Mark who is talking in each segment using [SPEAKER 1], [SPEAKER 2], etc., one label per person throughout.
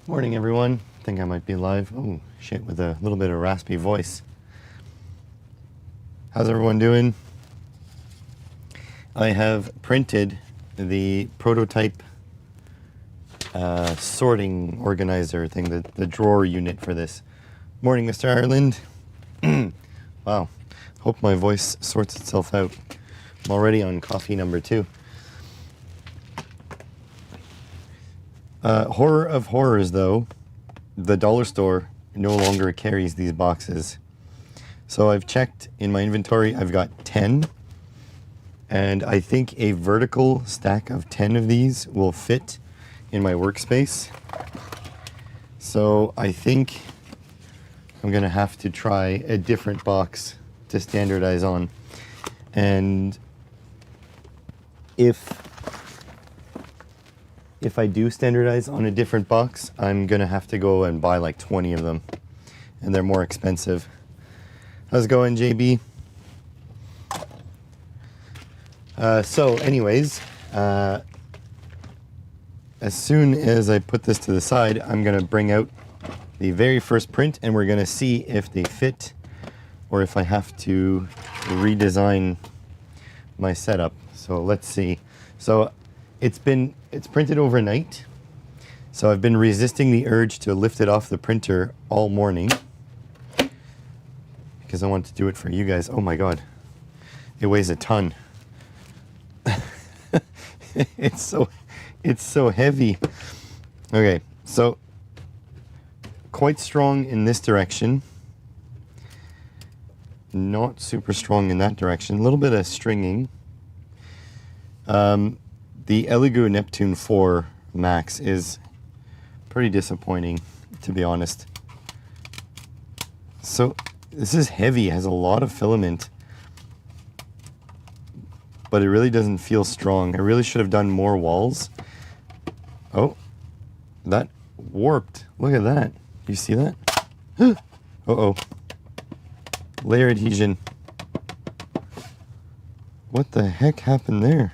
[SPEAKER 1] Morning, everyone. Think I might be live. Oh, shit, with a little bit of raspy voice. How's everyone doing? I have printed the prototype sorting organizer thing, the drawer unit for this. Morning, Mr. Ireland. Wow. Hope my voice sorts itself out. I'm already on coffee number 2. Horror of horrors, though, the dollar store no longer carries these boxes. So I've checked in my inventory, I've got 10, and I think a vertical stack of 10 of these will fit in my workspace. So I think I'm gonna have to try a different box to standardize on. And if I do standardize on a different box, I'm gonna have to go and buy like 20 of them, and they're more expensive. How's it going, JB? So anyways, as soon as I put this to the side, I'm gonna bring out the very first print, and we're gonna see if they fit or if I have to redesign my setup. So let's see. So it's printed overnight, so I've been resisting the urge to lift it off the printer all morning because I want to do it for you guys. Oh my god, it weighs a ton. it's so heavy. Okay, so quite strong in this direction, not super strong in that direction. A little bit of stringing. The Elegoo Neptune 4 Max is pretty disappointing, to be honest. So this is heavy, has a lot of filament, but it really doesn't feel strong. I really should have done more walls. Oh, that warped. Look at that. You see that? Uh-oh. Layer adhesion. What the heck happened there?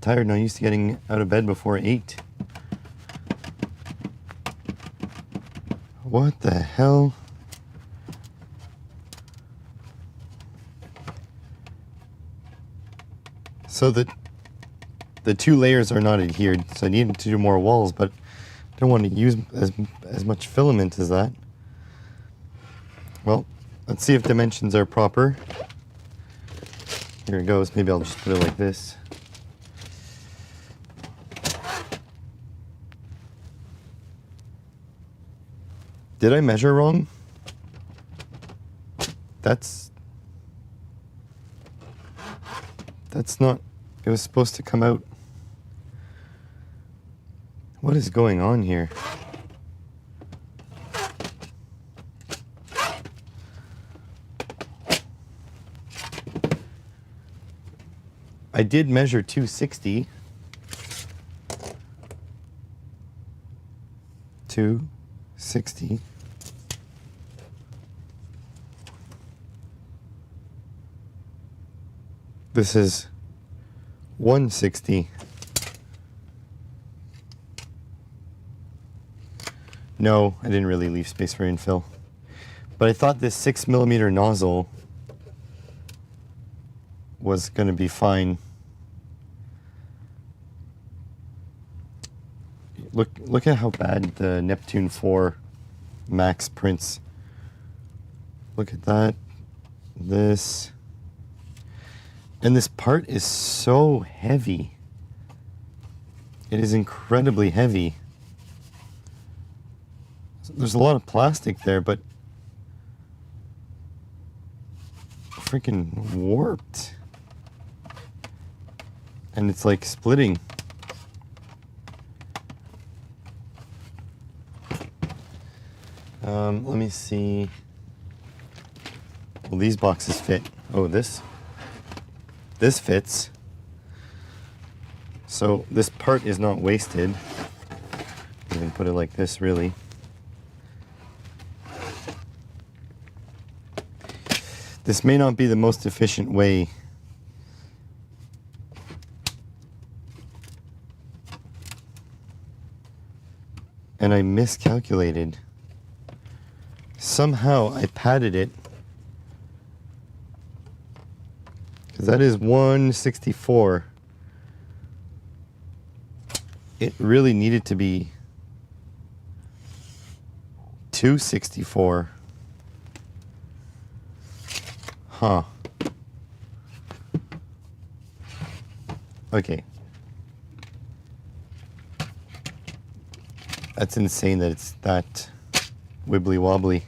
[SPEAKER 1] Tired, not used to getting out of bed before 8. What the hell? So the 2 layers are not adhered, so I need to do more walls, but I don't want to use as much filament as that. Well, let's see if dimensions are proper. Here it goes. Maybe I'll just put it like this. Did I measure wrong? That's not, it was supposed to come out. What is going on here? I did measure 260. 260. This is 160. No, I didn't really leave space for infill. But I thought this 6mm nozzle was going to be fine. Look at how bad the Neptune 4 Max prints. Look at that. This. And this part is so heavy. It is incredibly heavy. There's a lot of plastic there, but freaking warped. And it's like splitting. Let me see. Well, these boxes fit. Oh, this fits. So this part is not wasted. You can put it like this, really. This may not be the most efficient way and I miscalculated. Somehow I padded it, because that is 164. It really needed to be 264. Huh. Okay. That's insane that it's that wibbly wobbly.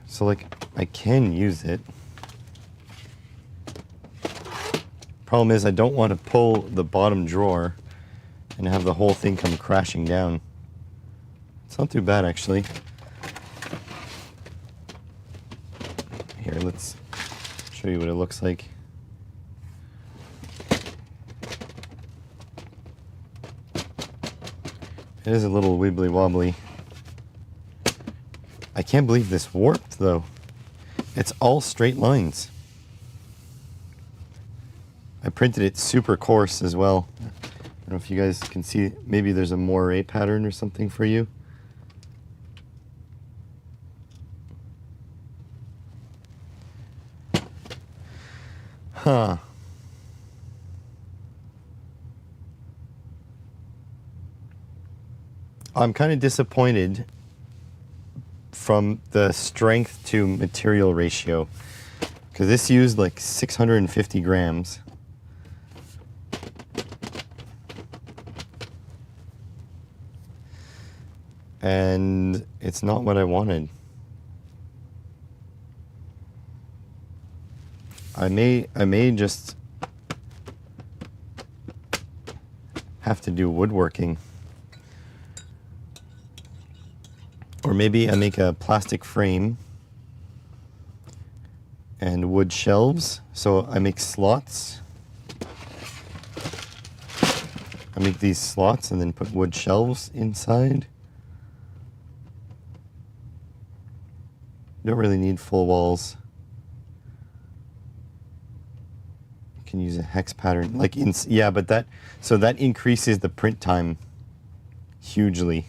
[SPEAKER 1] So like, I can use it. Problem is I don't want to pull the bottom drawer and have the whole thing come crashing down. It's not too bad actually. Here, let's show you what it looks like. It is a little wibbly wobbly. I can't believe this warped though. It's all straight lines. I printed it super coarse as well. I don't know if you guys can see, maybe there's a moire pattern or something for you. Huh. I'm kind of disappointed from the strength to material ratio, because this used like 650 grams. And it's not what I wanted. I may just have to do woodworking. Or maybe I make a plastic frame and wood shelves. So I make slots. I make these slots and then put wood shelves inside. You don't really need full walls. You can use a hex pattern, like yeah, but that increases the print time hugely.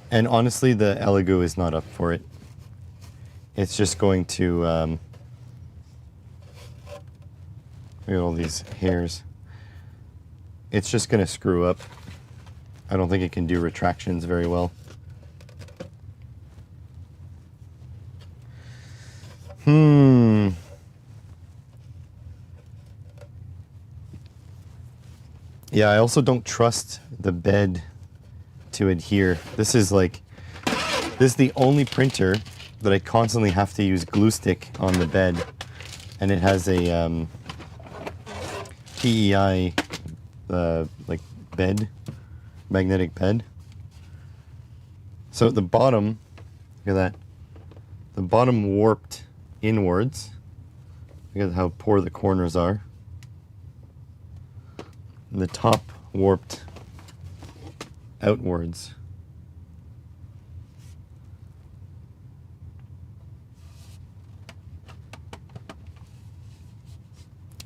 [SPEAKER 1] And honestly, the Elegoo is not up for it. It's just going to look at all these hairs. It's just going to screw up. I don't think it can do retractions very well. Yeah, I also don't trust the bed to adhere. This is the only printer that I constantly have to use glue stick on the bed, and it has a PEI like bed, magnetic bed. So at the bottom, look at that. The bottom warped inwards. Look at how poor the corners are. And the top warped outwards.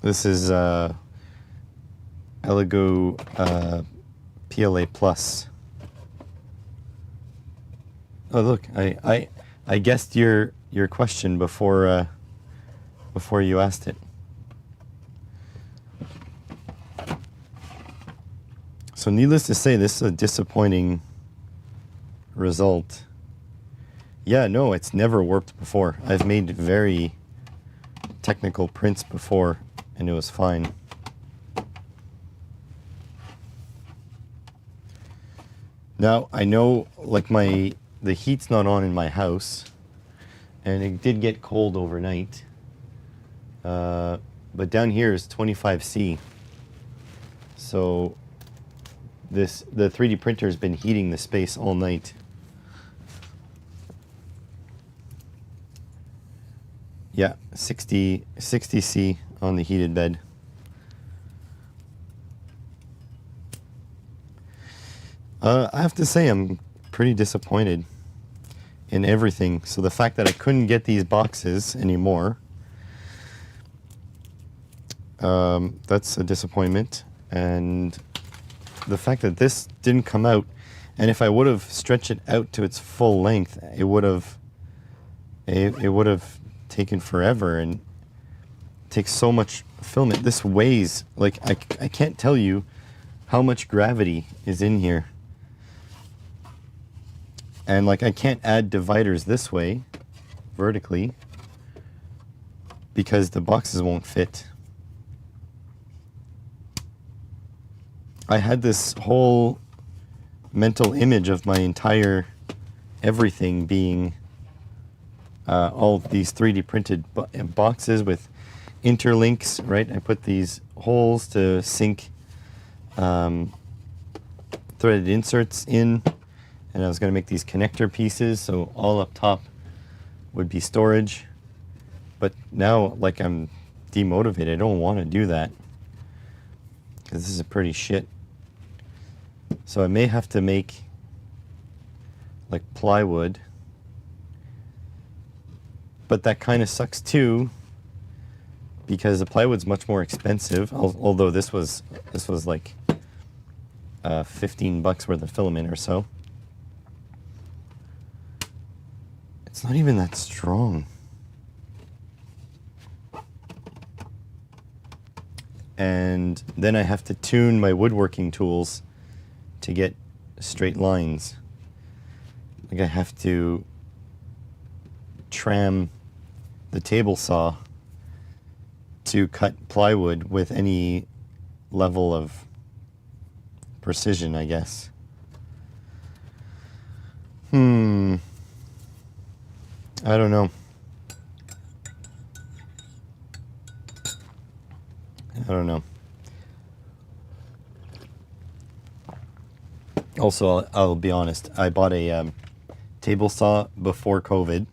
[SPEAKER 1] This is Elegoo PLA Plus. Oh look, I guessed your question before you asked it. So needless to say, this is a disappointing result. Yeah, no, it's never warped before. I've made very technical prints before, and it was fine. Now, I know, like, the heat's not on in my house, and it did get cold overnight. But down here is 25°C. So the 3D printer has been heating the space all night. Yeah, 60°C on the heated bed. I have to say I'm pretty disappointed. in everything. So the fact that I couldn't get these boxes anymore, that's a disappointment. And the fact that this didn't come out, and if I would have stretched it out to its full length, it would have taken forever, and it takes so much filament. This weighs, like, I can't tell you how much gravity is in here. And like, I can't add dividers this way vertically because the boxes won't fit. I had this whole mental image of my entire everything being all these 3D printed boxes with interlinks, right? I put these holes to sink threaded inserts in, and I was going to make these connector pieces, so all up top would be storage. But now, like, I'm demotivated. I don't want to do that because this is pretty shit. So I may have to make like plywood, but that kind of sucks too because the plywood's much more expensive. Although this was like $15 worth of filament or so. It's not even that strong. And then I have to tune my woodworking tools to get straight lines. Like, I have to tram the table saw to cut plywood with any level of precision, I guess. I don't know. I don't know. Also, I'll be honest, I bought a table saw before COVID.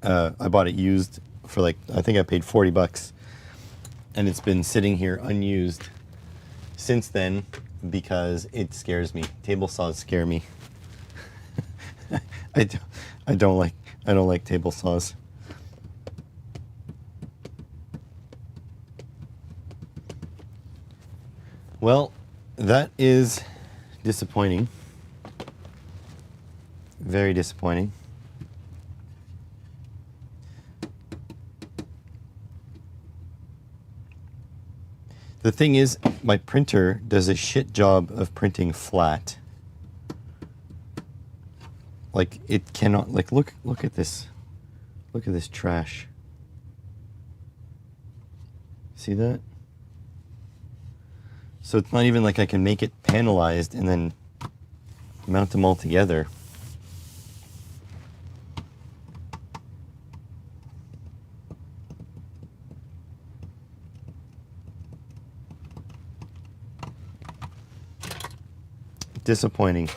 [SPEAKER 1] I bought it used for, like, I think I paid $40, and it's been sitting here unused since then because it scares me. Table saws scare me. I don't like table saws. Well, that is disappointing. Very disappointing. The thing is, my printer does a shit job of printing flat. Like, it cannot, like, look at this. Look at this trash. See that? So it's not even like I can make it panelized and then mount them all together. Disappointing.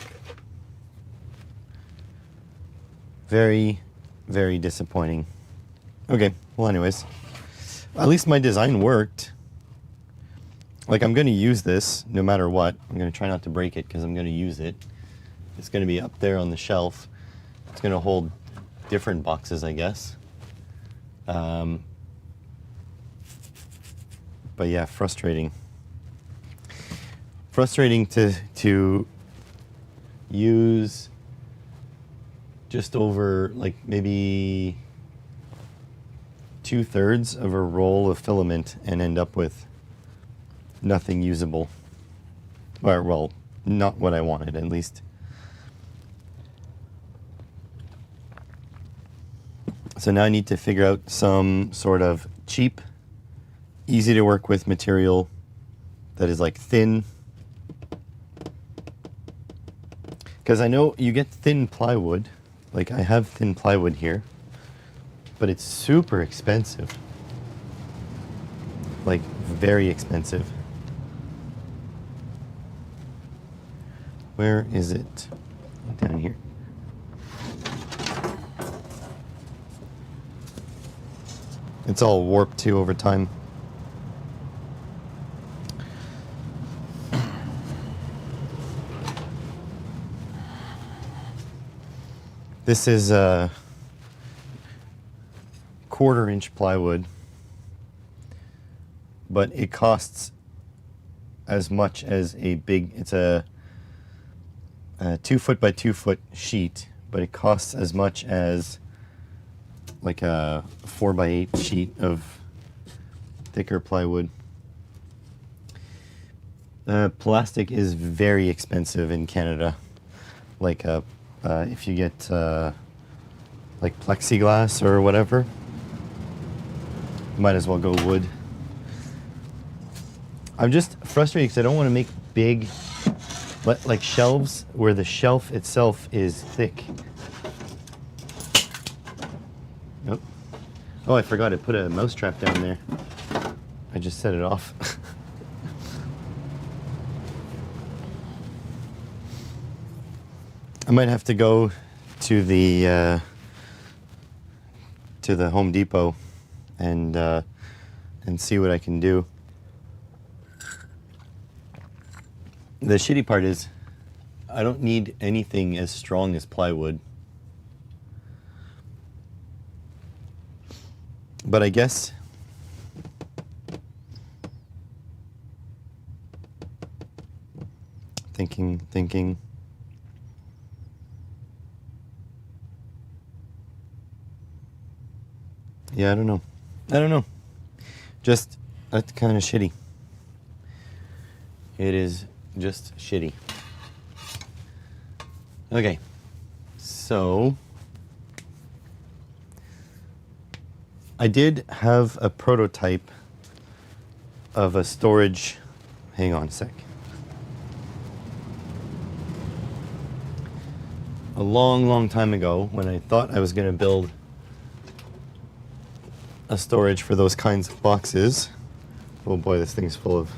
[SPEAKER 1] Very, very disappointing. Okay, well, anyways, at least my design worked. Like, I'm going to use this no matter what. I'm going to try not to break it because I'm going to use it. It's going to be up there on the shelf. It's going to hold different boxes, I guess. But yeah, frustrating. Frustrating to use just over, like, maybe 2/3 of a roll of filament and end up with nothing usable. Or, well, not what I wanted, at least. So now I need to figure out some sort of cheap, easy to work with material that is, like, thin. Because I know you get thin plywood. Like, I have thin plywood here, but it's super expensive. Like, very expensive. Where is it? Down here. It's all warped too over time. This is a 1/4-inch plywood, but it costs as much as a big, it's a 2 foot by 2 foot sheet, but it costs as much as like a 4 by 8 sheet of thicker plywood. Plastic is very expensive in Canada. Like if you get like plexiglass or whatever, might as well go wood. I'm just frustrated because I don't want to make big, like shelves where the shelf itself is thick. Nope. Oh, I forgot I put a mouse trap down there. I just set it off. I might have to go to the Home Depot and see what I can do. The shitty part is I don't need anything as strong as plywood. But I guess thinking. Yeah, I don't know. Just, that's kind of shitty. It is just shitty. Okay, so I did have a prototype of a storage. Hang on a sec. A long time ago, when I thought I was going to build a storage for those kinds of boxes. Oh boy, this thing's full of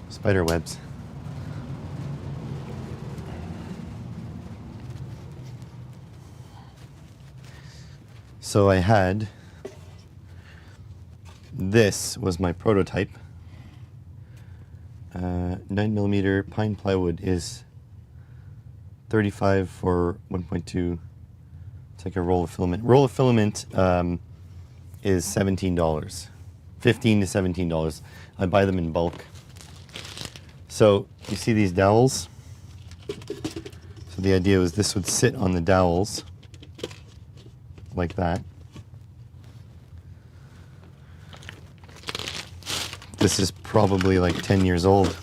[SPEAKER 1] spider webs. So I had, this was my prototype. 9mm pine plywood is 35 for 1.2. It's like a roll of filament. Roll of filament is $17, $15 to $17. I buy them in bulk. So you see these dowels? So the idea was this would sit on the dowels like that. This is probably like 10 years old.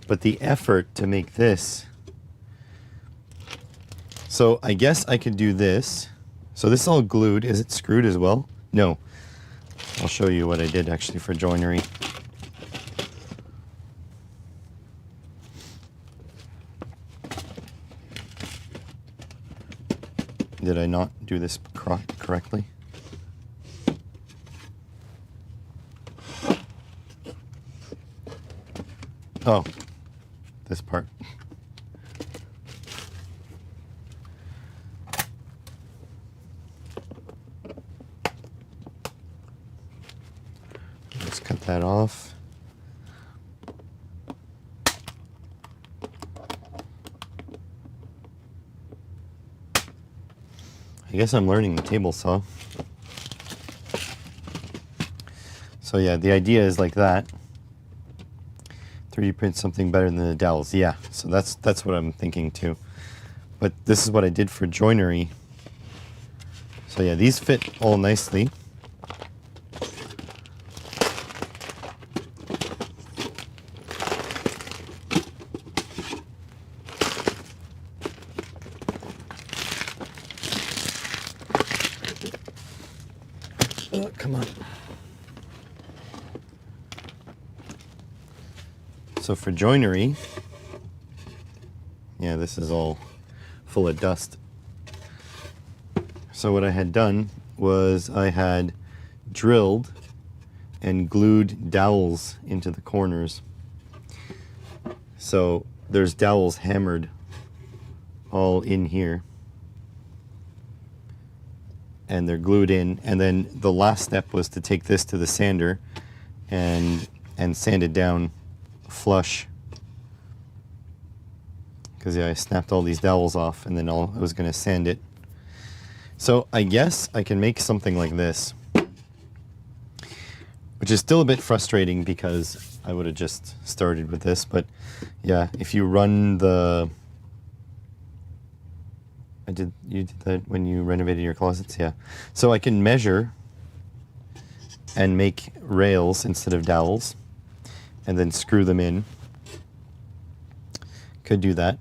[SPEAKER 1] But the effort to make this, so I guess I could do this. So this is all glued. Is it screwed as well? No. I'll show you what I did actually for joinery. Did I not do this correctly? Oh, this part. Let's cut that off. I guess I'm learning the table saw. So yeah, the idea is like that. 3D print something better than the dowels. Yeah, so that's what I'm thinking too. But this is what I did for joinery. So yeah, these fit all nicely. Oh, come on. So for joinery, yeah, this is all full of dust. So what I had done was I had drilled and glued dowels into the corners. So there's dowels hammered all in here. And they're glued in, and then the last step was to take this to the sander and sand it down flush, because yeah, I snapped all these dowels off and then I was going to sand it. So I guess I can make something like this, which is still a bit frustrating because I would have just started with this. But yeah, if you run the... you did that when you renovated your closets? Yeah. So I can measure and make rails instead of dowels and then screw them in. Could do that.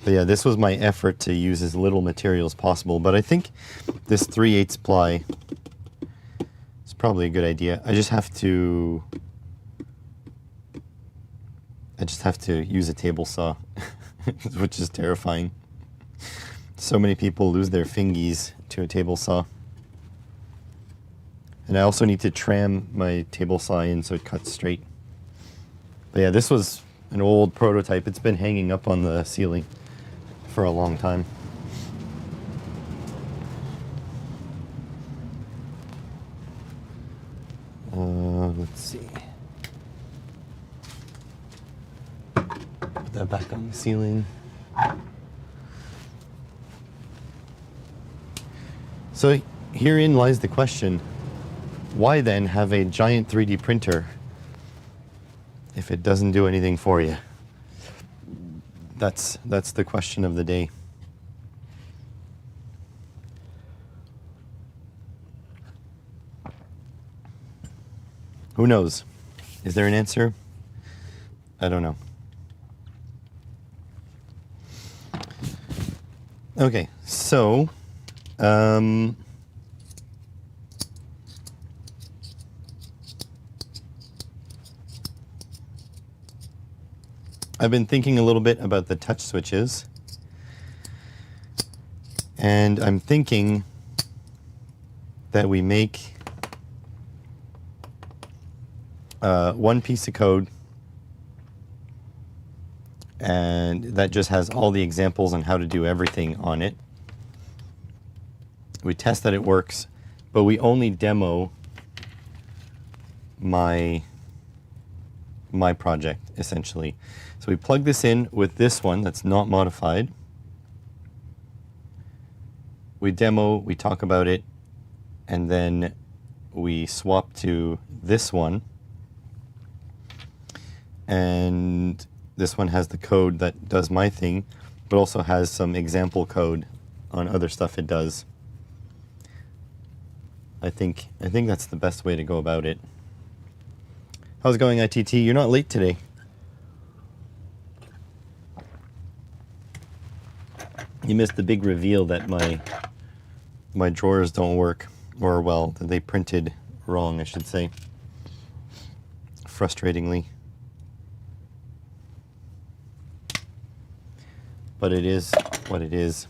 [SPEAKER 1] But yeah, this was my effort to use as little material as possible. But I think this 3/8 ply is probably a good idea. I just have to use a table saw, which is terrifying. So many people lose their fingies to a table saw. And I also need to tram my table saw in so it cuts straight. But yeah, this was an old prototype. It's been hanging up on the ceiling for a long time. Let's see. Put that back on the ceiling. So herein lies the question, why then have a giant 3D printer if it doesn't do anything for you? That's the question of the day. Who knows? Is there an answer? I don't know. Okay, so I've been thinking a little bit about the touch switches, and I'm thinking that we make one piece of code, and that just has all the examples on how to do everything on it. We test that it works, but we only demo my project, essentially. So we plug this in with this one that's not modified. We demo, we talk about it, and then we swap to this one. And this one has the code that does my thing, but also has some example code on other stuff it does. I think that's the best way to go about it. How's it going, ITT? You're not late today. You missed the big reveal that my drawers don't work, or well, that they printed wrong, I should say. Frustratingly. But it is what it is.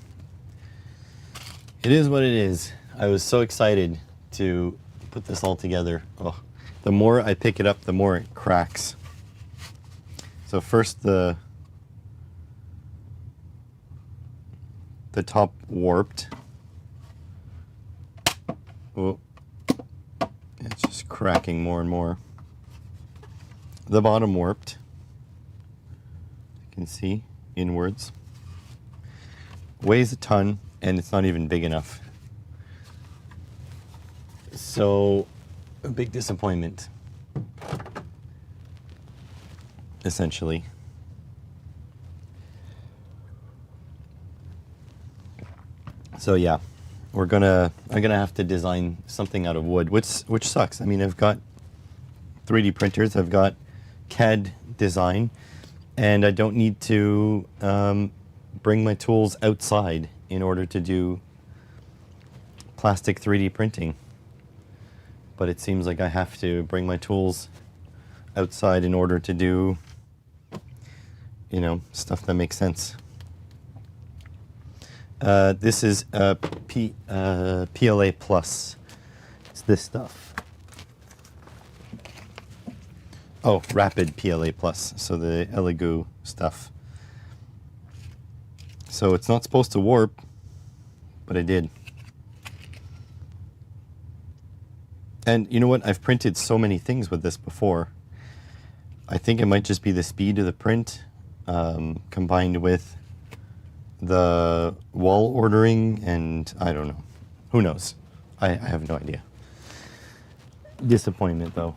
[SPEAKER 1] It is what it is. I was so excited to put this all together. Oh, the more I pick it up, the more it cracks. So first the top warped. Oh, it's just cracking more and more. The bottom warped. You can see inwards. Weighs a ton, and it's not even big enough. So, a big disappointment, essentially. So yeah, I'm gonna have to design something out of wood, which sucks. I mean, I've got 3D printers, I've got CAD design, and I don't need to bring my tools outside in order to do plastic 3D printing. But it seems like I have to bring my tools outside in order to do, you know, stuff that makes sense. This is PLA Plus. It's this stuff. Oh, Rapid PLA Plus. So the Elegoo stuff. So it's not supposed to warp, but it did. And you know what? I've printed so many things with this before. I think it might just be the speed of the print combined with the wall ordering, and I don't know. Who knows? I have no idea. Disappointment though.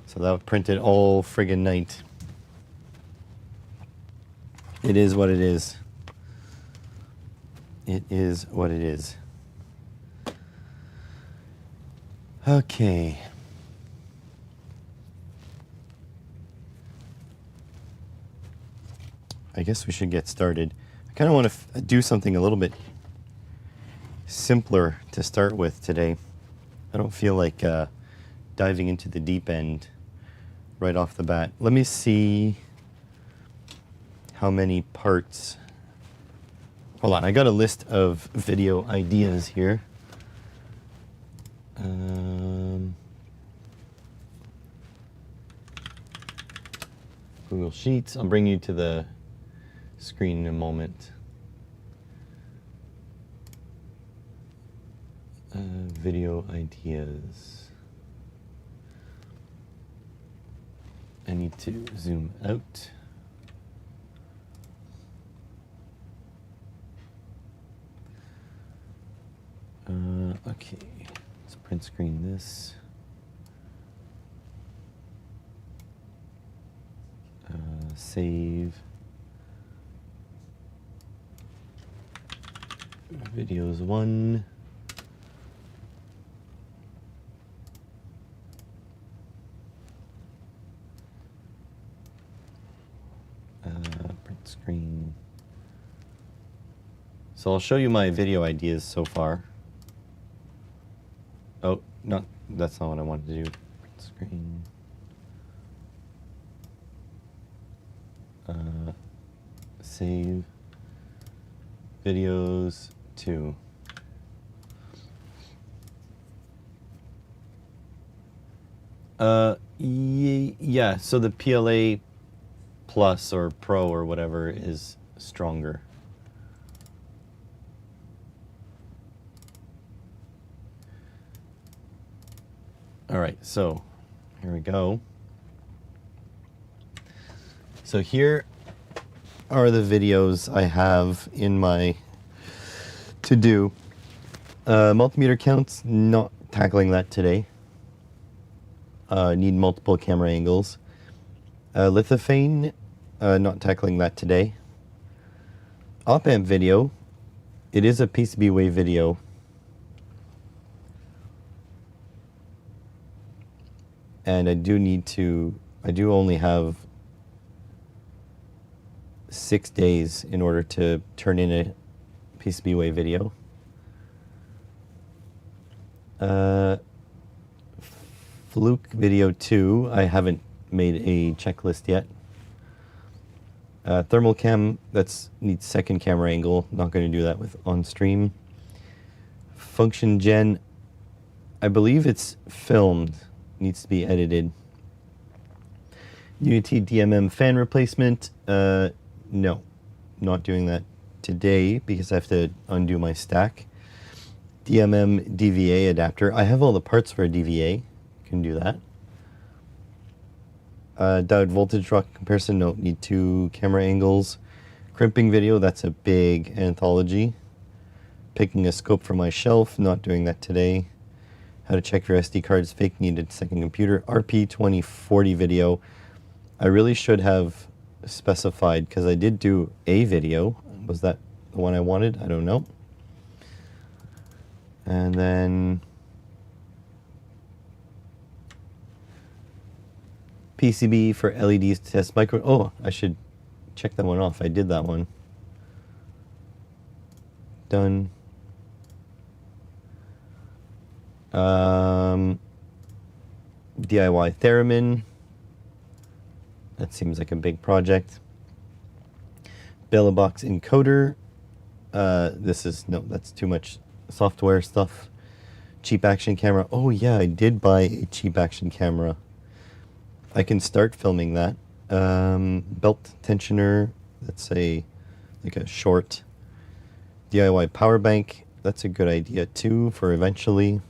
[SPEAKER 1] So that would print it all friggin' night. It is what it is. It is what it is. Okay. I guess we should get started. I kind of want to do something a little bit simpler to start with today. I don't feel like diving into the deep end right off the bat. Let me see how many parts. Hold on, I got a list of video ideas here. Google Sheets. I'll bring you to the screen in a moment. Video ideas. I need to zoom out. Okay, let's print screen this. Save. Videos 1. Print screen. So I'll show you my video ideas so far. Oh, no, that's not what I wanted to do. Print screen. Save. Videos 2. Yeah, so the PLA Plus or Pro or whatever is stronger. All right, so here we go. So here are the videos I have in my to-do. Multimeter counts, not tackling that today. Need multiple camera angles. Lithophane, not tackling that today. Op-amp video, it is a PCBWave video. And I do only have 6 days in order to turn in a PCBWave video. Fluke video 2, I haven't made a checklist yet. Thermal cam, needs second camera angle, not going to do that with on stream. Function gen, I believe it's filmed, needs to be edited. Unity DMM fan replacement, no, not doing that today because I have to undo my stack. DMM DVA adapter, I have all the parts for a DVA, can do that. Diode voltage drop comparison, no, need 2 camera angles. Crimping video, that's a big anthology. Picking a scope from my shelf, not doing that today. How to check your SD card is fake, needed second computer. RP2040 video, I really should have specified because I did do a video. Was that the one I wanted? I don't know. And then PCB for LEDs to test micro. Oh, I should check that one off. I did that one. Done. DIY theremin. That seems like a big project. Box encoder. That's too much software stuff. Cheap action camera. Oh yeah, I did buy a cheap action camera. I can start filming that. Belt tensioner. That's like a short. DIY power bank. That's a good idea too for eventually.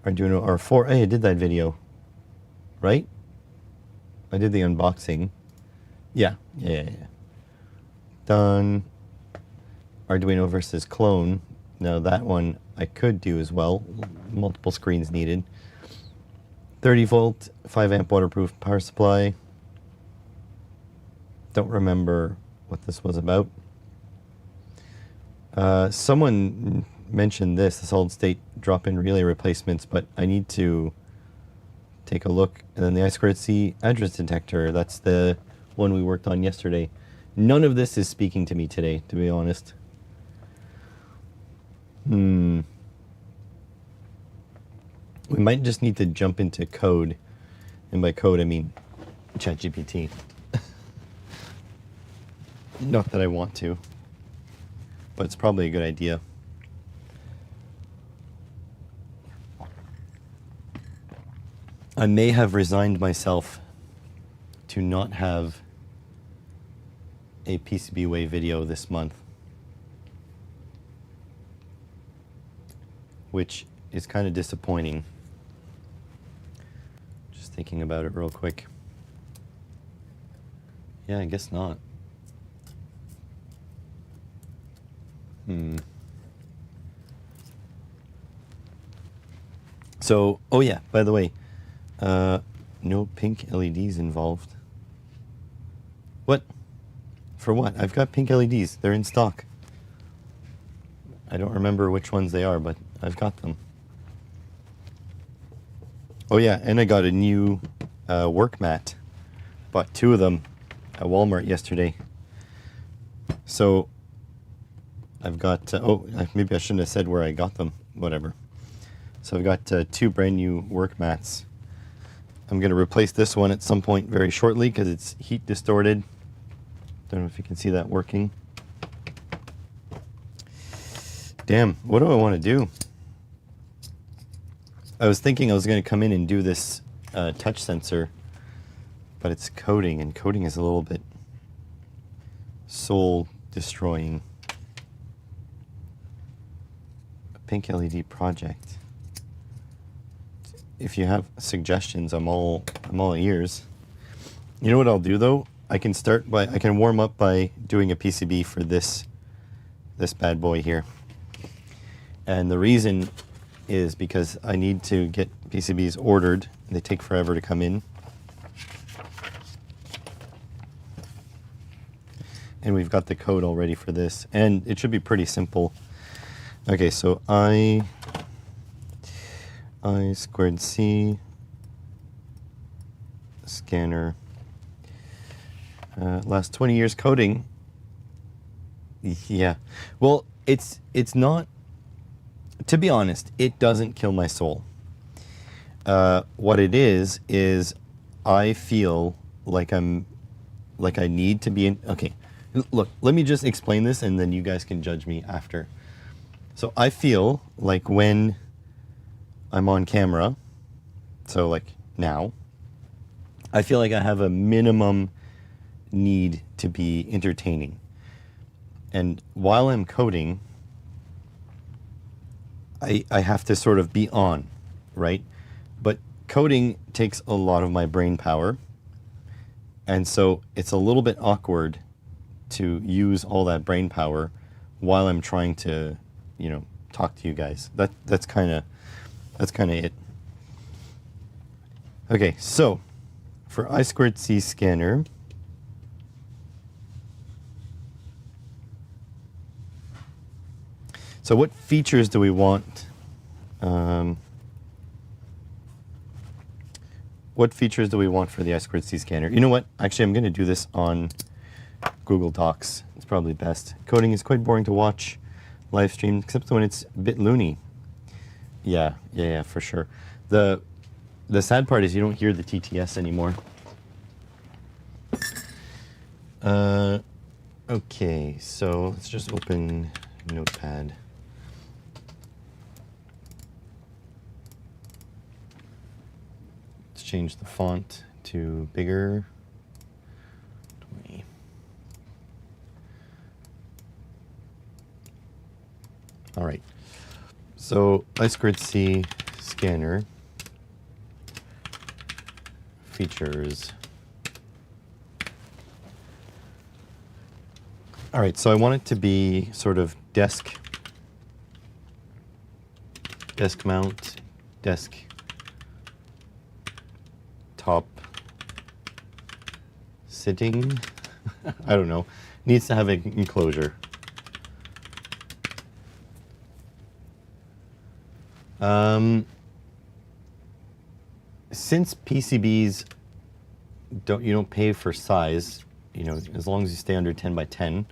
[SPEAKER 1] Arduino R4. Hey, I did that video, right? I did the unboxing. Yeah. Done. Arduino versus clone. Now that one I could do as well. Multiple screens needed. 30 volt, 5 amp waterproof power supply. Don't remember what this was about. Someone mentioned the solid state drop-in relay replacements, but I need to take a look. And then the I2C address detector, that's the one we worked on yesterday. None of this is speaking to me today, to be honest. We might just need to jump into code. And by code, I mean ChatGPT. Not that I want to, but it's probably a good idea. I may have resigned myself to not have a PCBWay video this month, which is kind of disappointing. Just thinking about it real quick. Yeah, I guess not. So, oh yeah, by the way, no pink LEDs involved. What? For what? I've got pink LEDs. They're in stock. I don't remember which ones they are, but I've got them. Oh yeah, and I got a new work mat. Bought 2 of them at Walmart yesterday. So I've got, maybe I shouldn't have said where I got them. Whatever. So I've got 2 brand new work mats. I'm going to replace this one at some point very shortly because it's heat distorted. Don't know if you can see that working. Damn, what do I want to do? I was thinking I was going to come in and do this touch sensor, but it's coding, and coding is a little bit soul destroying. A pink LED project. If you have suggestions, I'm all ears. You know what I'll do though? I can warm up by doing a PCB for this bad boy here. And the reason is because I need to get PCBs ordered. They take forever to come in. And we've got the code already for this, and it should be pretty simple. Okay, so I2C scanner. Last 20 years coding. Yeah. Well, it's not, to be honest, it doesn't kill my soul. What it is I feel like I need to be in, okay. Look, let me just explain this and then you guys can judge me after. So I feel like when I'm on camera, so like now, I feel like I have a minimum need to be entertaining. And while I'm coding, I have to sort of be on, right? But coding takes a lot of my brain power. And so it's a little bit awkward to use all that brain power while I'm trying to, talk to you guys. That's kind of it. Okay, so for I2C scanner, so what features do we want? What features do we want for the I2C scanner? You know what? Actually, I'm going to do this on Google Docs. It's probably best. Coding is quite boring to watch live stream, except when it's a bit loony. Yeah, for sure. The sad part is you don't hear the TTS anymore. Okay, so let's just open Notepad. Let's change the font to bigger. 20. All right. So I2C scanner features. All right, so I want it to be sort of desk mount, desk top sitting. I don't know. Needs to have an enclosure. Since PCBs you don't pay for size, you know, as long as you stay under 10 by 10.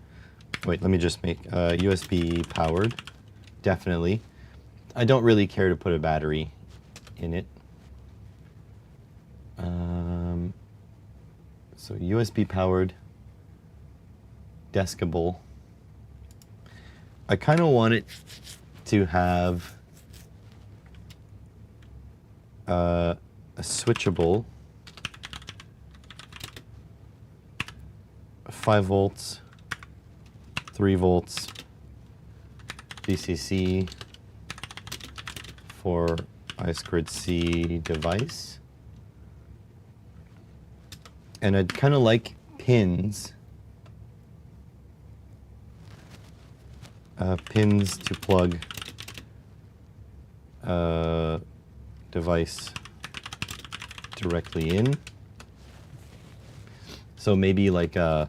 [SPEAKER 1] Wait, let me just make USB powered. Definitely. I don't really care to put a battery in it. So USB powered, deskable. I kind of want it to have a switchable 5 volts, 3 volts, VCC for I2C device. And I'd kind of like pins, pins to plug device directly in. So maybe like a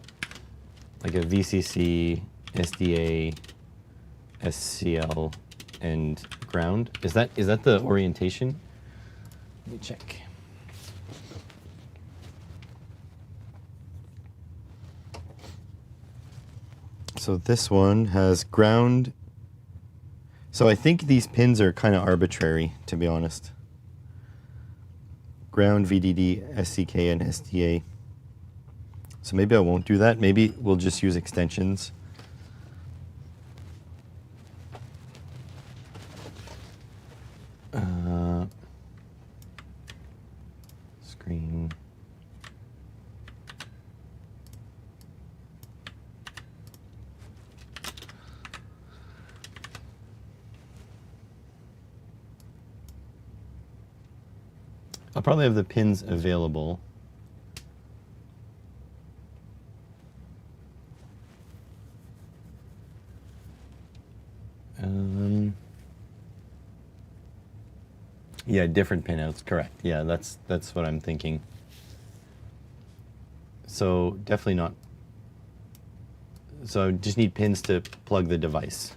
[SPEAKER 1] VCC, SDA, SCL, and ground. Is that the orientation? Let me check. So this one has ground. So I think these pins are kind of arbitrary, to be honest. Ground, VDD, SCK, and SDA. So maybe I won't do that. Maybe we'll just use extensions. Screen. I'll probably have the pins available. Yeah, different pinouts, correct. Yeah, that's what I'm thinking. So definitely not. So I just need pins to plug the device.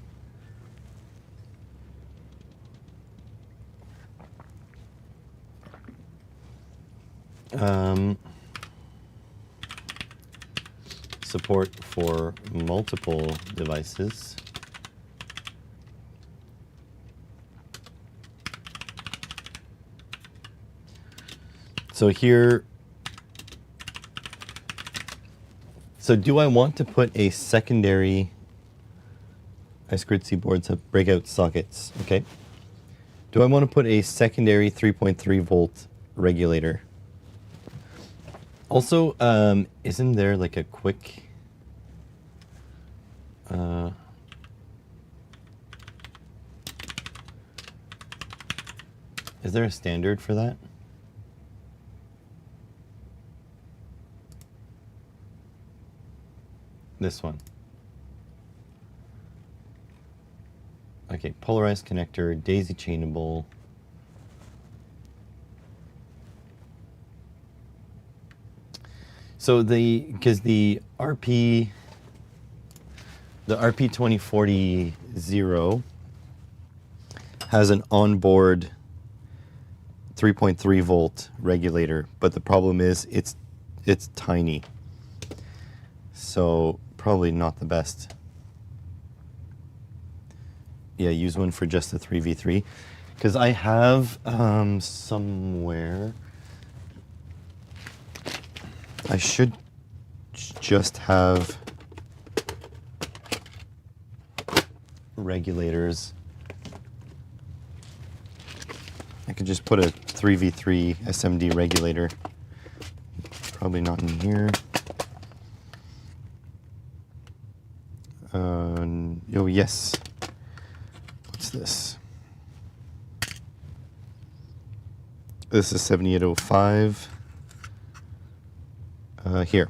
[SPEAKER 1] Support for multiple devices. So here, so do I want to put a secondary I2C boards have breakout sockets, okay? Do I want to put a secondary 3.3 volt regulator? Also, isn't there like a quick is there a standard for that? This one. Okay, polarized connector, daisy chainable. So because the RP2040 has an onboard 3.3 volt regulator, but the problem is it's tiny. So probably not the best. Yeah, use one for just the 3v3. Because I have somewhere, I should just have regulators. I could just put a 3v3 SMD regulator. Probably not in here. Oh, yes. What's this? This is 7805. Here.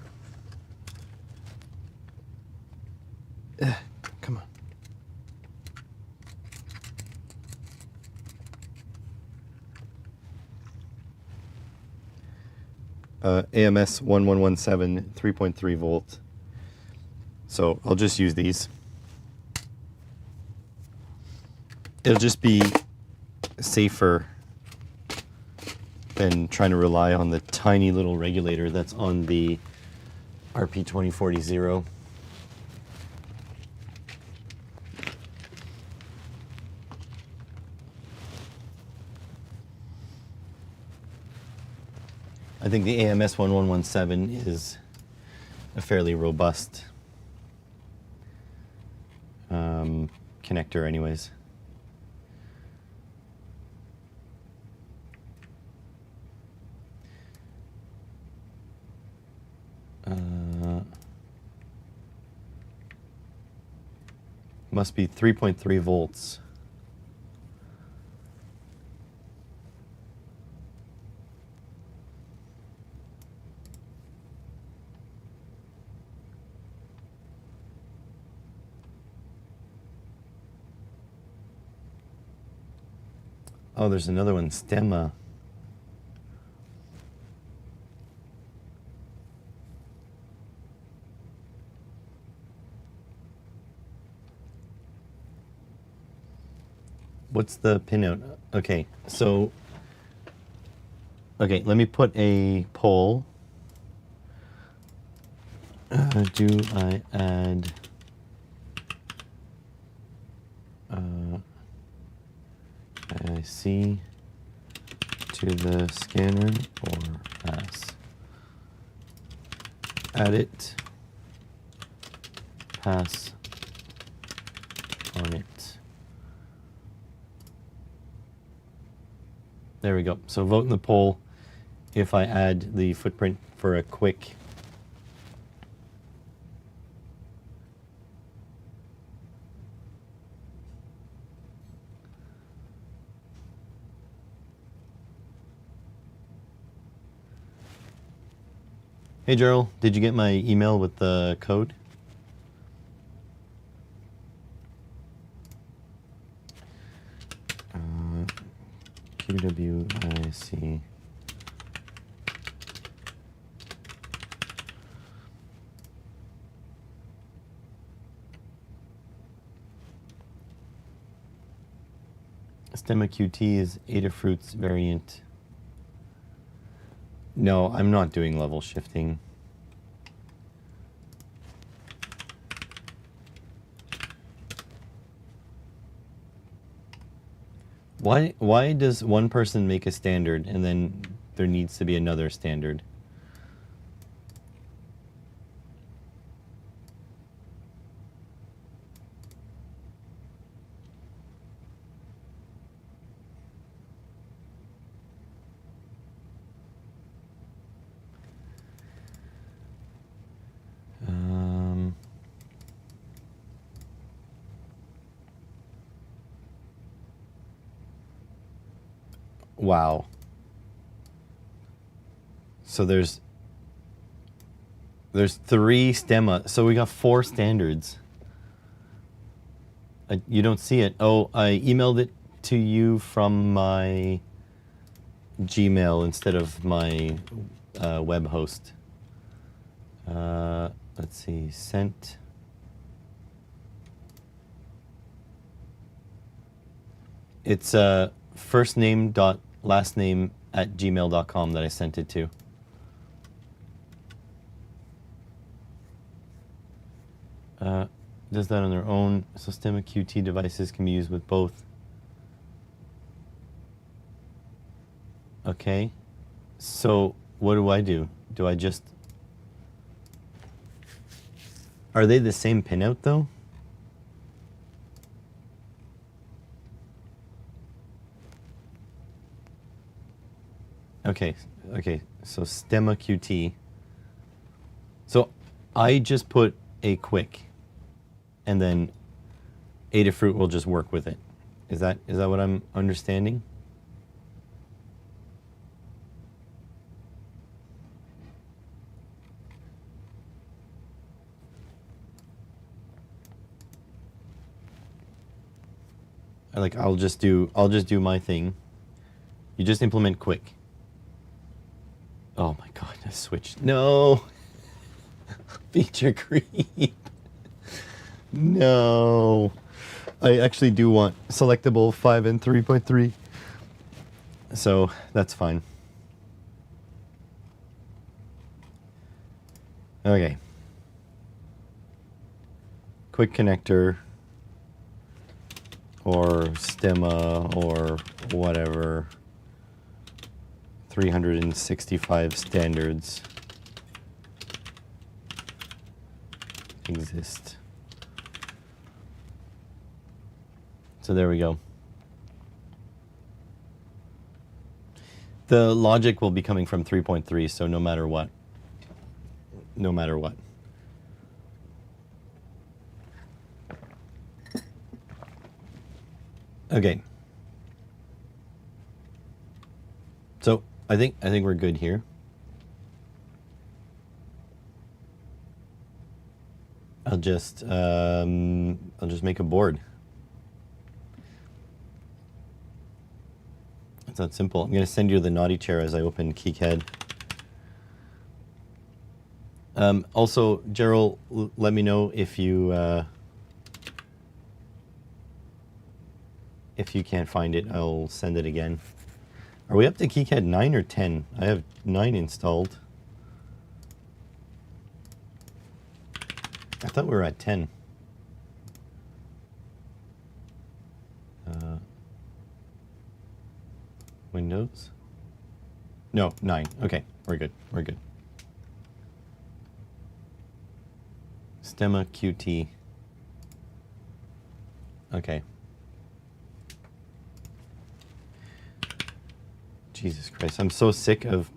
[SPEAKER 1] AMS 1117 3.3 volt. So I'll just use these. It'll just be safer than trying to rely on the tiny little regulator that's on the RP2040. I think the AMS 1117 is a fairly robust connector anyways. Must be 3.3 volts. Oh, there's another one, Stemma. What's the pinout? Okay, so, okay, let me put a poll. Do I add IC to the scanner or pass? Add it, pass on it. There we go. So vote in the poll if I add the footprint for a quick. Hey Gerald, did you get my email with the code? QWIC. Stemma QT is Adafruit's variant. No, I'm not doing level shifting. Why does one person make a standard and then there needs to be another standard? Wow. So there's 3 Stemma. So we got 4 standards. You don't see it. Oh, I emailed it to you from my Gmail instead of my web host. Let's see, sent. It's first name dot last name at gmail.com that I sent it to. Does that on their own. So Stemma QT devices can be used with both. Okay. So what do? Do I just... Are they the same pinout though? Okay, so Stemma QT. So I just put a quick, and then Adafruit will just work with it. Is that what I'm understanding? I'll just do my thing. You just implement quick. Oh my god, I switched. No. Feature creep. No. I actually do want selectable 5 and 3.3. So that's fine. Okay. Quick connector or stemma or whatever. 365 standards exist. So there we go. The logic will be coming from 3.3, so no matter what. No matter what. Okay. So I think we're good here. I'll just make a board. It's that simple. I'm going to send you the naughty chair as I open KiCad. Also, Gerald, let me know if you can't find it. I'll send it again. Are we up to KiCad 9 or 10? I have 9 installed. I thought we were at 10. Windows? No, 9. Okay, we're good. We're good. Stemma Qt. Okay. Jesus Christ, I'm so sick of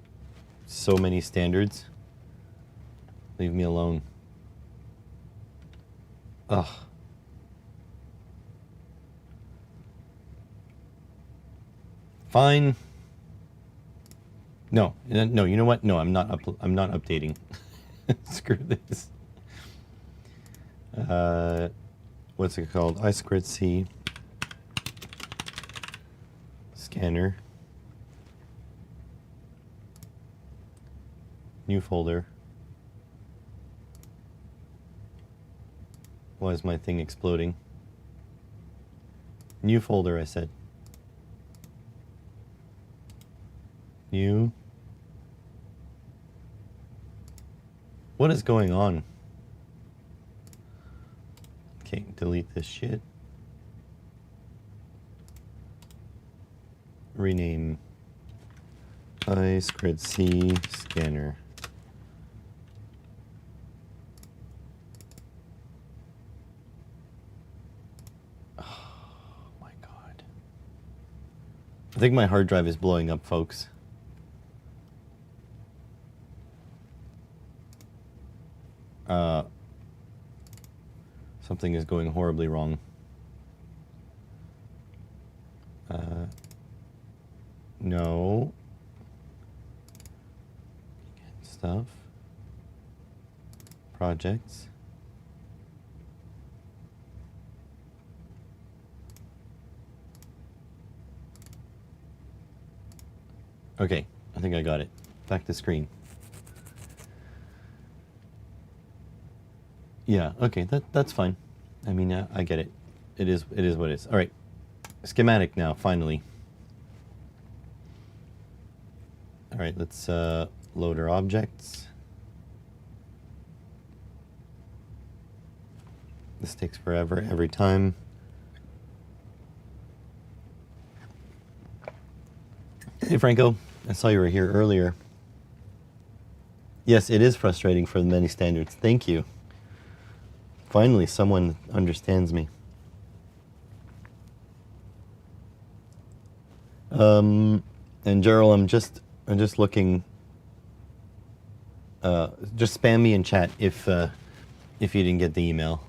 [SPEAKER 1] so many standards. Leave me alone. Ugh. Fine. No, no. You know what? No, I'm not updating. Screw this. What's it called? I2C scanner. New folder. Why is my thing exploding? New folder, I said. New. What is going on? Okay, delete this shit. Rename I2C scanner. Oh my god. I think my hard drive is blowing up, folks. Something is going horribly wrong. No. Stuff. Projects. Okay, I think I got it. Back to screen. Yeah, okay, that's fine. I mean, I get it. It is what it is. All right, schematic now, finally. All right, let's load our objects. This takes forever every time. Hey, Franco, I saw you were here earlier. Yes, it is frustrating for the many standards. Thank you. Finally, someone understands me. And Gerald, I'm just looking. Just spam me in chat if you didn't get the email.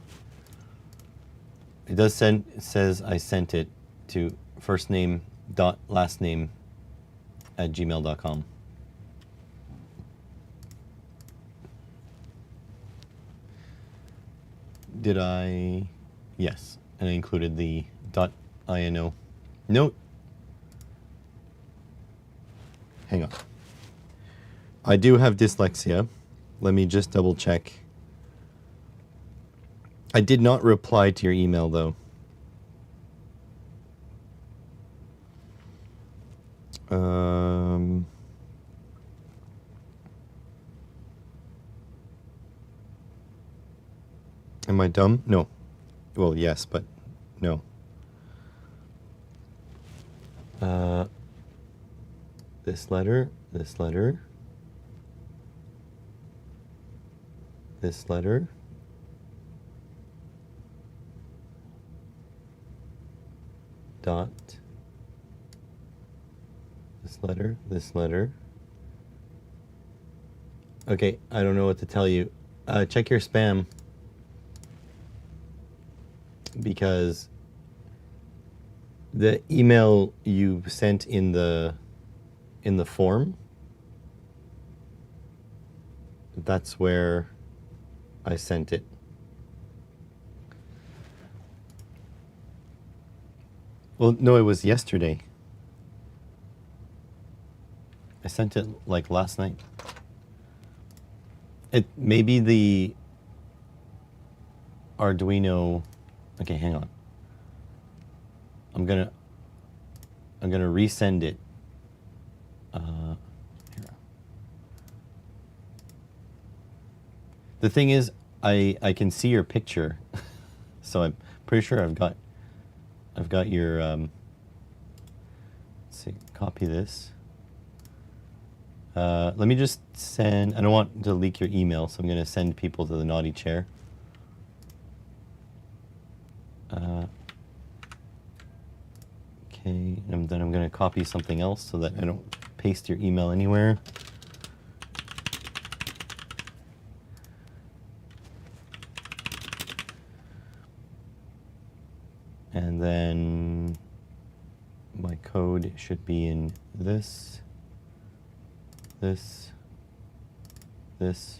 [SPEAKER 1] It does send. It says I sent it to firstname.lastname@gmail.com. Did I? Yes, and I included the .ino note. Hang on. I do have dyslexia. Let me just double check. I did not reply to your email though. Am I dumb? No. Well, yes, but no. This letter, this letter, this letter. Dot. This letter, this letter. Okay, I don't know what to tell you. Check your spam. Because the email you sent in the form, that's where I sent it. Well, no, it was yesterday. I sent it like last night. It maybe the Arduino. Okay, hang on. I'm gonna resend it. Here. The thing is, I can see your picture, so I'm pretty sure I've got your. Let's see, copy this. Let me just send. I don't want to leak your email, so I'm gonna send people to the naughty chair. Okay, and then I'm going to copy something else so that I don't paste your email anywhere. And then my code should be in this, this, this.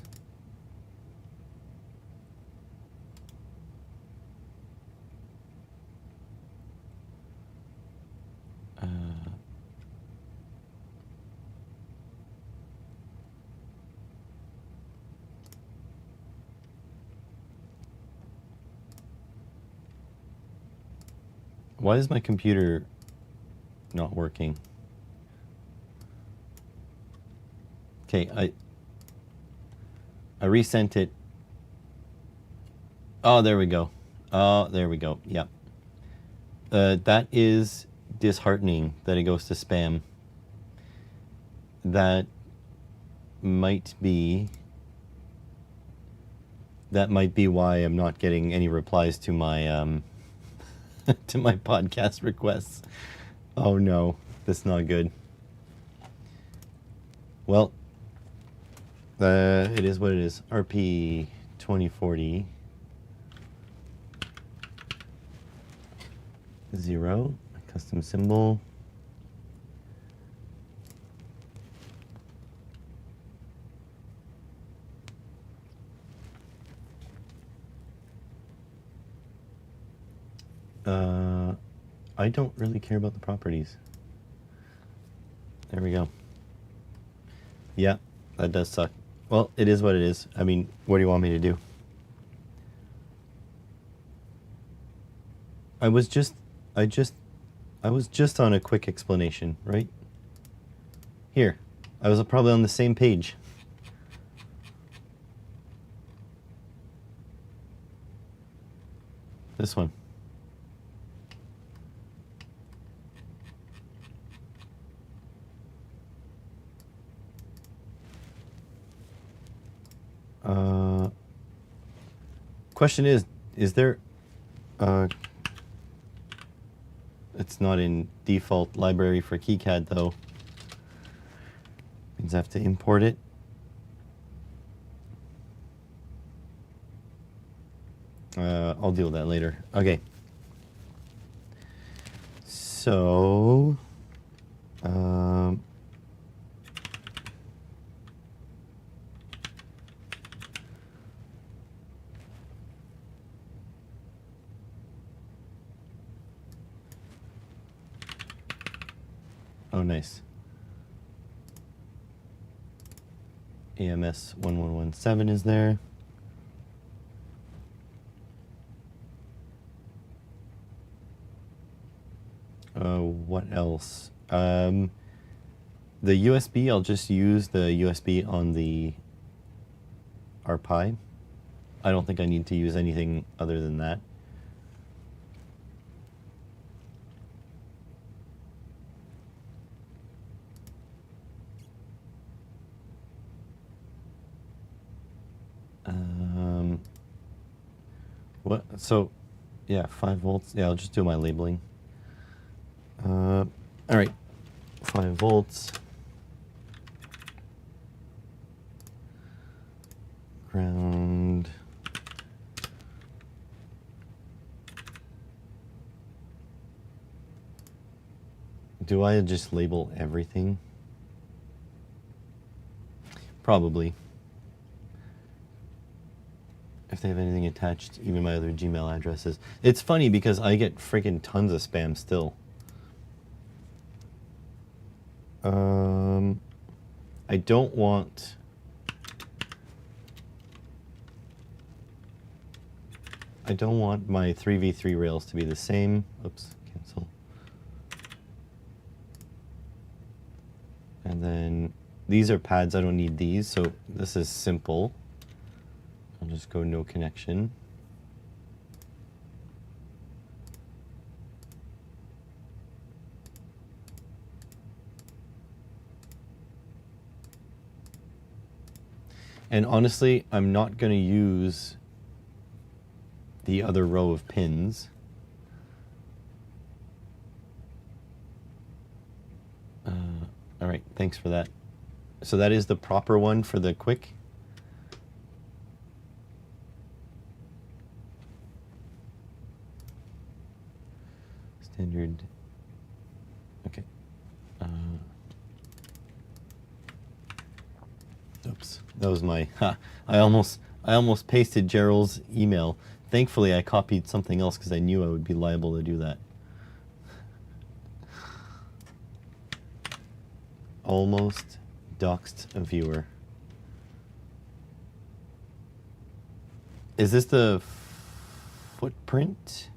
[SPEAKER 1] Why is my computer not working? Okay, I resent it. Oh, there we go. Oh, there we go. Yep. That is disheartening that it goes to spam. That might be why I'm not getting any replies to my to my podcast requests. Oh no, that's not good. Well, it is what it is. RP 2040 0 custom symbol. I don't really care about the properties. There we go. Yeah, that does suck. Well, it is what it is. I mean, what do you want me to do? I was just on a quick explanation, right? Here. I was probably on the same page. This one. Question is there it's not in default library for KiCad though. Means I have to import it. I'll deal with that later. Okay. So oh, nice. AMS 1117 is there. What else? The USB, I'll just use the USB on the RPi. I don't think I need to use anything other than that. What? So, yeah, 5 volts. Yeah, I'll just do my labeling. All right, 5 volts. Ground. Do I just label everything? Probably. If they have anything attached, even my other Gmail addresses. It's funny because I get freaking tons of spam still. I don't want... I don't want my 3v3 rails to be the same. Oops, cancel. And then these are pads, I don't need these, so this is simple. I'll just go no connection. And honestly, I'm not going to use the other row of pins. All right, thanks for that. So that is the proper one for the quick. Standard. Okay. Oops, that was my. I almost pasted Gerald's email. Thankfully, I copied something else because I knew I would be liable to do that. Almost doxed a viewer. Is this the footprint?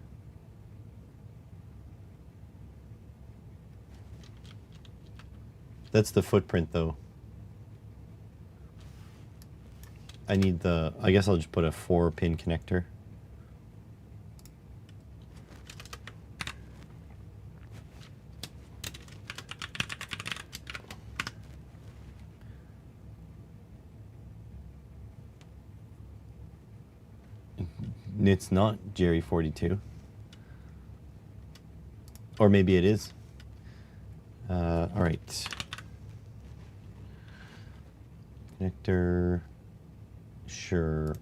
[SPEAKER 1] That's the footprint, though. I need the... I guess I'll just put a 4-pin connector. It's not Jerry42. Or maybe it is. All right. Connector. Sure.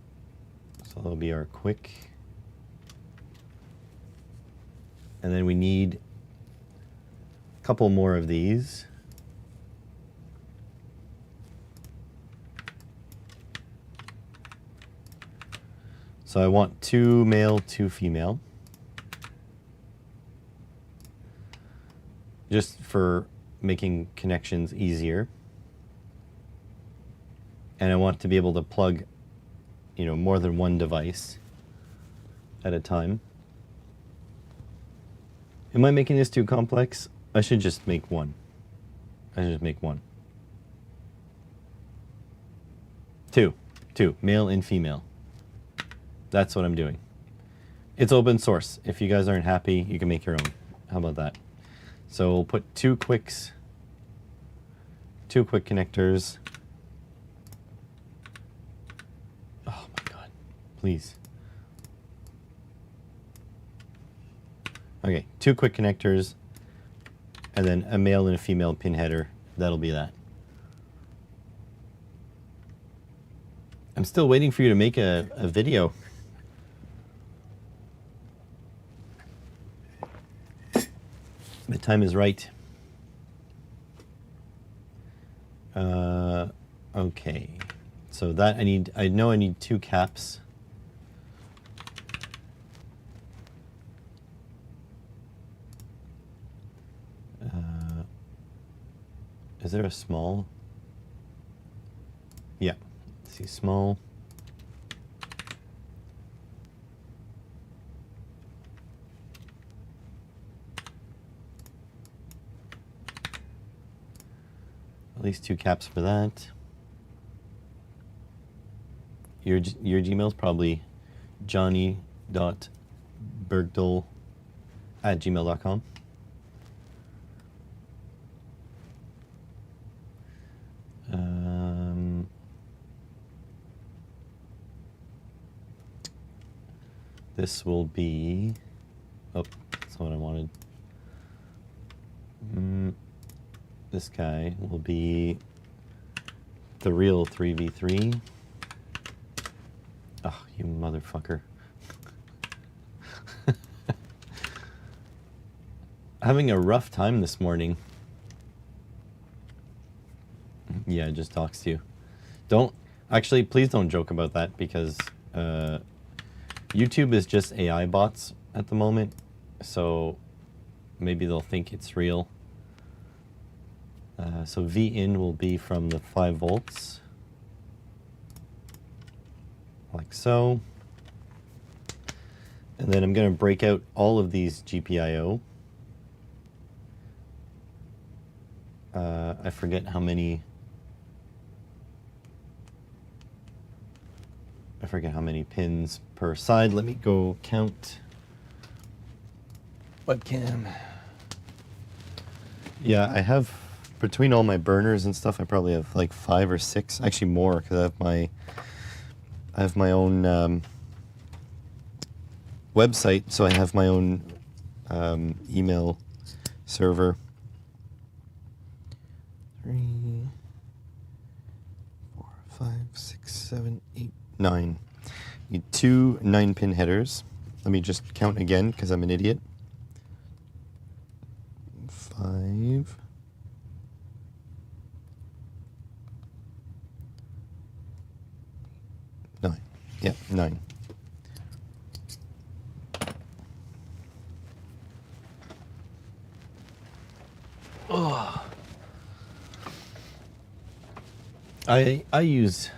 [SPEAKER 1] So that'll be our quick. And then we need a couple more of these. So I want 2 male, 2 female. Just for making connections easier. And I want to be able to plug, you know, more than one device at a time. Am I making this too complex? I should just make one. I should just make one. 2, male and female. That's what I'm doing. It's open source. If you guys aren't happy, you can make your own. How about that? So we'll put 2 quicks, 2 quick connectors. Oh my God, please. Okay, 2 quick connectors, and then a male and a female pin header. That'll be that. I'm still waiting for you to make a video. The time is right. Okay. So that I know I need 2 caps. Is there a small? Yeah, see small. At least 2 caps for that. Your Gmail's probably johnny.bergdahl@gmail.com. This will be, oh, that's not what I wanted. This guy will be the real 3v3. Oh, you motherfucker. Having a rough time this morning. Yeah, I just doxed you. Don't, actually, please don't joke about that, because YouTube is just AI bots at the moment, so maybe they'll think it's real. So V in will be from the 5 volts, like so. And then I'm going to break out all of these GPIO. I forget how many. I forget how many pins per side. Let me go count. Webcam. Yeah, I have, between all my burners and stuff, I probably have like 5 or 6, actually more, because I have my own website, so I have my own email server. 3, 4, 5, 6, 7, 8, 9. Need 2 9-pin headers. Let me just count again, because I'm an idiot. 5. 9. Yeah, 9. Oh. I use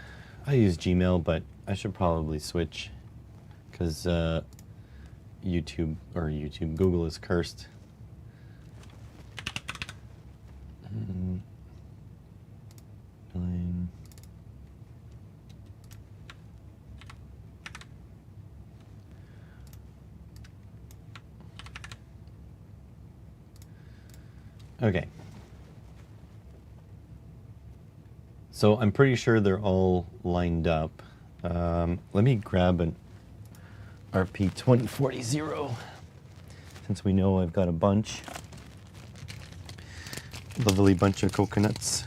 [SPEAKER 1] Gmail, but I should probably switch, because Google is cursed. Nine. Okay. So I'm pretty sure they're all lined up. Let me grab an RP2040, since we know I've got a bunch. Lovely bunch of coconuts.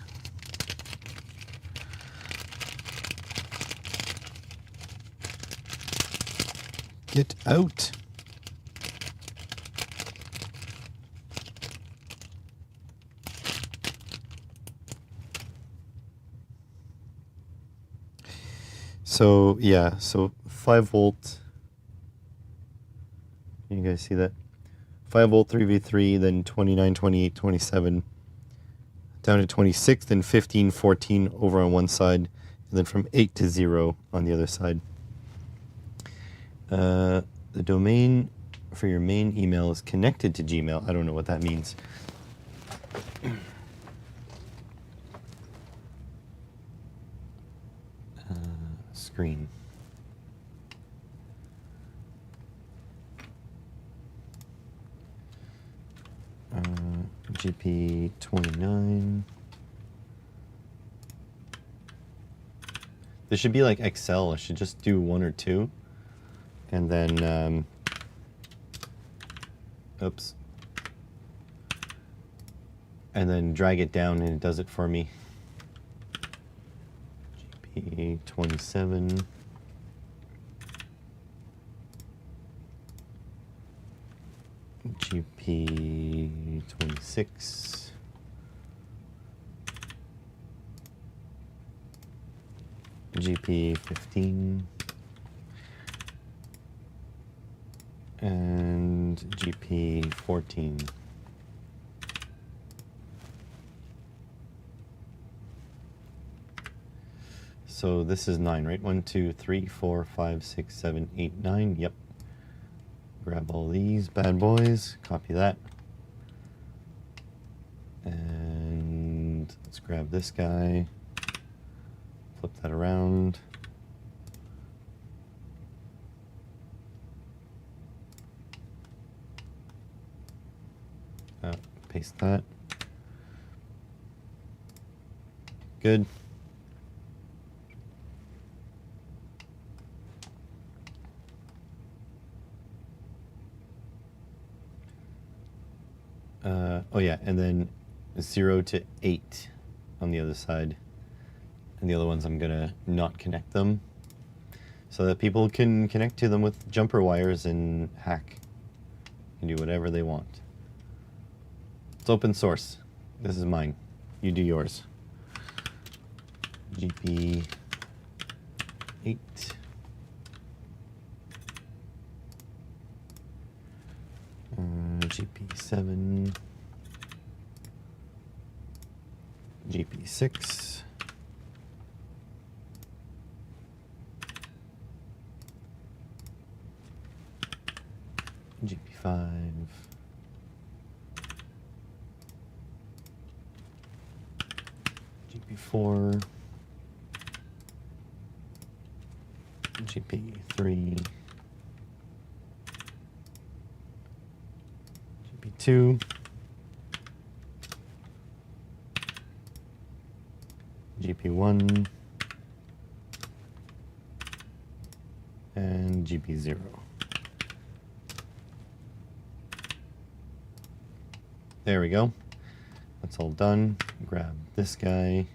[SPEAKER 1] Get out. So yeah, so 5 volt. You guys see that? 5 volt 3v3, then 29, 28, 27, down to 26, then 15, 14 over on one side, and then from 8 to 0 on the other side. The domain for your main email is connected to Gmail. I don't know what that means. Screen. GP29. This should be like Excel. I should just do 1 or 2. And then, oops. And then drag it down and it does it for me. GP27. GP26. GP15. And GP14. So this is 9, right? 1, 2, 3, 4, 5, 6, 7, 8, 9. Yep. Grab all these bad boys, copy that. And let's grab this guy, flip that around. Paste that. Good. Oh yeah, and then 0 to 8 on the other side. And the other ones I'm gonna not connect them so that people can connect to them with jumper wires and hack and do whatever they want. It's open source. This is mine. You do yours. GP 8. GP7. GP6. GP5. GP4. GP3. GP2. GP1. And GP0. There we go. That's all done. Grab this guy.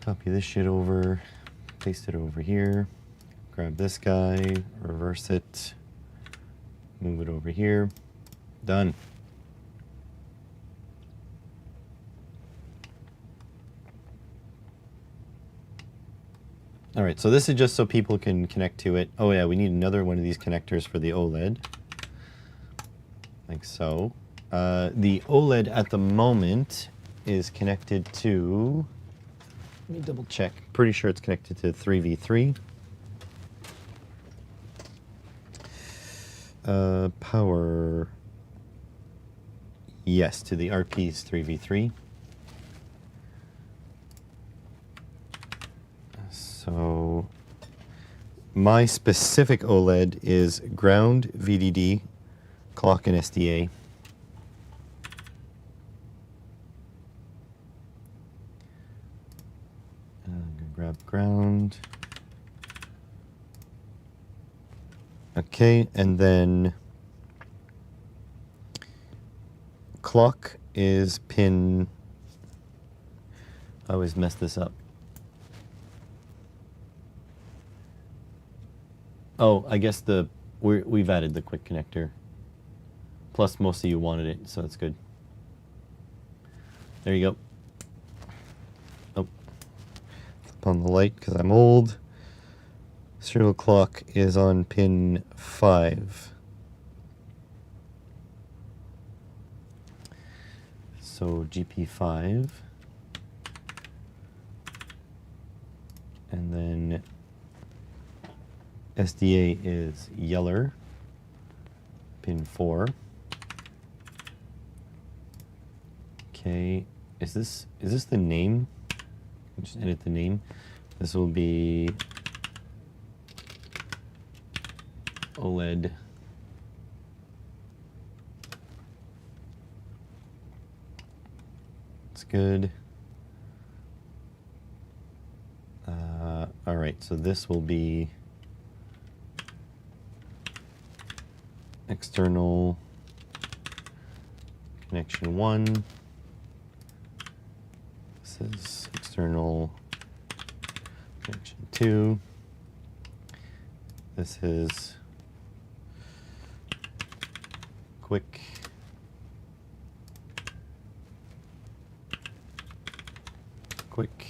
[SPEAKER 1] Copy this shit over. Paste it over here. Grab this guy. Reverse it. Move it over here. Done. All right, so this is just so people can connect to it. Oh yeah, we need another one of these connectors for the OLED. Like so. The OLED at the moment is connected to, let me double check. Pretty sure it's connected to 3v3. Power, yes, to the RP's 3v3. So my specific OLED is ground, VDD, clock, and SDA. I'm gonna grab ground. Okay, and then clock is pin, I always mess this up. Oh, I guess we've added the quick connector. Plus, most of you wanted it, so it's good. There you go. Oh, flip on the light because I'm old. Serial clock is on pin 5. So GP5. And then SDA is yeller, pin 4. Okay, is this the name? Just edit the name. This will be OLED. It's good. All right, so this will be external connection 1. This is external connection 2. This is quick. Quick.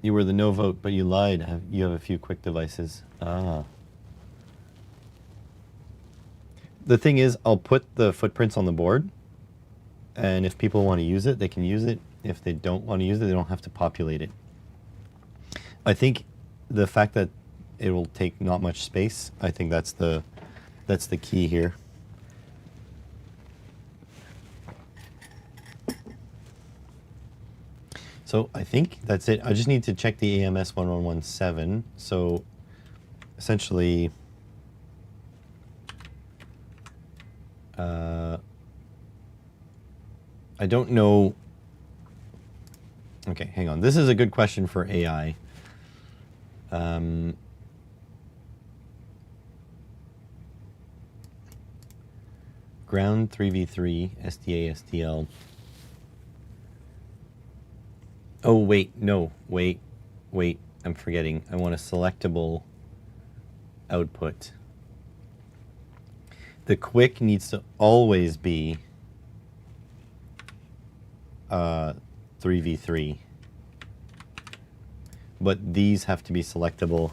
[SPEAKER 1] You were the no vote, but you lied. You have a few quick devices. Ah. The thing is, I'll put the footprints on the board and if people want to use it, they can use it. If they don't want to use it, they don't have to populate it. I think the fact that it will take not much space, I think that's the key here. So I think that's it. I just need to check the AMS 1117. So essentially, I don't know. Okay, hang on. This is a good question for AI. Ground 3v3, SDA, SDL. Oh, wait, no, wait, I'm forgetting. I want a selectable output. The quick needs to always be 3v3, but these have to be selectable.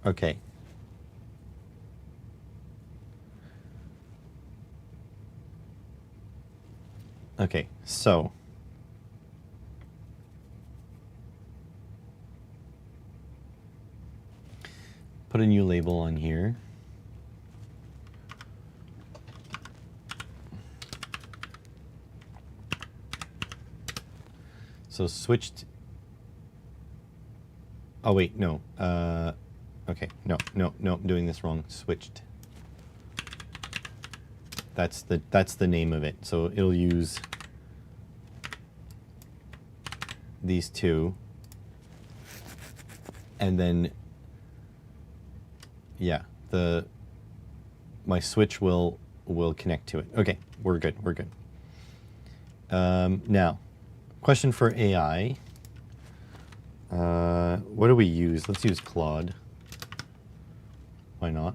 [SPEAKER 1] Okay. Okay, so put a new label on here. So switched. Oh wait, no. Okay, no, I'm doing this wrong. Switched. That's the name of it. So it'll use these two, and then yeah, my switch will connect to it. Okay, we're good. Now, question for AI. What do we use? Let's use Claude. Why not?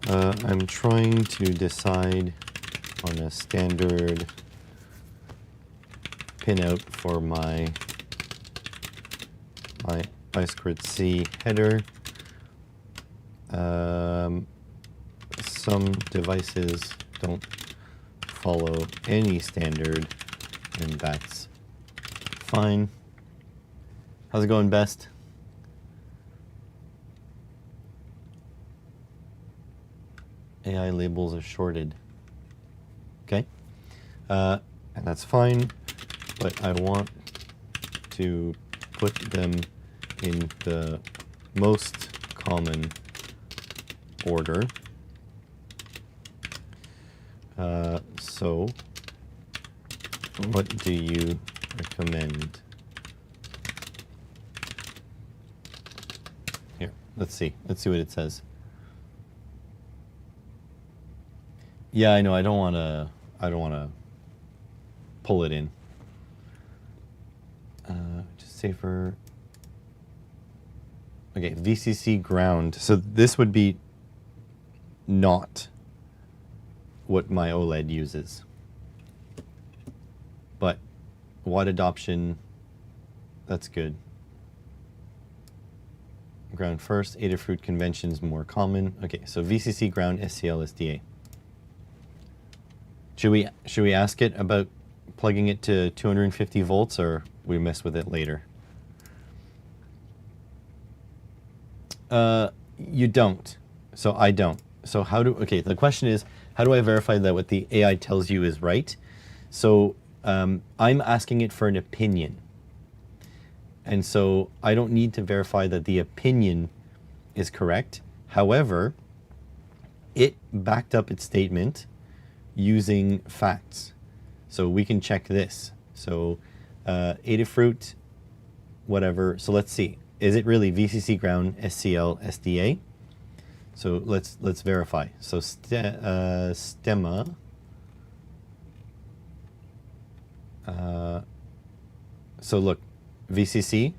[SPEAKER 1] I'm trying to decide on a standard pinout for my I2C header. Some devices don't follow any standard, and that's fine. How's it going, Best? AI labels are shorted. Okay. And that's fine, but I want to put them in the most common order. So what do you recommend? Here, let's see what it says. Yeah, I know. I don't want to pull it in. Just safer. Okay, VCC ground. So this would be not what my OLED uses. But watt adoption, that's good. Ground first, Adafruit conventions more common. Okay, so VCC ground, SCL, SDA. Should we ask it about plugging it to 250 volts, or we mess with it later? You don't. So I don't. So okay, the question is, how do I verify that what the AI tells you is right? So I'm asking it for an opinion. And so I don't need to verify that the opinion is correct. However, it backed up its statement using facts. So we can check this. So Adafruit, whatever. So let's see. Is it really VCC ground, SCL, SDA? So let's verify. So Stemma. So look, VCC,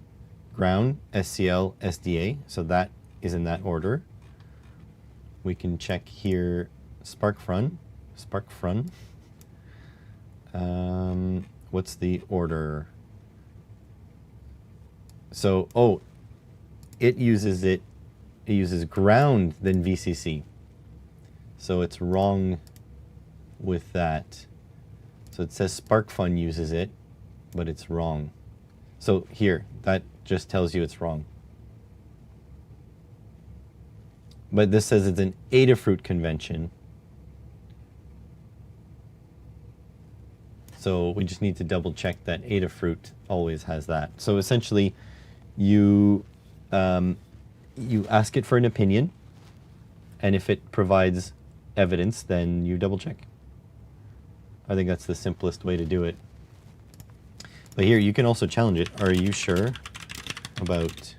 [SPEAKER 1] ground, SCL, SDA. So that is in that order. We can check here SparkFun. What's the order? So, oh, it uses ground then VCC. So it's wrong with that. So it says SparkFun uses it, but it's wrong. So here, that just tells you it's wrong. But this says it's an Adafruit convention. So we just need to double check that Adafruit always has that. So essentially, you ask it for an opinion, and if it provides evidence, then you double check. I think that's the simplest way to do it. But here, you can also challenge it. Are you sure about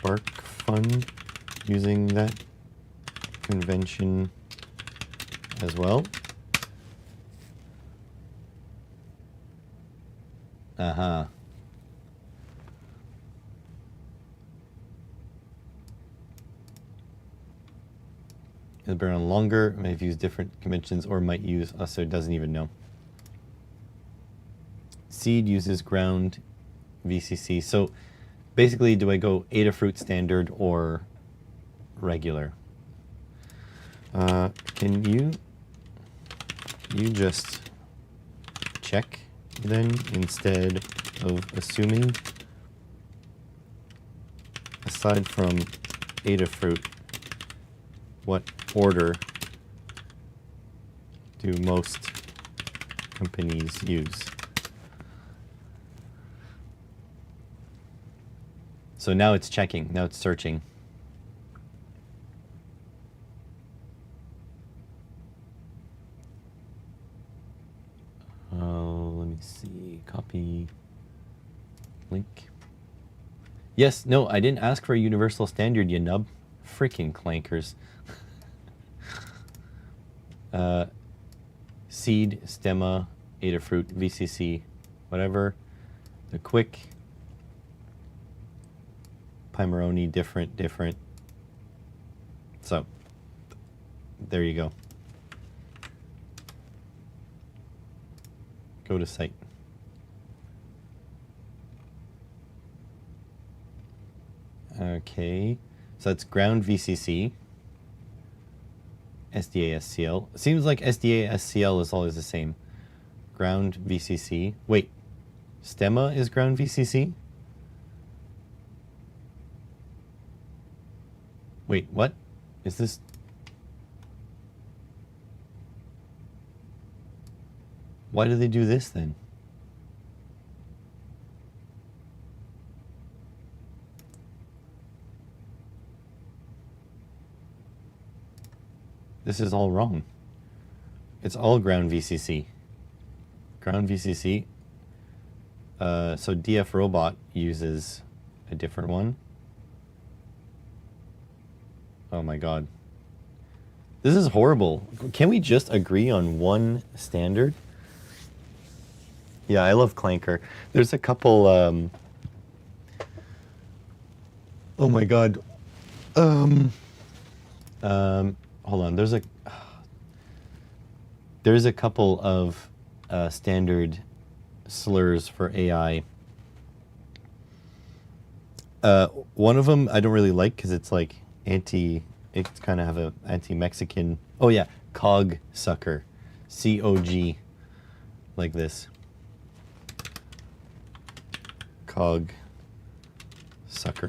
[SPEAKER 1] SparkFun using that convention as well? Uh-huh. Has been around longer, may have used different conventions, or might use us, so it doesn't even know. Seed uses ground VCC. So basically, do I go Adafruit standard or regular? Can you just check then instead of assuming? Aside from Adafruit, what order do most companies use? So now it's checking, now it's searching. Let me see, copy link. Yes, no, I didn't ask for a universal standard, you nub. Freaking clankers. Seed, Stemma, Adafruit, VCC, whatever. The quick, Pimoroni, different. So, there you go. Go to site. Okay, so that's ground VCC. SDA SCL. Seems like SDA SCL is always the same. Ground VCC. Wait, Stemma is ground VCC? Wait, what? Is this? Why do they do this then? This is all wrong. It's all ground VCC. Ground VCC. So DF Robot uses a different one. Oh my god. This is horrible. Can we just agree on one standard? Yeah, I love Clanker. There's a couple, oh my god. Hold on, there's a couple of standard slurs for AI. One of them I don't really like because it's like it's kind of have a anti-Mexican. Oh yeah, cog sucker, COG, like this. Cog sucker.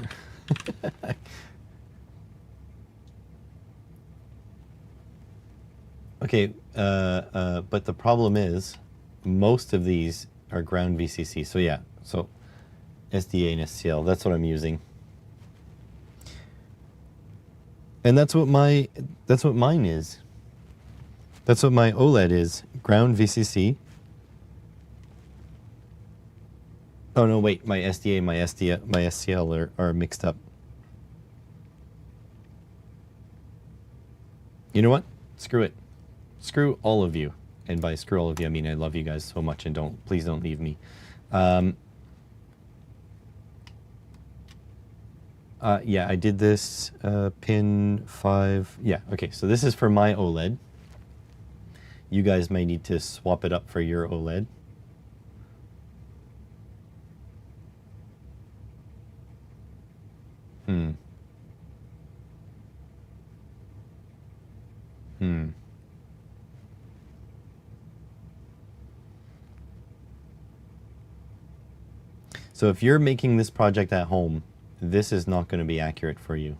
[SPEAKER 1] Okay, but the problem is most of these are ground VCC. So yeah, so SDA and SCL, that's what I'm using. And that's what mine is. That's what my OLED is, ground VCC. Oh no, wait, my SDA and my SCL are mixed up. You know what? Screw it. Screw all of you. And by screw all of you, I mean I love you guys so much, and please don't leave me. Yeah, I did this pin 5. Yeah, okay, so this is for my OLED. you guys may need to swap it up for your OLED. Hmm. So if you're making this project at home, this is not going to be accurate for you.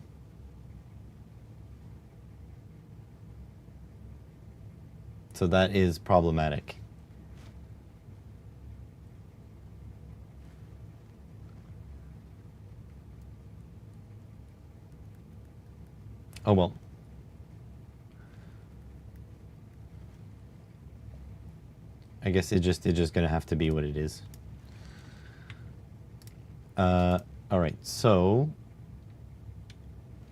[SPEAKER 1] So that is problematic. Oh well. I guess it's just gonna have to be what it is. All right, so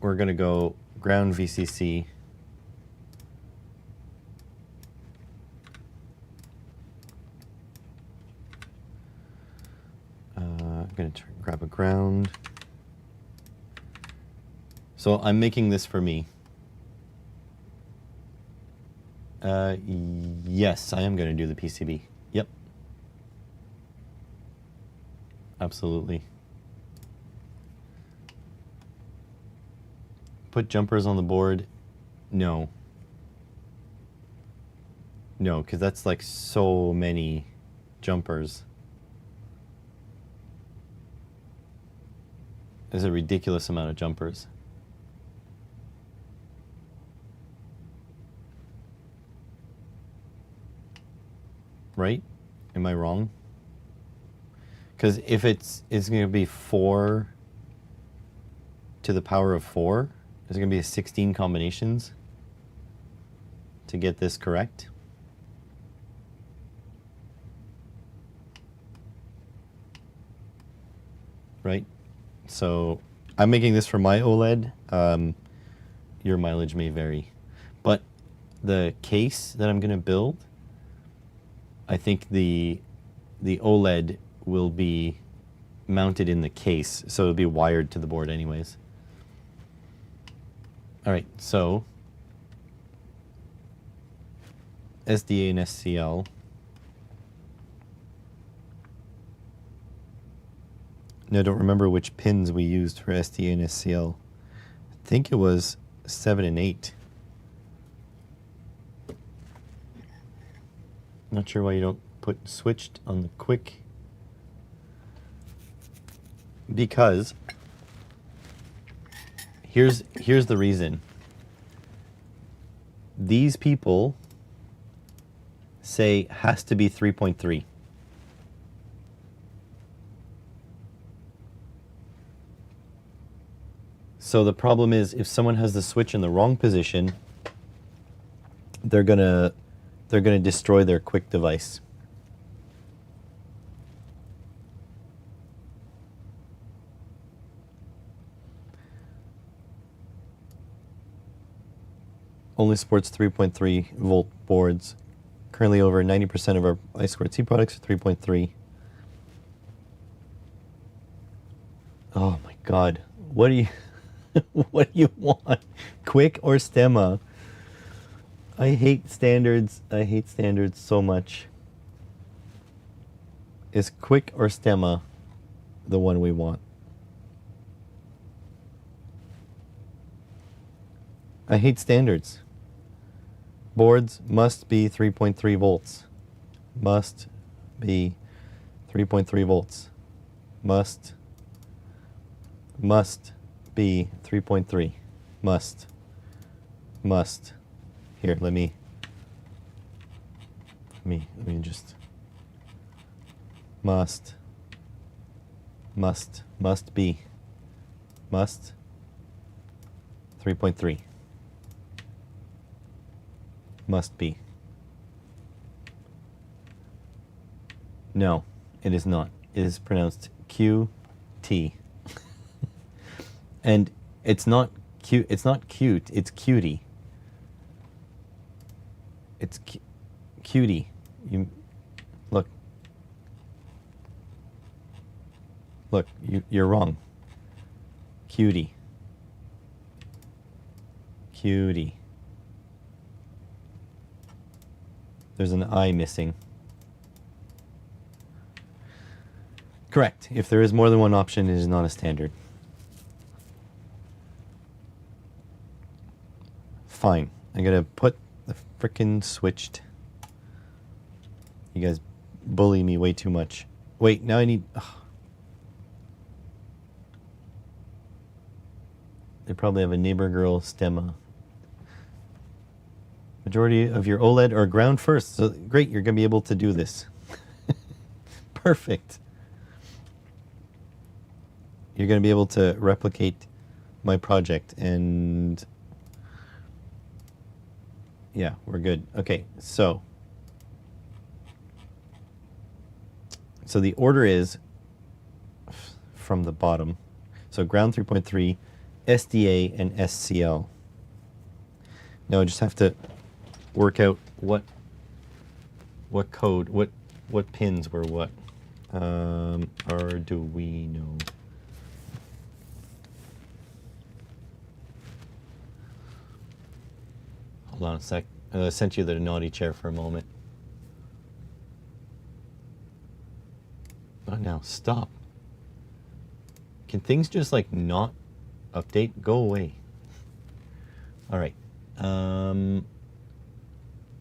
[SPEAKER 1] we're gonna go ground VCC. I'm gonna grab a ground. So I'm making this for me. Yes, I am going to do the PCB. Yep. Absolutely. Put jumpers on the board? No. No, because that's like so many jumpers. There's a ridiculous amount of jumpers. Right? Am I wrong? Because if it's going to be 4 to the power of 4, there's going to be 16 combinations to get this correct. Right? So I'm making this for my OLED. Your mileage may vary. But the case that I'm going to build, I think the OLED will be mounted in the case, so it'll be wired to the board anyways. All right, so SDA and SCL. Now I don't remember which pins we used for SDA and SCL. I think it was 7 and 8. Not sure why you don't put switched on the quick. Because here's the reason. These people say has to be 3.3. So the problem is if someone has the switch in the wrong position, they're gonna destroy their quick device. Only supports 3.3 volt boards. Currently over 90% of our I2C products are 3.3. Oh my God. What do you what do you want? Quick or stemma? I hate standards. I hate standards so much. Is quick or stemma the one we want? I hate standards. Boards must be 3.3 volts. Must be 3.3 volts. Must be 3.3. Must. Here, let me just. Must be. Must 3.3. Must be. No, it is not. It is pronounced QT. And it's not cute. It's not cute. It's cutie. It's cutie. You look. Look, you're wrong. Cutie. Cutie. There's an I missing. Correct. If there is more than one option, it is not a standard. Fine. I'm gonna put the frickin' switched. You guys bully me way too much. Wait, now I need... Ugh. They probably have a neighbor girl stemma. Majority of your OLED are ground first. So great, you're gonna be able to do this. Perfect. You're gonna be able to replicate my project, and yeah, we're good. Okay, so the order is from the bottom. So ground 3.3, SDA, and SCL. Now I just have to work out what code, what pins were what. Or do we know? Hold on a sec. I sent you the naughty chair for a moment. Oh, now stop. Can things just like not update? Go away. All right.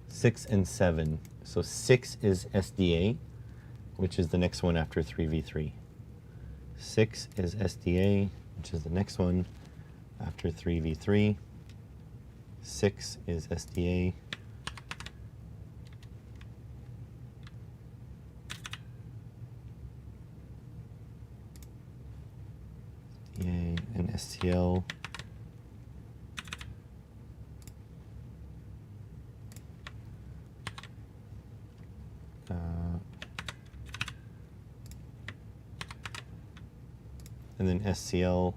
[SPEAKER 1] 6 and 7. So 6 is SDA, which is the next one after 3v3. 6 is SDA, which is the next one after 3v3. 6 is SDA. SDA and STL. And then SCL,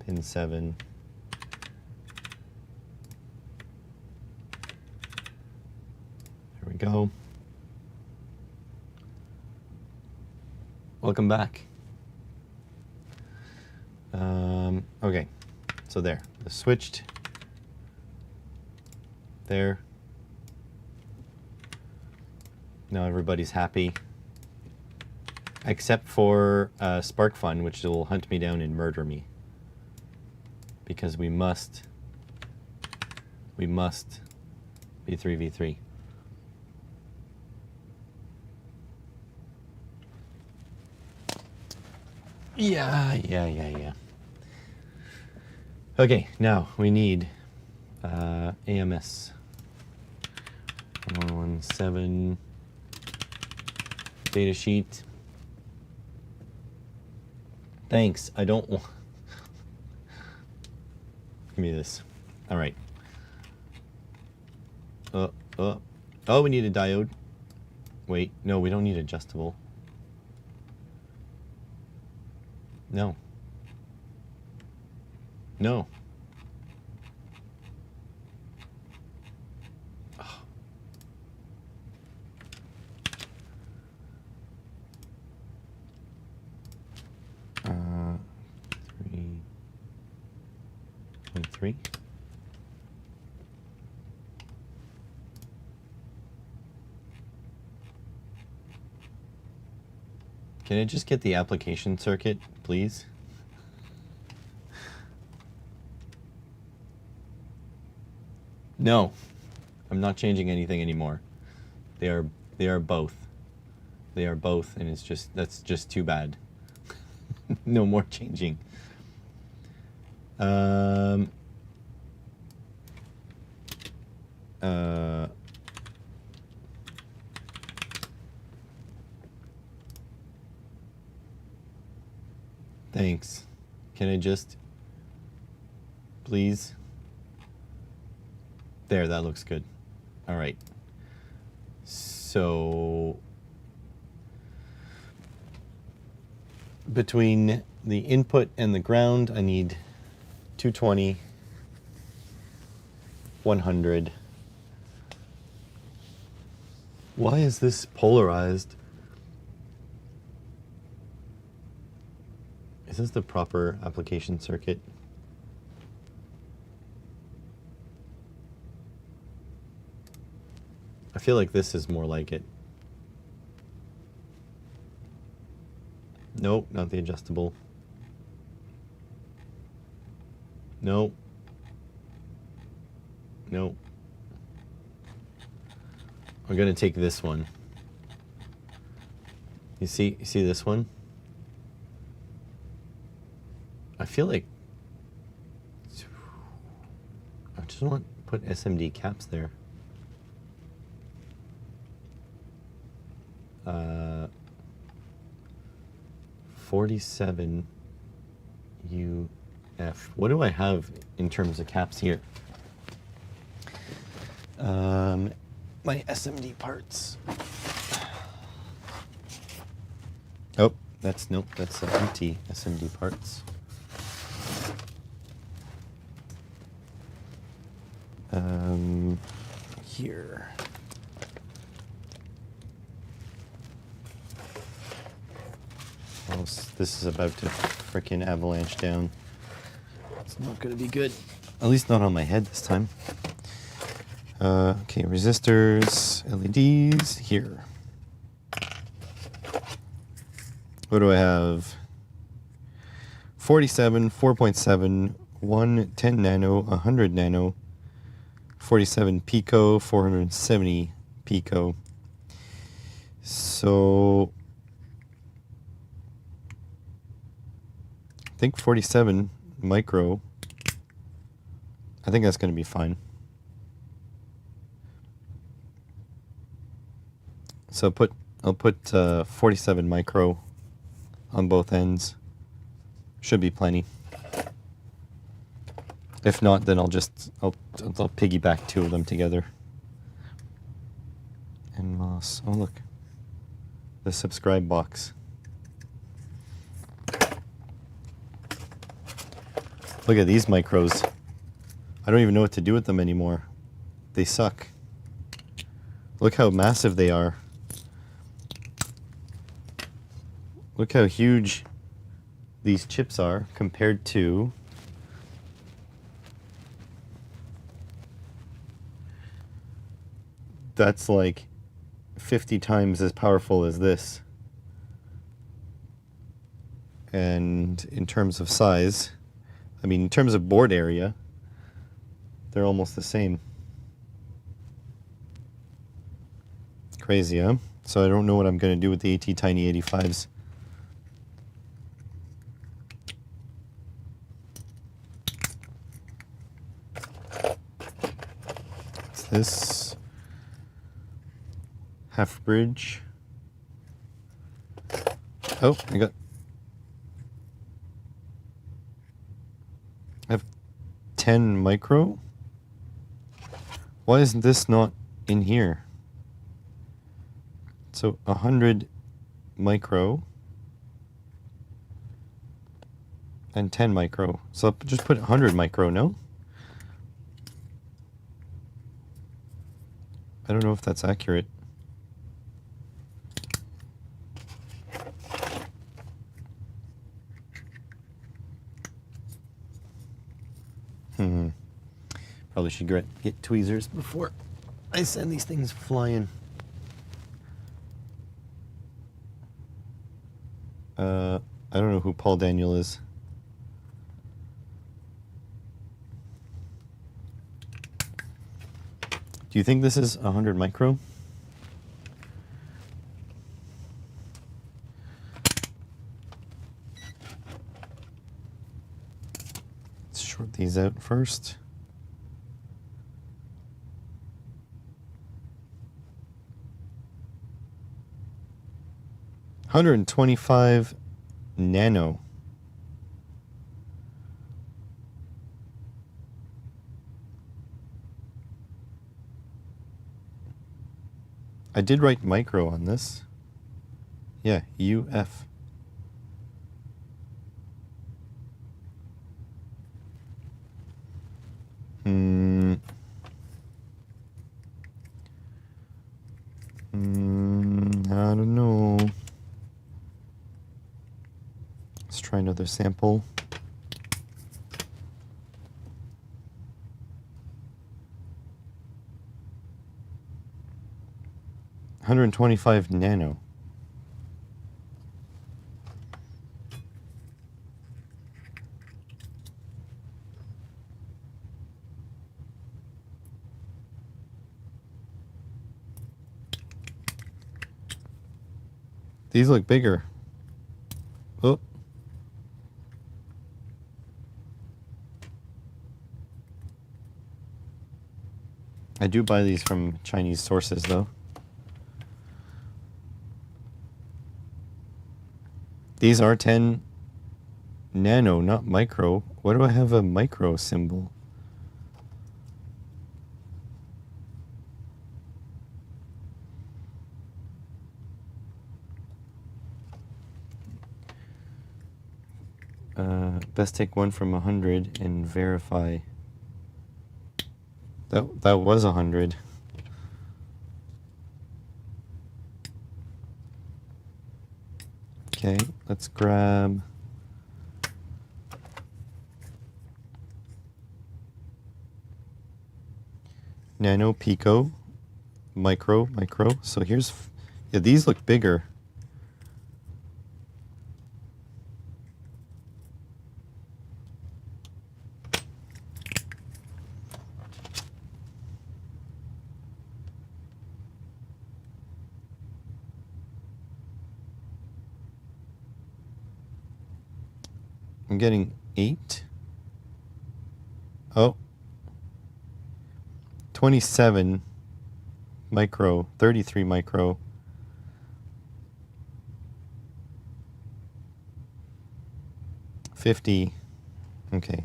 [SPEAKER 1] pin 7. There we go. Welcome back. Okay, so there, the switched. There. Now everybody's happy. Except for SparkFun, which will hunt me down and murder me. Because we must be 3v3. Yeah. Okay, now we need AMS 117 data sheet. Thanks, I don't want... Give me this. All right. Oh, we need a diode. Wait, no, we don't need adjustable. No. No. Oh. 3.3. Can I just get the application circuit, please? No, I'm not changing anything anymore. They are both. They are both, and that's just too bad. No more changing. Thanks. Can I just, please? There, that looks good. All right. So between the input and the ground, I need 220, 100. Why is this polarized? Is this the proper application circuit? I feel like this is more like it. Nope, not the adjustable. Nope. Nope. I'm gonna take this one. You see this one? I feel like I just want to put SMD caps there. 47 UF. What do I have in terms of caps here? My SMD parts. Oh, that's empty SMD parts. Here. Oh, this is about to frickin' avalanche down. It's not gonna be good. At least not on my head this time. Okay, resistors, LEDs, here. What do I have? 47, 4.7, 1, 10 nano, 100 nano, 47 pico, 470 pico. So I think 47 micro. I think that's going to be fine. So I'll put 47 micro on both ends. Should be plenty. If not, then I'll piggyback two of them together. And Moss. Oh look, the subscribe box. Look at these micros. I don't even know what to do with them anymore. They suck. Look how massive they are. Look how huge these chips are compared to that's like 50 times as powerful as this. And in terms of size, I mean, in terms of board area, they're almost the same. Crazy, huh? So I don't know what I'm going to do with the ATtiny 85s. What's this? Half bridge. Oh, I have 10 micro. Why isn't this not in here? So 100 micro and 10 micro. So I'll just put 100 micro, no? I don't know if that's accurate. Probably should get tweezers before I send these things flying. I don't know who Paul Daniel is. Do you think this is 100 micro? Let's short these out first. $125 nano. I did write micro on this. Yeah, UF. I don't know. Let's try another sample. 125 nano. These look bigger. Oh. I do buy these from Chinese sources though. These are 10 nano, not micro. Why do I have a micro symbol? Best take one from 100 and verify. That was 100. Okay, let's grab nano, pico, micro. So here's, yeah, these look bigger. I'm getting 8. Oh. 27 micro, 33 micro. $50. Okay.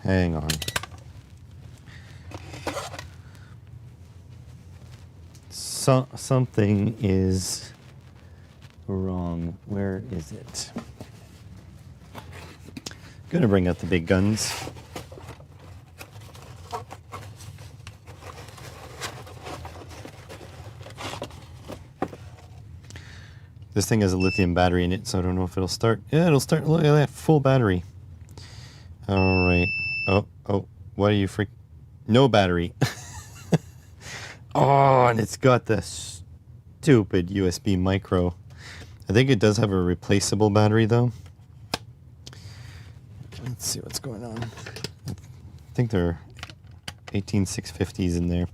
[SPEAKER 1] Hang on. Something is wrong. Where is it? Gonna bring out the big guns. This thing has a lithium battery in it, so I don't know if it'll start. Yeah, it'll start. Look at that, full battery. All right. Oh, what are you freak? No battery. Oh, and it's got the stupid USB micro. I think it does have a replaceable battery though. Let's see what's going on. I think there are 18650s in there.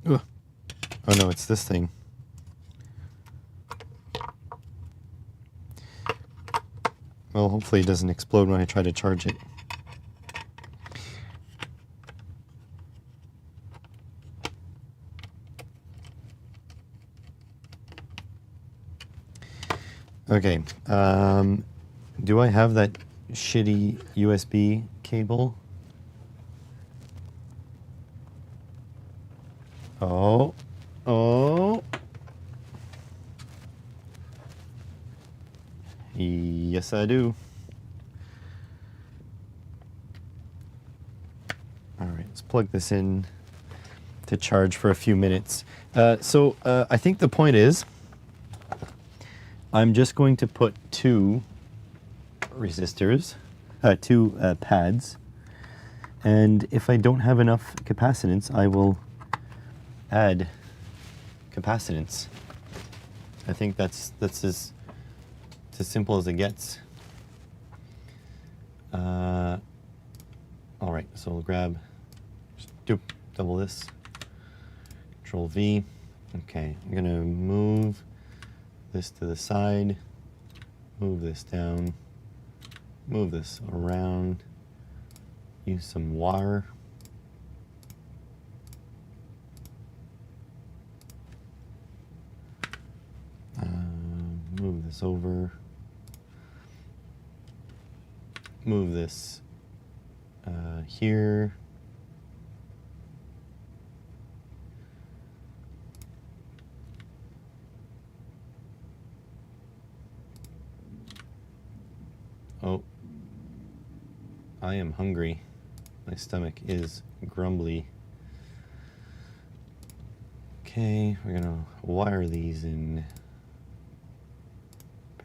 [SPEAKER 1] Ooh. Oh no, it's this thing. Well, hopefully it doesn't explode when I try to charge it. Okay, do I have that shitty USB cable? Oh. Yes, I do. All right, let's plug this in to charge for a few minutes. So I think the point is, I'm just going to put 2 resistors, 2 pads, and if I don't have enough capacitance, I will add capacitance. I think that's as simple as it gets. All right, so we'll grab, double this, Control V. Okay, I'm gonna move this to the side, move this down, move this around, use some wire. Move this over, move this here. Oh, I am hungry. My stomach is grumbly. Okay, we're gonna wire these in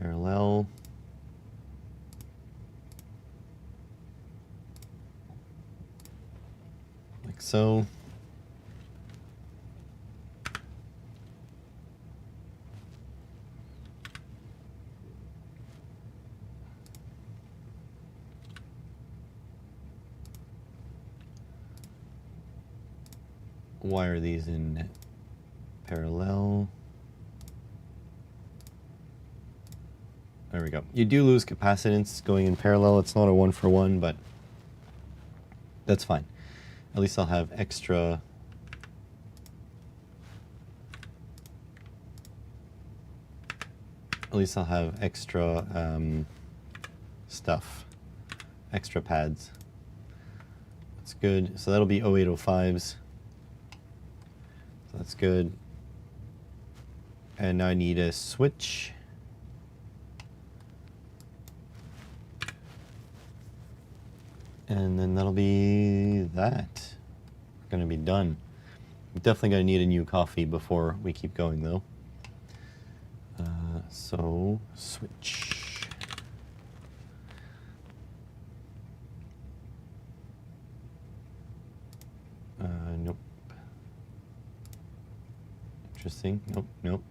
[SPEAKER 1] parallel. Like so. Wire these in parallel. There we go. You do lose capacitance going in parallel. It's not a 1-for-1, but that's fine. At least I'll have extra stuff, extra pads. That's good. So that'll be 0805s. So that's good. And now I need a switch. And then that'll be that. We're gonna be done. I'm definitely gonna need a new coffee before we keep going though. So switch. Nope. Interesting. Nope, nope.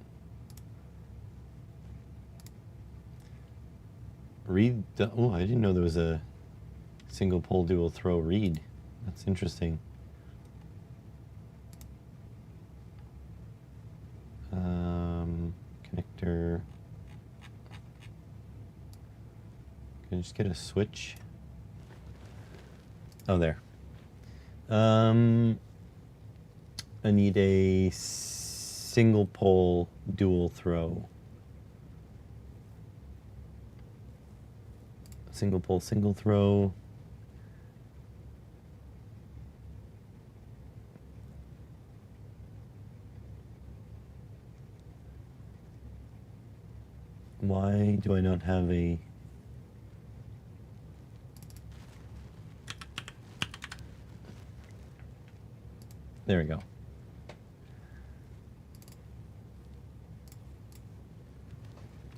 [SPEAKER 1] Read the, oh, I didn't know there was a single pole dual throw read. That's interesting. Connector. Can I just get a switch? Oh, there. I need a single pole dual throw. Single pole, single throw. Why do I not have a... There we go.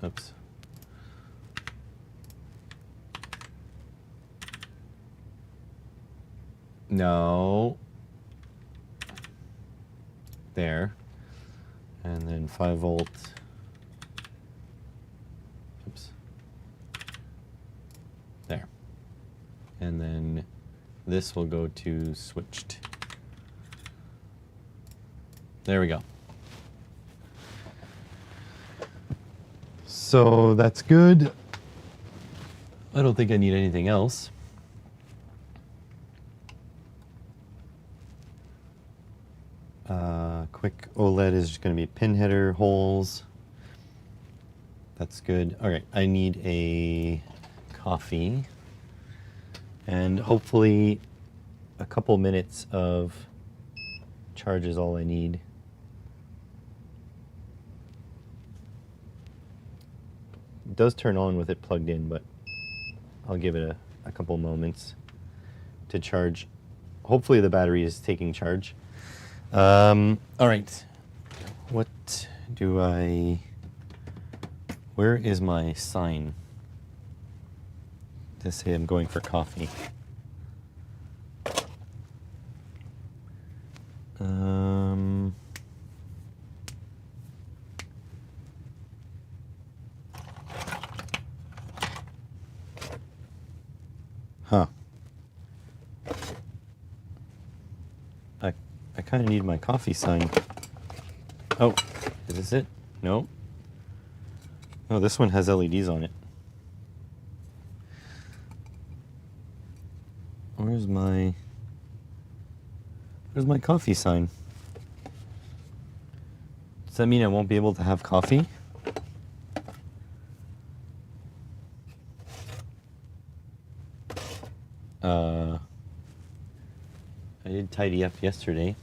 [SPEAKER 1] Oops. No. There. And then 5 volt. Oops. There. And then this will go to switched. There we go. So that's good. I don't think I need anything else. Quick OLED is just going to be pin header holes. That's good. All right, I need a coffee. And hopefully a couple minutes of charge is all I need. It does turn on with it plugged in, but I'll give it a couple moments to charge. Hopefully the battery is taking charge. All right, what do I, where is my sign to say I'm going for coffee? Huh. I kind of need my coffee sign. Oh, is this it? No. Oh, this one has LEDs on it. Where's my coffee sign? Does that mean I won't be able to have coffee? I did tidy up yesterday.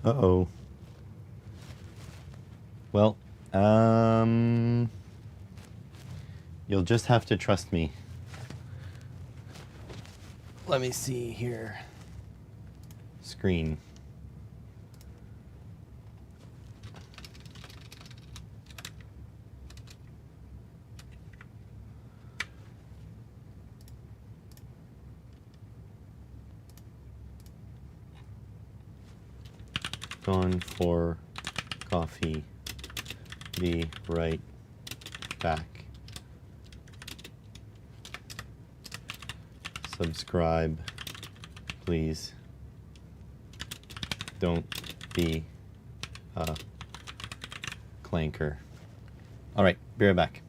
[SPEAKER 1] Uh-oh. Well, you'll just have to trust me. Let me see here. Screen. gone for coffee. Be right back. Subscribe, please. Don't be a clanker. All right, be right back.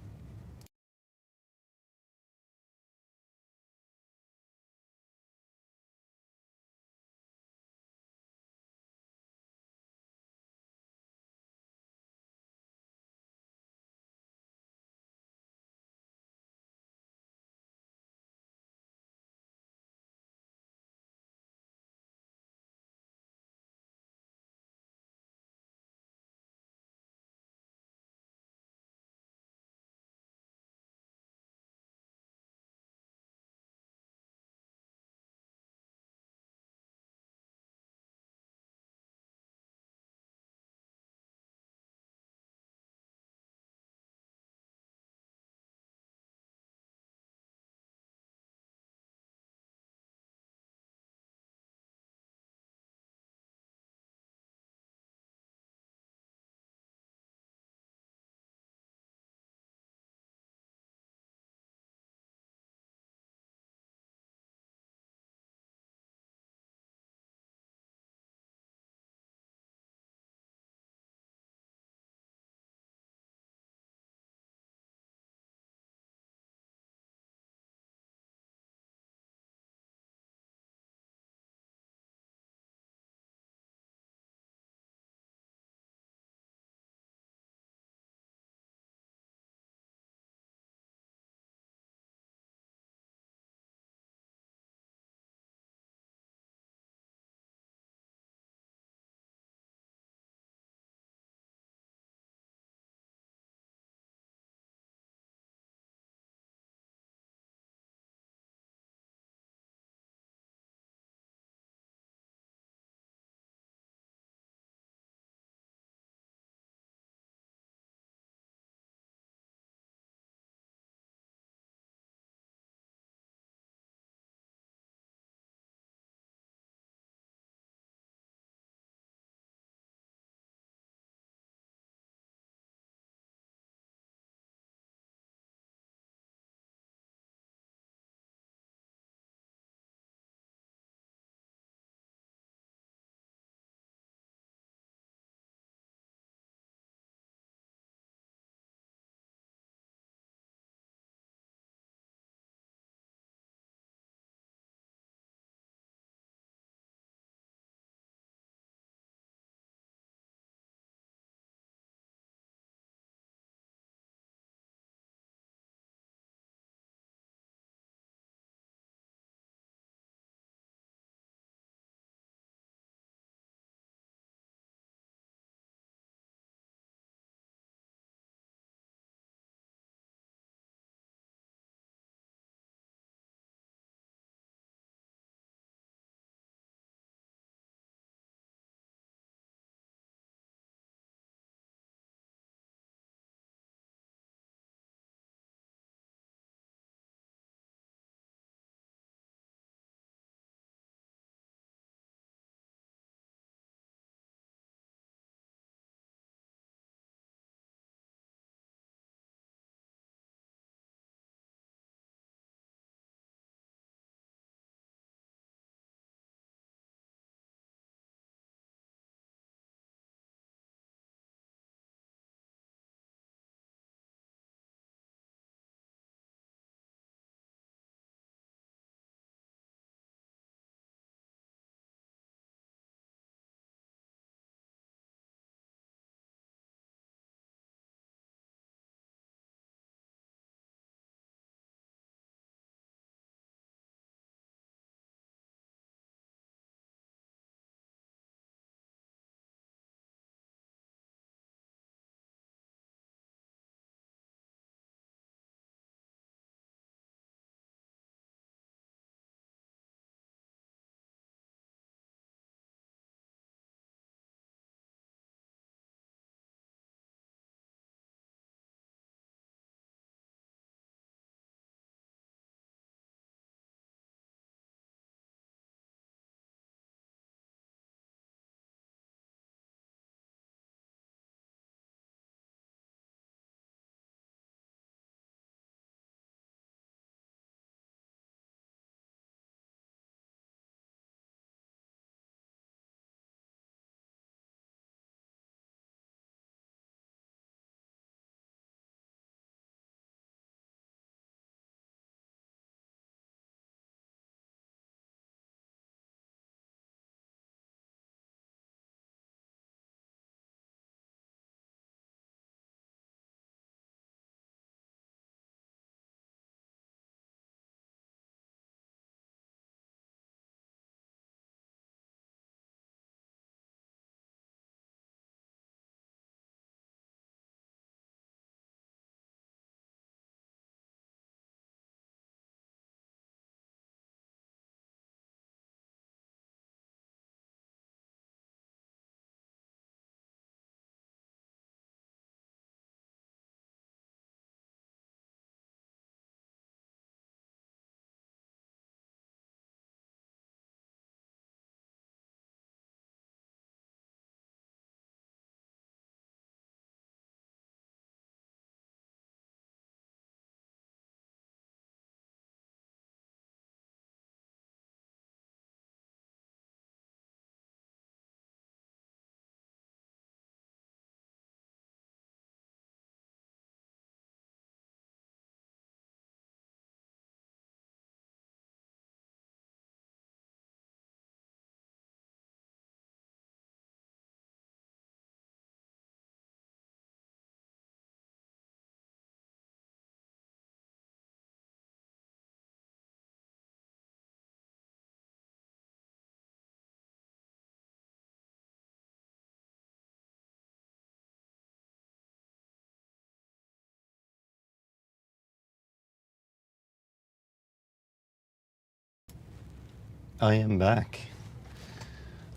[SPEAKER 1] I am back.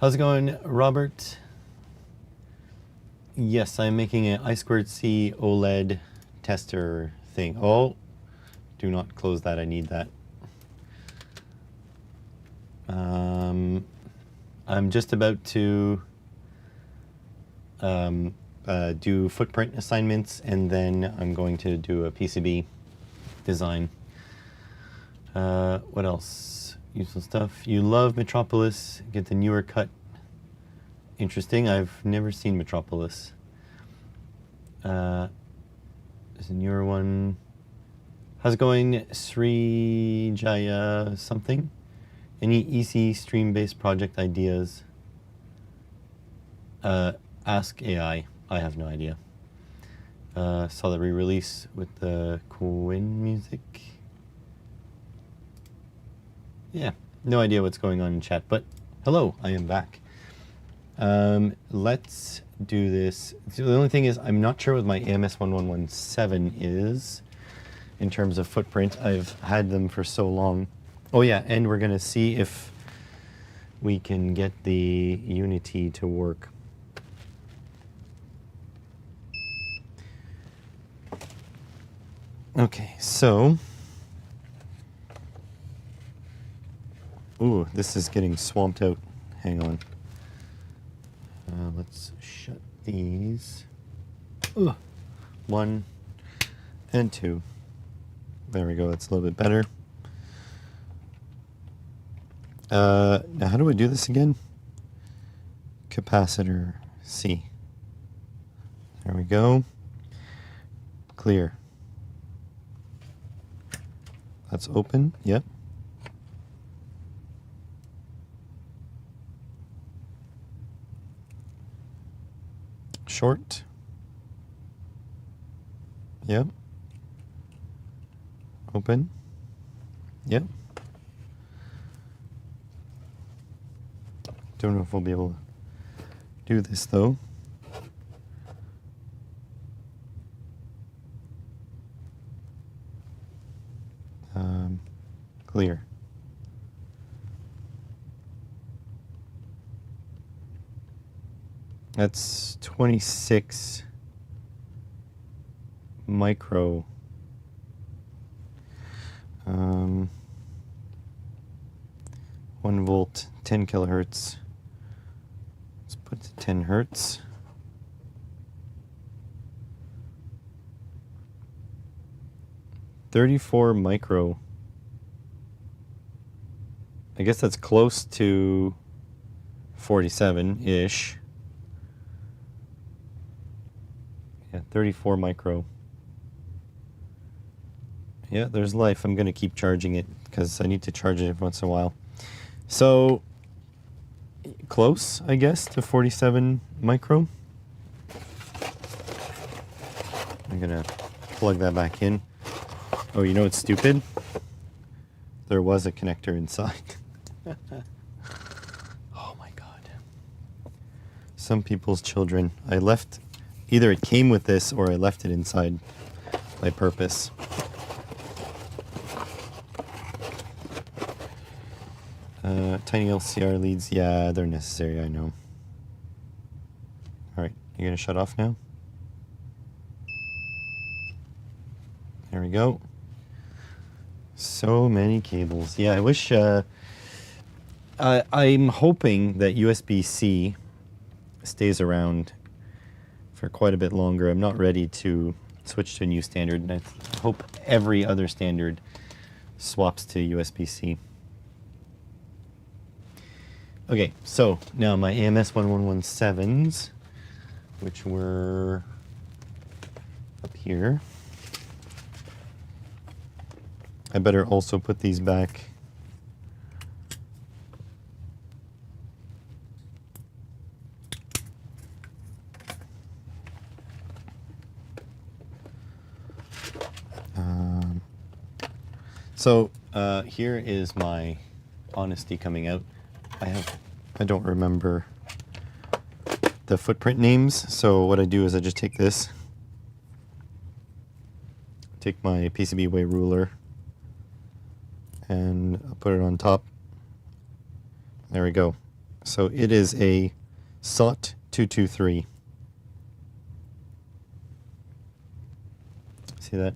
[SPEAKER 1] How's it going, Robert? Yes, I'm making an I2C OLED tester thing. Oh, do not close that. I need that. I'm just about to do footprint assignments, and then I'm going to do a PCB design. What else? Useful stuff. You love Metropolis. Get the newer cut. Interesting. I've never seen Metropolis. There's a newer one. How's it going, Sri Jaya something? Any EC stream-based project ideas? Ask AI. I have no idea. Saw the re-release with the Quinn music. Yeah, no idea what's going on in chat, but hello, I am back. Let's do this. So the only thing is, I'm not sure what my AMS1117 is in terms of footprint. I've had them for so long. Oh yeah, and we're gonna see if we can get the Unity to work. Okay, so, ooh, this is getting swamped out. Hang on. Let's shut these. Ugh. 1 and 2. There we go, that's a little bit better. Now how do I do this again? Capacitor C. There we go. Clear. That's open, yep. Short. Yep. Open. Yep. Don't know if we'll be able to do this though. Clear. That's 26 micro. 1 volt, 10 kilohertz. Let's put it to 10 hertz. $34 micro. I guess that's close to 47-ish. Yeah, 34 micro. Yeah, there's life. I'm going to keep charging it because I need to charge it every once in a while. So, close, I guess, to 47 micro. I'm going to plug that back in. Oh, you know what's stupid? There was a connector inside. Oh my god. Some people's children. I left, either it came with this or I left it inside by purpose. Tiny LCR leads, yeah, they're necessary, I know. Alright, you gonna shut off now? There we go. So many cables. Yeah, I wish, I'm hoping that USB-C stays around for quite a bit longer. I'm not ready to switch to a new standard, and I hope every other standard swaps to USB-C. Okay, so now my AMS1117s, which were up here. I better also put these back. So here is my honesty coming out. I don't remember the footprint names, so what I do is I just take this, take my PCB weigh ruler, and I'll put it on top, There we go. So it is a SOT 223. See that?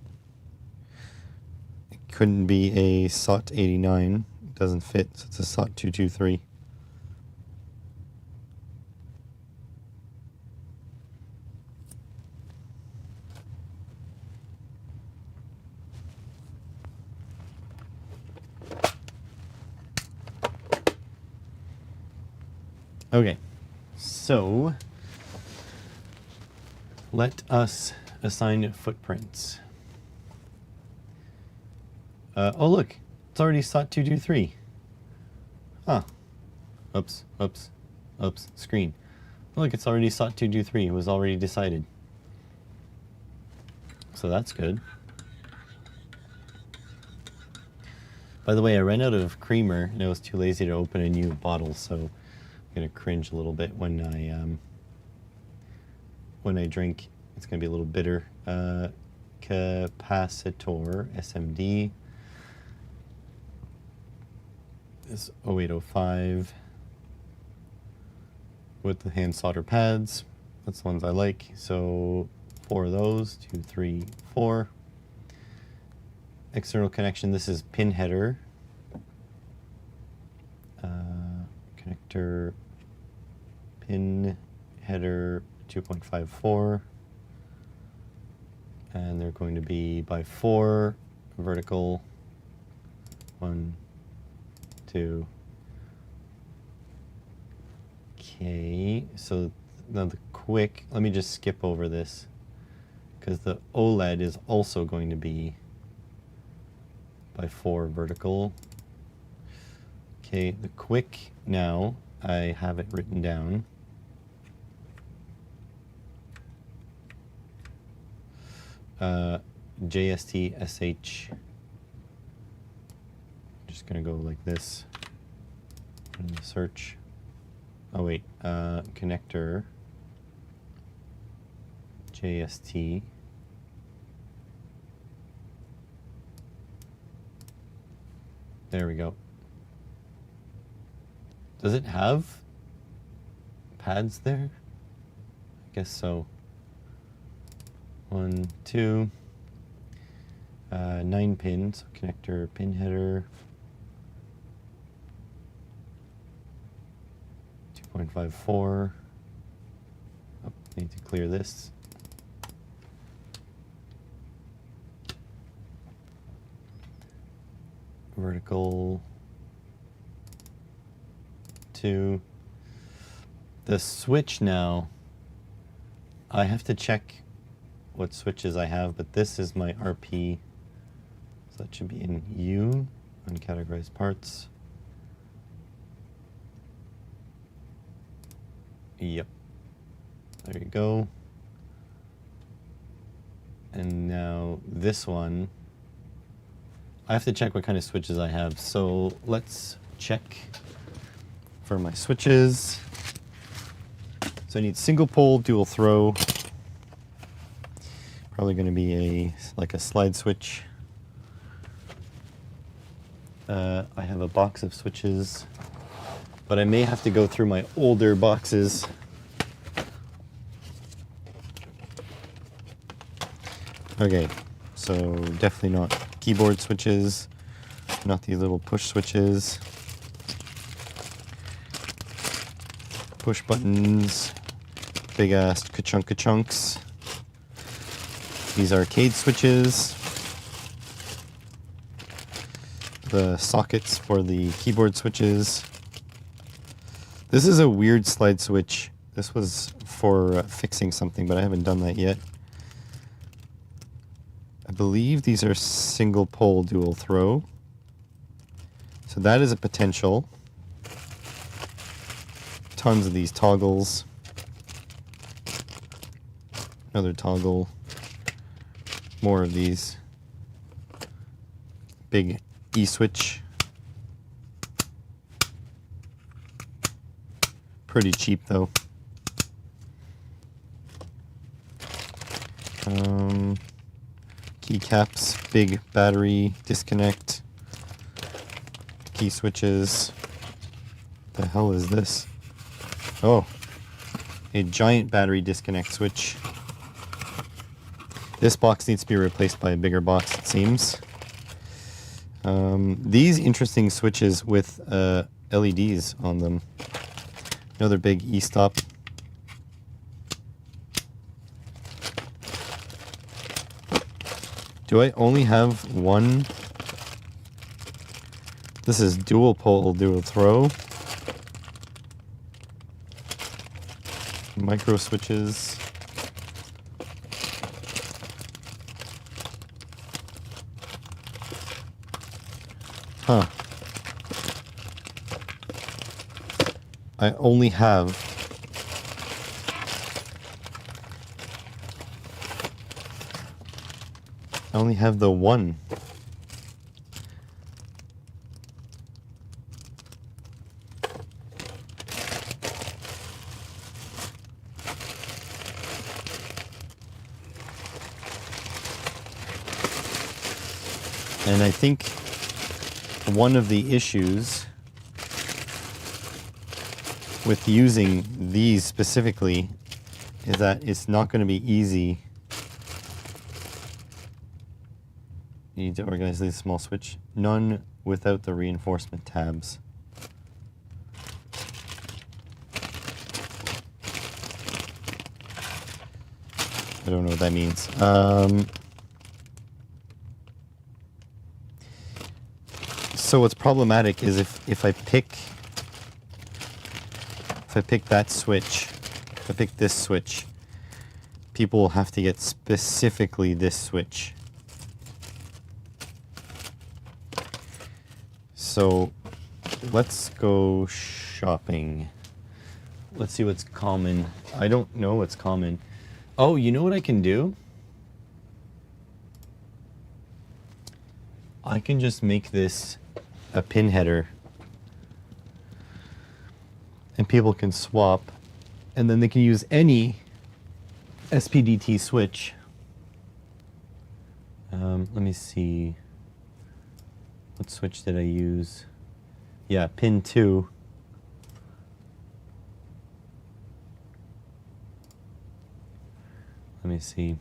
[SPEAKER 1] It couldn't be a SOT 89. It doesn't fit, so it's a SOT 223. Okay, so let us assign footprints. Oh look, it's already SOT 223. Huh. Oops, screen. Look, it's already SOT 223. It was already decided. So that's good. By the way, I ran out of creamer and I was too lazy to open a new bottle, so I'm gonna cringe a little bit when I drink. It's gonna be a little bitter. Capacitor SMD is 0805 with the hand solder pads. That's the ones I like. So 4 of those, 2, 3, 4. External connection, this is pin header. Connector pin header 2.54. And they're going to be by 4 vertical. 1, 2. Okay, so now the quick, let me just skip over this because the OLED is also going to be by 4 vertical. Okay, the quick now, I have it written down. JST SH. Just gonna go like this and search. Oh wait, connector JST. There we go. Does it have pads there? I guess so. 1, 2, 9 pins, so connector pin header, 2.54. Oh, need to clear this. Vertical 2. The switch now, I have to check what switches I have, but this is my RP, so that should be in U, uncategorized parts. Yep, there you go. And now this one, I have to check what kind of switches I have, so let's check for my switches. So I need single pole, dual throw. Probably going to be like a slide switch. I have a box of switches, but I may have to go through my older boxes. Okay, so definitely not keyboard switches, not these little push switches. Push buttons, big ass ka-chunka chunks. These arcade switches. The sockets for the keyboard switches. This is a weird slide switch. This was for fixing something, but I haven't done that yet. I believe these are single pole dual throw. So that is a potential. Tons of these toggles. Another toggle. More of these. Big E-switch. Pretty cheap though. Keycaps, big battery disconnect. Key switches. the hell is this? Oh, a giant battery disconnect switch. This box needs to be replaced by a bigger box, it seems. These interesting switches with LEDs on them. Another big e-stop. Do I only have one? This is dual pole, dual throw. Micro switches. Huh. I only have the one. And I think one of the issues with using these specifically is that it's not going to be easy. You need to organize this small switch. None without the reinforcement tabs. I don't know what that means. So what's problematic is if I pick that switch, if I pick this switch, people will have to get specifically this switch. So let's go shopping. Let's see what's common. I don't know what's common. Oh, you know what I can do? I can just make this a pin header. And people can swap. And then they can use any SPDT switch. Let me see. What switch did I use? Yeah, pin 2. Let me see.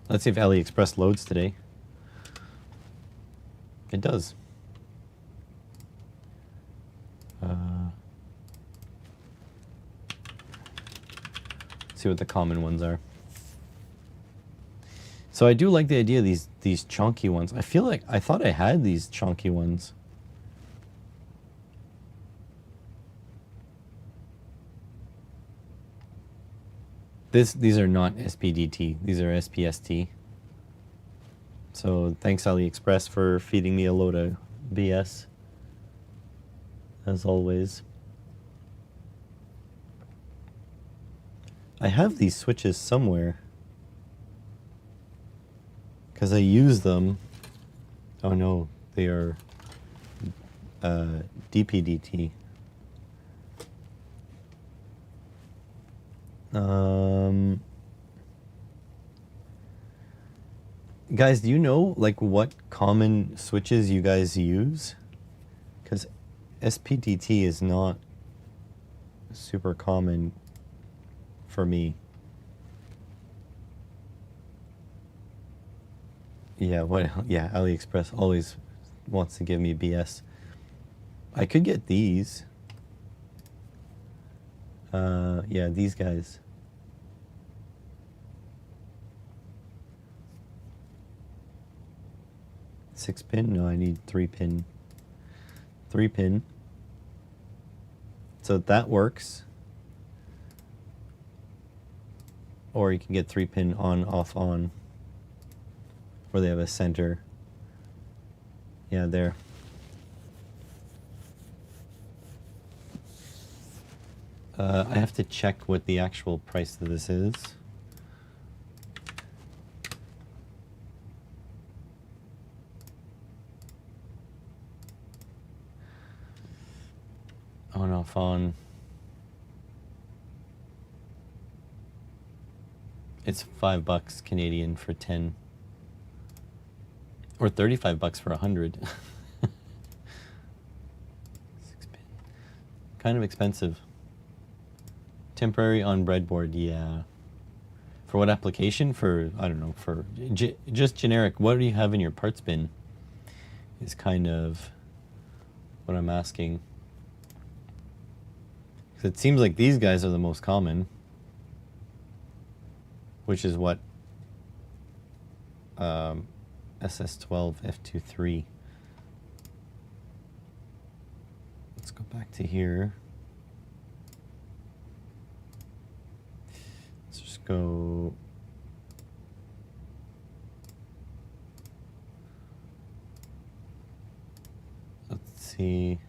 [SPEAKER 1] Let's see if AliExpress loads today. It does. See what the common ones are. So I do like the idea of these chunky ones. I thought I had these chunky ones. These are not SPDT. These are SPST. So thanks AliExpress for feeding me a load of BS. As always. I have these switches somewhere. Because I use them. Oh no, they are DPDT. Guys, do you know like what common switches you guys use? Because SPDT is not super common for me. Yeah, yeah, AliExpress always wants to give me BS. I could get these. Yeah, these guys. Six pin? No, I need 3-pin. 3-pin. So that works. Or you can get 3-pin on, off, on. Or they have a center. Yeah, there. I have to check what the actual price of this is. On, off, on. It's $5 Canadian for 10. Or $35 for 100. 6-pin.
[SPEAKER 2] kind of expensive. Temporary on breadboard, yeah. For what application? For, I don't know, for just generic. What do you have in your parts bin is kind of what I'm asking. Because it seems like these guys are the most common, which is what SS12 F23. Let's go back to here. Let's just go. Let's see.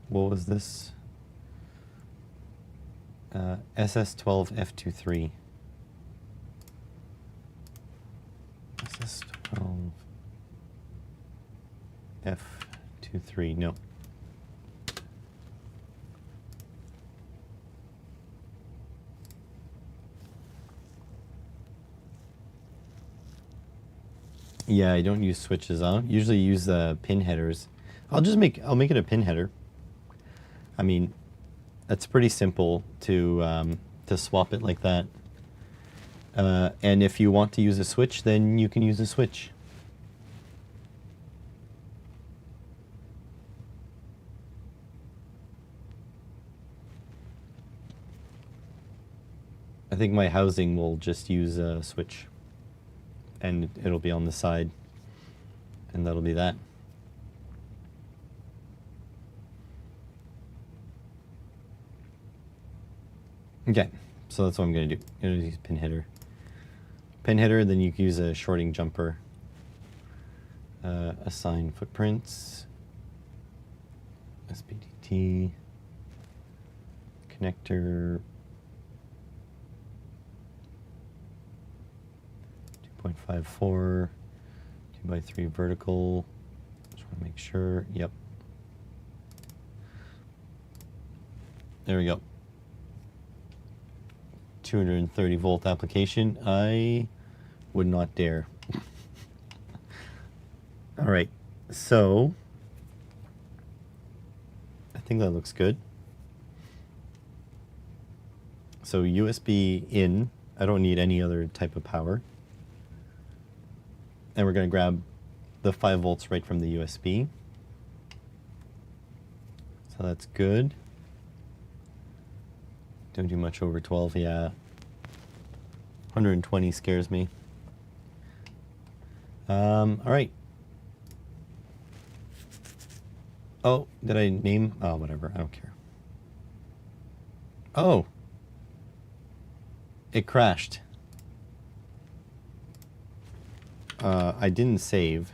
[SPEAKER 2] What was this? SS12 F23. SS12 F23. No. Yeah, I don't use switches. I'll usually use pin headers. I'll make it a pin header. I mean, that's pretty simple to swap it like that. And if you want to use a switch, then you can use a switch. I think my housing will just use a switch, and it'll be on the side, and that'll be that. Okay, so that's what I'm going to do. I'm going to use pin header. Pin header, then you can use a shorting jumper. Assign footprints. SPDT. Connector. 2.54. 2x3 vertical. Just want to make sure. Yep. There we go. 230 volt application. I would not dare. All right, so I think that looks good. So USB in, I don't need any other type of power. And we're going to grab the 5 volts right from the USB. So that's good. Don't do much over 12, yeah. 120 scares me. All right. Oh, did I name? Oh, whatever, I don't care. Oh. It crashed. I didn't save.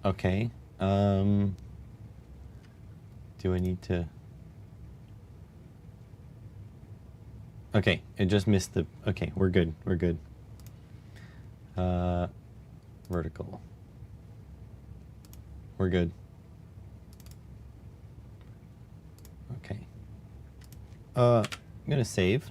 [SPEAKER 2] Okay. Do I need to? Okay, it just missed the. Okay, we're good. We're good. Vertical. We're good. Okay. I'm gonna save.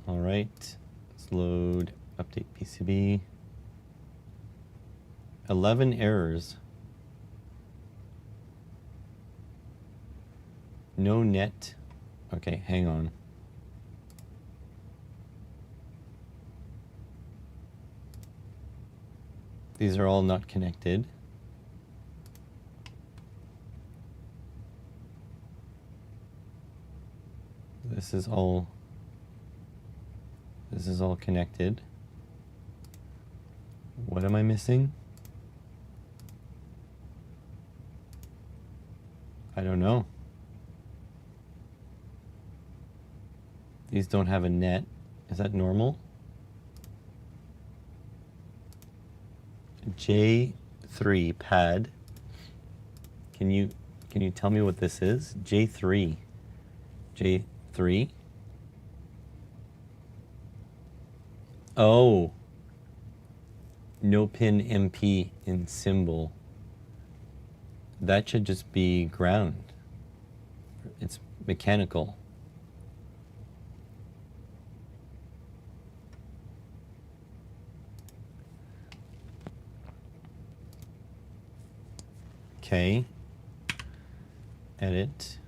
[SPEAKER 2] All right, let's load, update PCB. 11 errors. No net. Okay, hang on. These are all not connected. This is all connected. What am I missing? I don't know. These don't have a net. Is that normal? J3 pad. Can you Can you tell me what this is? J3. J3? Oh. No pin MP in symbol. That should just be ground. It's mechanical. Okay. Edit.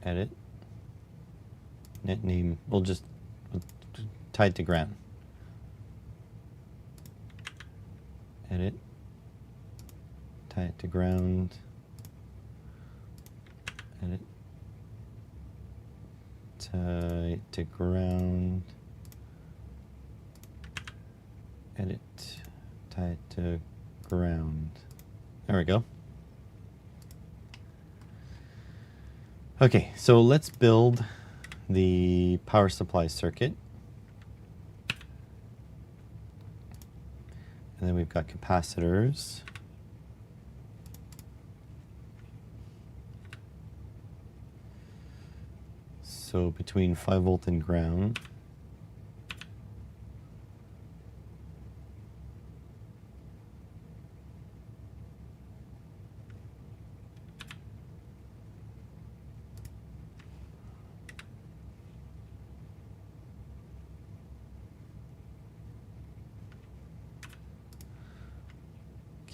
[SPEAKER 2] Edit. Net name. We'll tie it to ground. Edit. Tie it to ground. Edit. Tie it to ground. Edit. Tie it to ground. There we go. Okay, so let's build the power supply circuit. And then we've got capacitors. So between 5 volt and ground.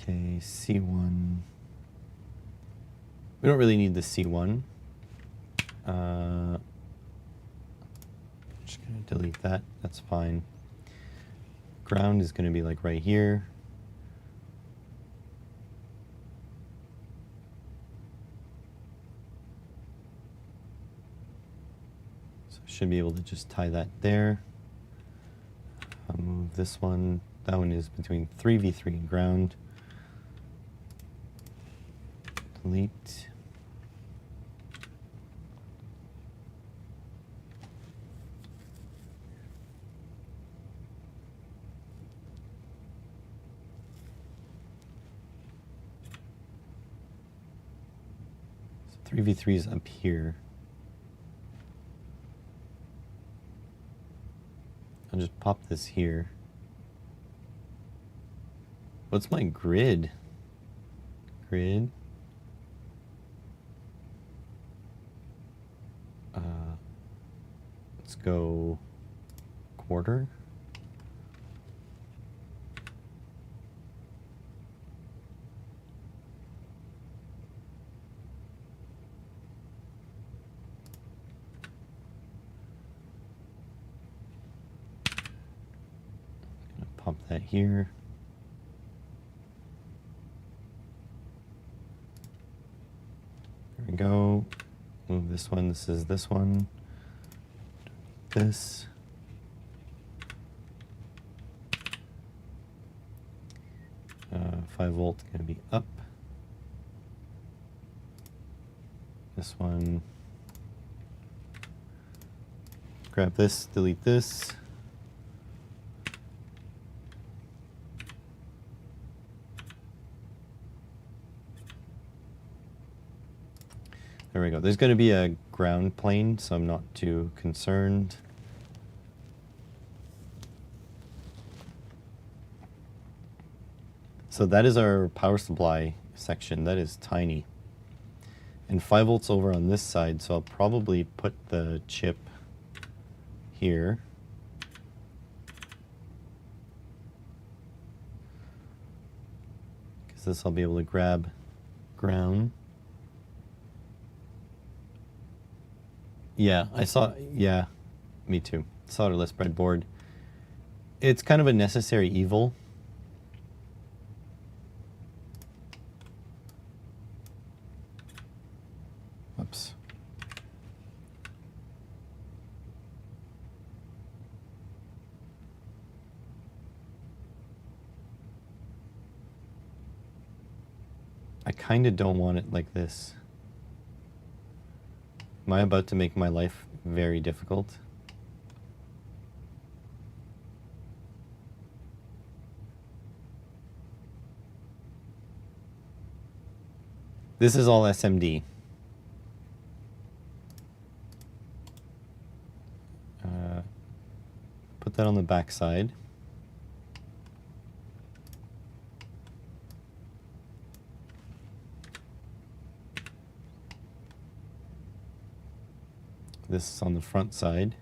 [SPEAKER 2] Okay, C1. We don't really need the C1. Just gonna delete that, that's fine. Ground is gonna be like right here. So I should be able to just tie that there. I'll move this one. That one is between 3v3 and ground. Delete. So 3v3 is up here. I'll just pop this here. What's my grid? Grid. Let's go quarter. Gonna pop that here. There we go. Move this one. This is this one. This. 5 volt gonna be up. This one. Grab this, delete this. There we go. There's going to be a ground plane, so I'm not too concerned. So that is our power supply section. That is tiny. And 5 volts over on this side, so I'll probably put the chip here. Because this I'll be able to grab ground. Yeah, I saw, yeah, me too. Solderless breadboard. It's kind of a necessary evil. Whoops. I kind of don't want it like this. Am I about to make my life very difficult? This is all SMD. Put that on the back side. This is on the front side.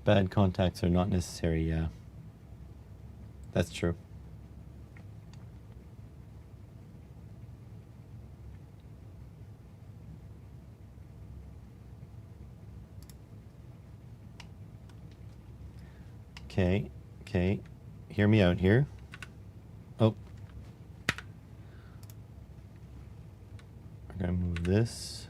[SPEAKER 2] Bad contacts are not necessary, yeah. That's true. Okay, okay. Hear me out here. Oh. I'm gonna move this.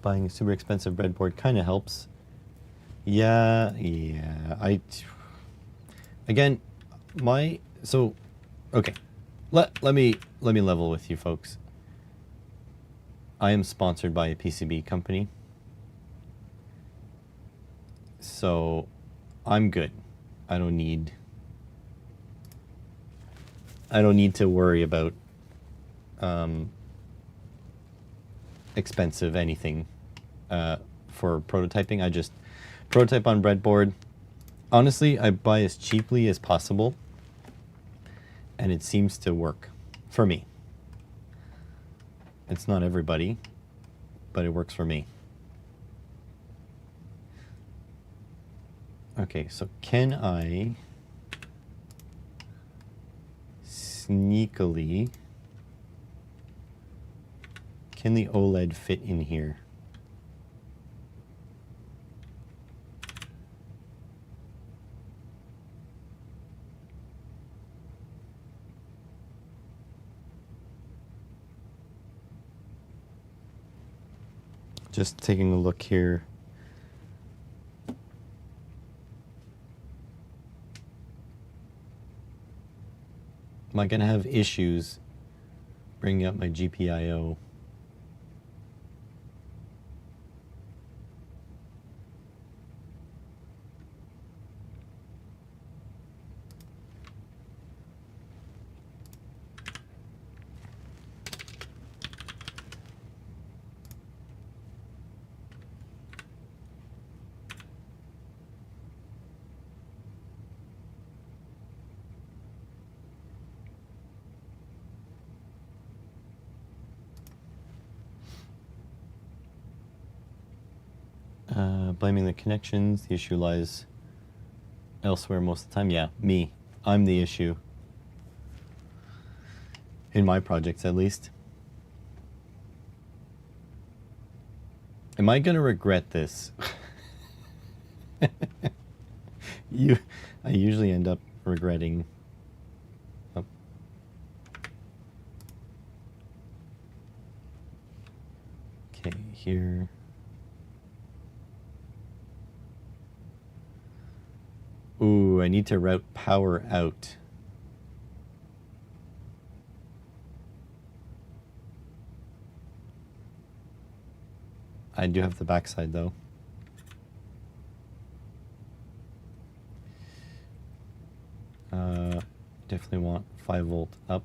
[SPEAKER 2] Buying a super expensive breadboard kind of helps. Yeah. Again, okay. Let me level with you folks. I am sponsored by a PCB company, so I'm good. I don't need to worry about expensive anything for prototyping. I just prototype on breadboard. Honestly, I buy as cheaply as possible, and it seems to work for me. It's not everybody, but it works for me. Okay, so can I sneakily, can the OLED fit in here? Just taking a look here. Am I going to have issues bringing up my GPIO? Blaming the connections, the issue lies elsewhere most of the time. Yeah, me. I'm the issue. In my projects, at least. Am I going to regret this? I usually end up regretting. Oh. Okay, here. Ooh, I need to route power out. I do have the backside though. Definitely want 5 volt up.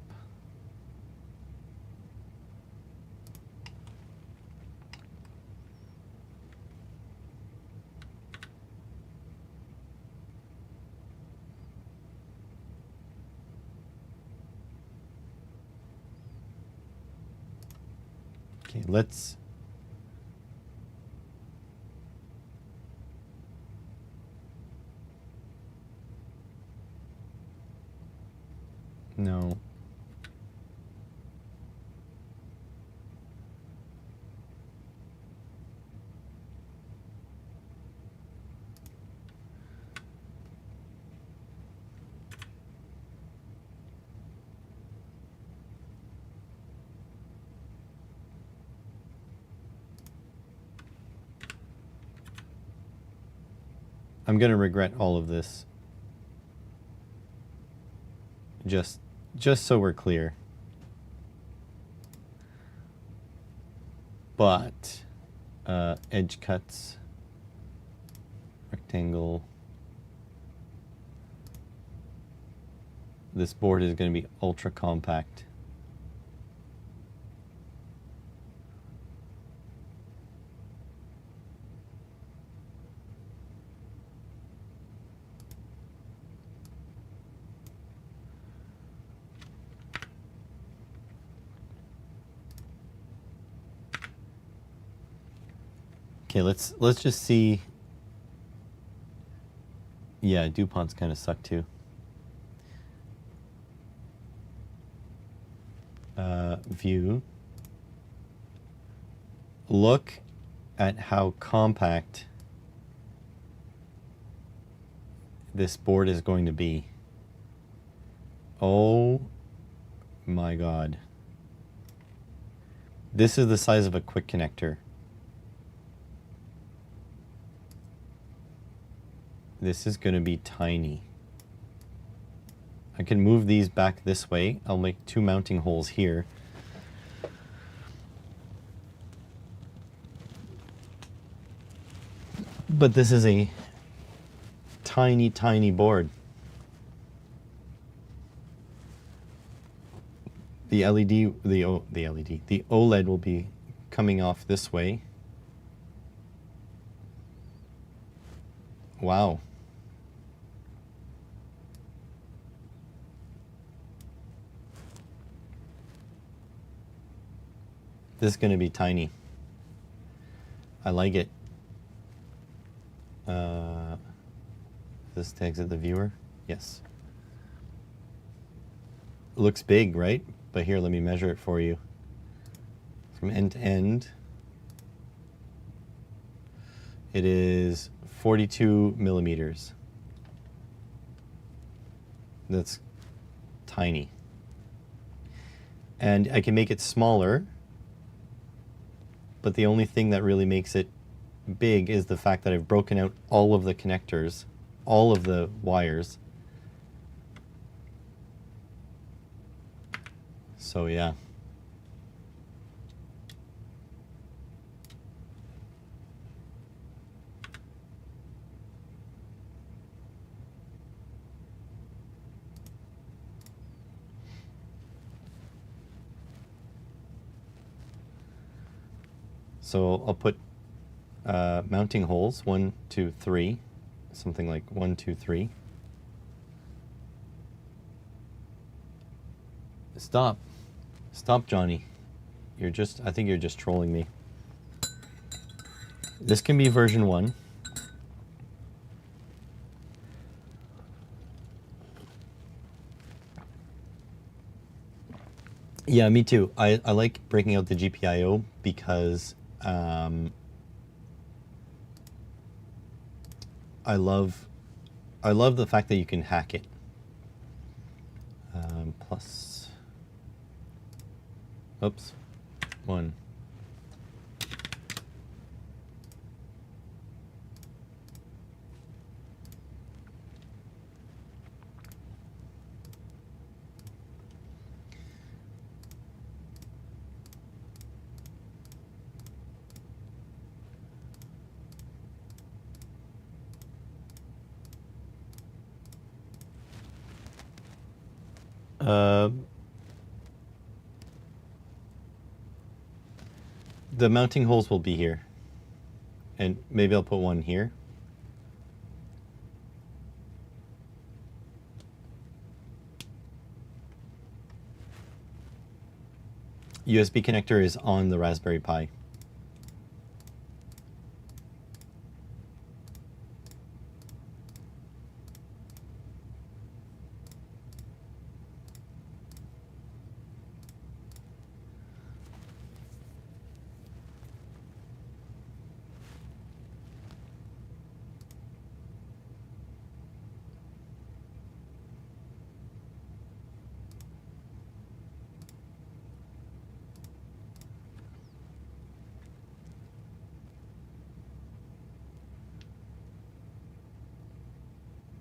[SPEAKER 2] Okay, let's no. I'm gonna regret all of this. Just so we're clear. But edge cuts, rectangle. This board is going to be ultra compact. Okay, let's just see. Yeah, DuPont's kind of suck too. View. Look at how compact this board is going to be. Oh my God. This is the size of a quick connector. This is going to be tiny. I can move these back this way. I'll make 2 mounting holes here. But this is a tiny, tiny board. The OLED will be coming off this way. Wow. This is going to be tiny. I like it. This tags at the viewer? Yes. It looks big, right? But here, let me measure it for you. From end to end, it is 42 millimeters. That's tiny. And I can make it smaller, but the only thing that really makes it big is the fact that I've broken out all of the connectors, all of the wires. So yeah. So I'll put mounting holes, 1, 2, 3, something like 1, 2, 3. Stop. Stop, Johnny. I think you're just trolling me. This can be version 1. Yeah, me too. I like breaking out the GPIO because I love the fact that you can hack it. Plus, oops, 1. The mounting holes will be here, and maybe I'll put 1 here. USB connector is on the Raspberry Pi.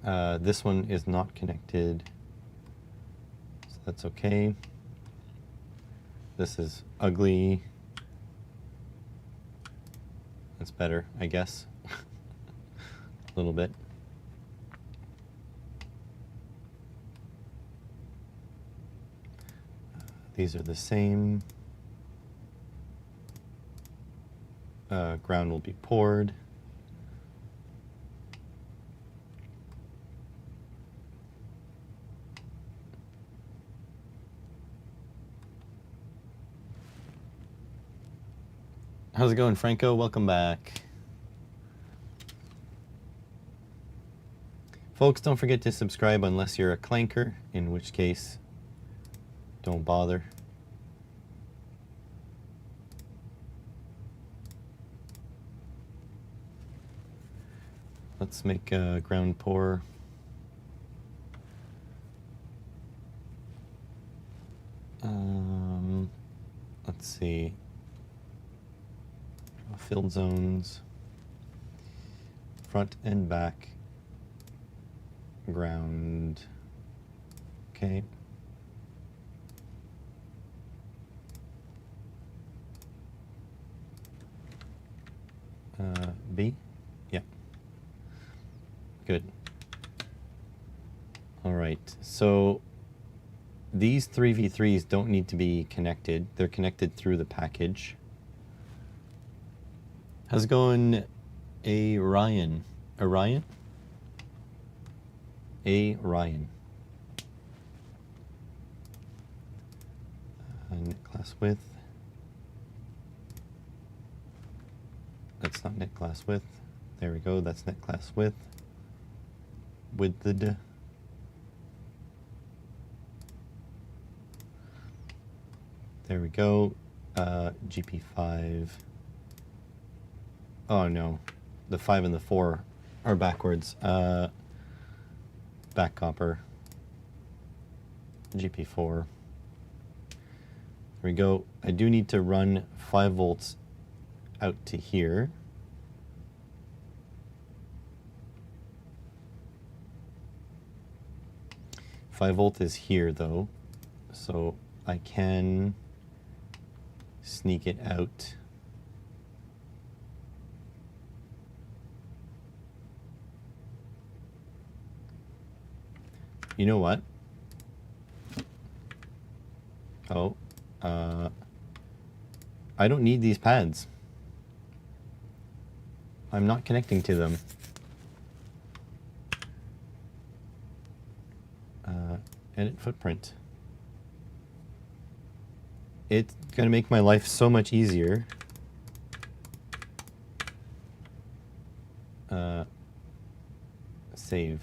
[SPEAKER 2] This one is not connected, so that's okay. This is ugly. That's better, I guess. A little bit. These are the same. Ground will be poured. How's it going, Franco? Welcome back. Folks, don't forget to subscribe unless you're a clanker, in which case, don't bother. Let's make a ground pour. Let's see. Filled zones. Front and back. Ground. Okay. B? Yeah. Good. All right. So these 3v3s don't need to be connected. They're connected through the package. How's it going, Ryan? Ryan? Ryan. Net class width. That's not net class width. There we go. That's net class width. Width. There we go. GP5. Oh no, the 5 and the 4 are backwards. Back copper. GP4. There we go. I do need to run 5 volts out to here. Five volt is here though, so I can sneak it out. You know what? Oh, I don't need these pads. I'm not connecting to them. Edit footprint. It's gonna make my life so much easier. Save.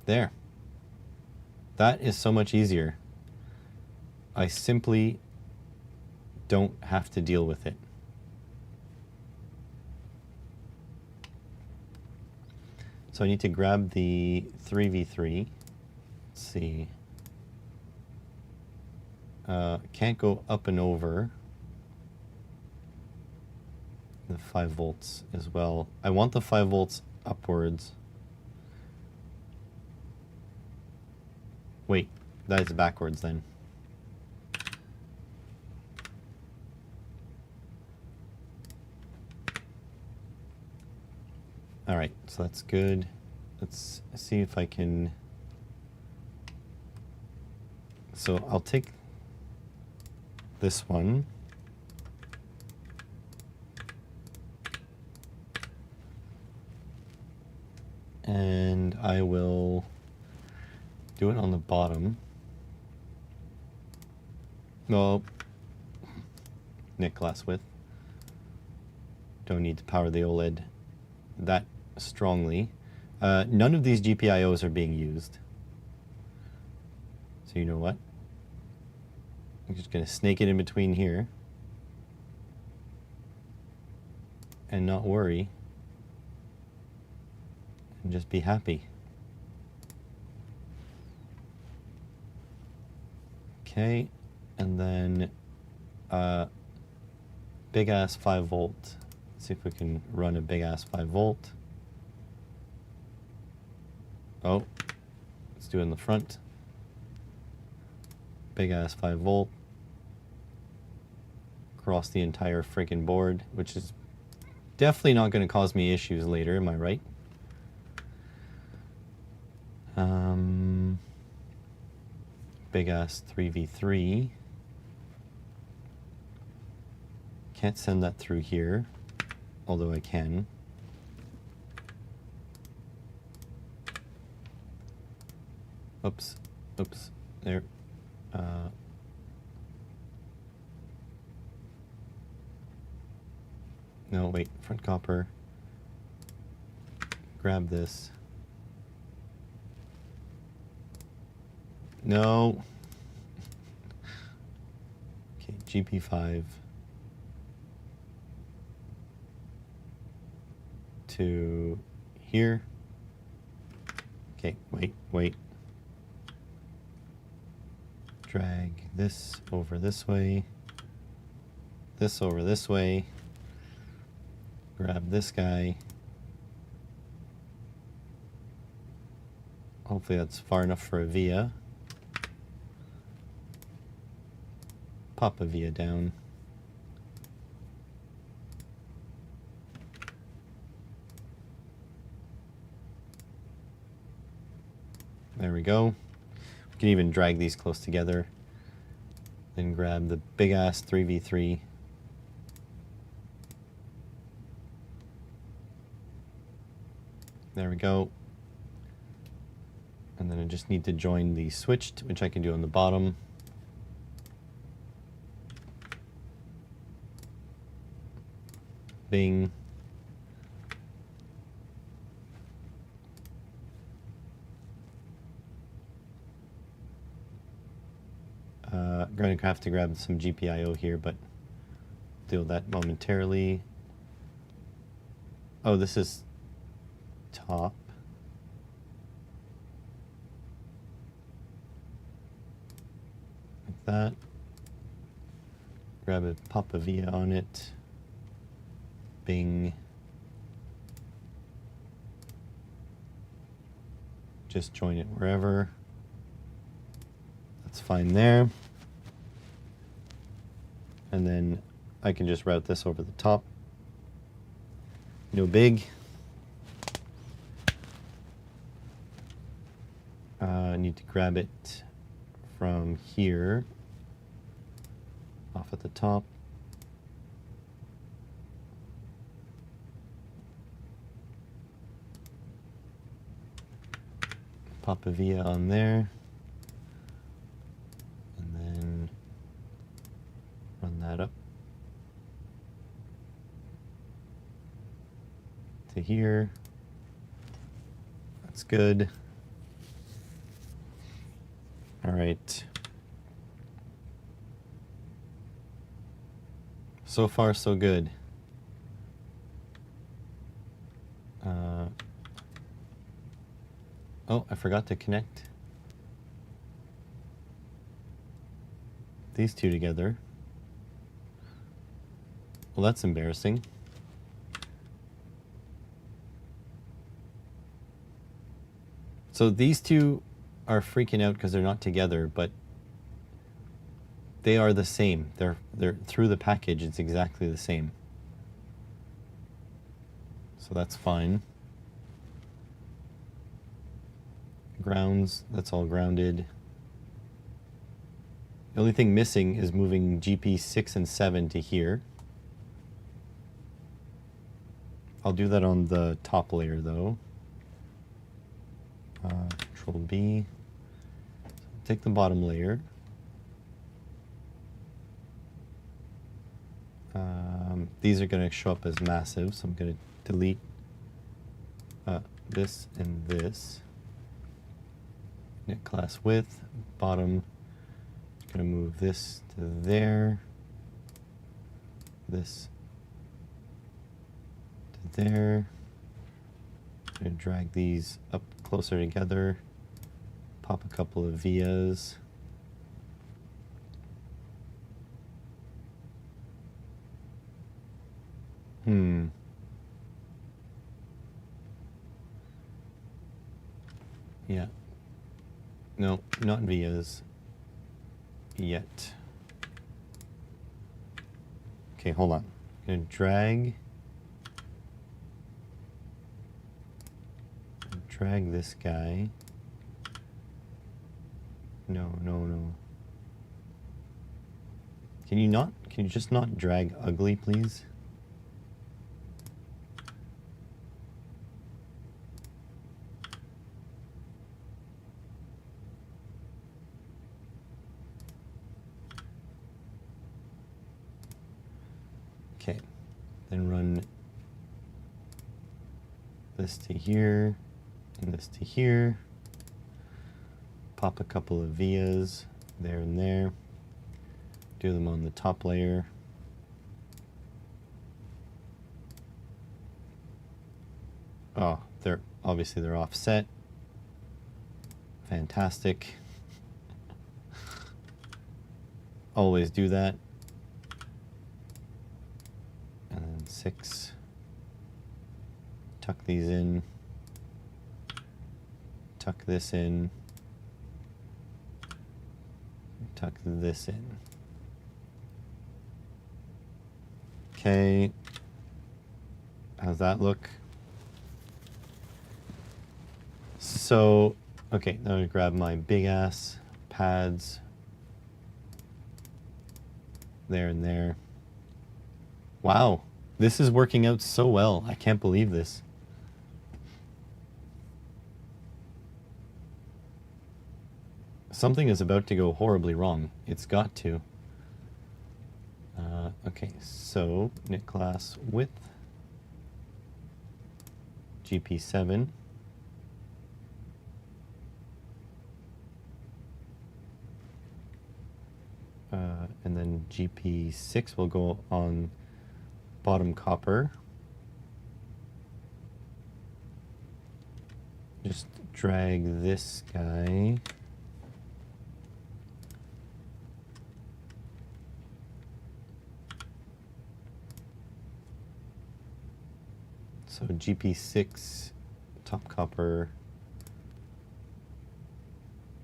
[SPEAKER 2] There. That is so much easier. I simply don't have to deal with it. So I need to grab the 3v3. Let's see. Can't go up and over the 5 volts as well. I want the 5 volts upwards. Wait, that is backwards then. All right, so that's good. Let's see if I can. So I'll take this one. And I will do it on the bottom. No, net glass width. Don't need to power the OLED that strongly. None of these GPIOs are being used. So you know what? I'm just going to snake it in between here and not worry and just be happy. Okay, and then big ass 5 volt. Let's see if we can run a big ass 5-volt. Oh, let's do it in the front. Big ass 5-volt. Across the entire freaking board, which is definitely not going to cause me issues later, am I right? Big ass 3v3. Can't send that through here, although I can. Oops, oops, there. No, wait, front copper. Grab this. No. Okay, GP5 to here. Okay, wait. Drag this over this way. This over this way. Grab this guy. Hopefully that's far enough for a via. Pop a via down. There we go. We can even drag these close together. Then grab the big ass 3v3. There we go. And then I just need to join the switched, which I can do on the bottom. Bing. Going to have to grab some GPIO here, but deal with that momentarily. Oh, this is top. Like that. Grab a pop a via on it. Bing. Just join it wherever. That's fine there. And then I can just route this over the top. No big. I need to grab it from here, off at the top. Pop a via on there. And then run that up to here. That's good. All right. So far, so good. Oh, I forgot to connect these two together. Well, that's embarrassing. So these two are freaking out because they're not together, but they are the same. They're through the package, it's exactly the same. So that's fine. Grounds, that's all grounded. The only thing missing is moving GP 6 and 7 to here. I'll do that on the top layer though. Control B. Take the bottom layer. These are going to show up as massive, so I'm going to delete this and this. Net class width, bottom. Going to move this to there. This to there. Going to drag these up closer together. Pop a couple of vias. No, not vias yet. Okay, hold on. I'm gonna drag this guy. No. Can you just not drag ugly, please? Okay, then run this to here and this to here. Pop a couple of vias there and there. Do them on the top layer. Oh, they're offset. Fantastic. Always do that. And then 6. Tuck these in. Tuck this in. Tuck this in. Okay. How's that look? So, okay, now I'm gonna grab my big ass pads. There and there. Wow, this is working out so well. I can't believe this. Something is about to go horribly wrong. It's got to. Okay, so knit class width GP7. And then GP6 will go on bottom copper. Just drag this guy. So GP6, top copper,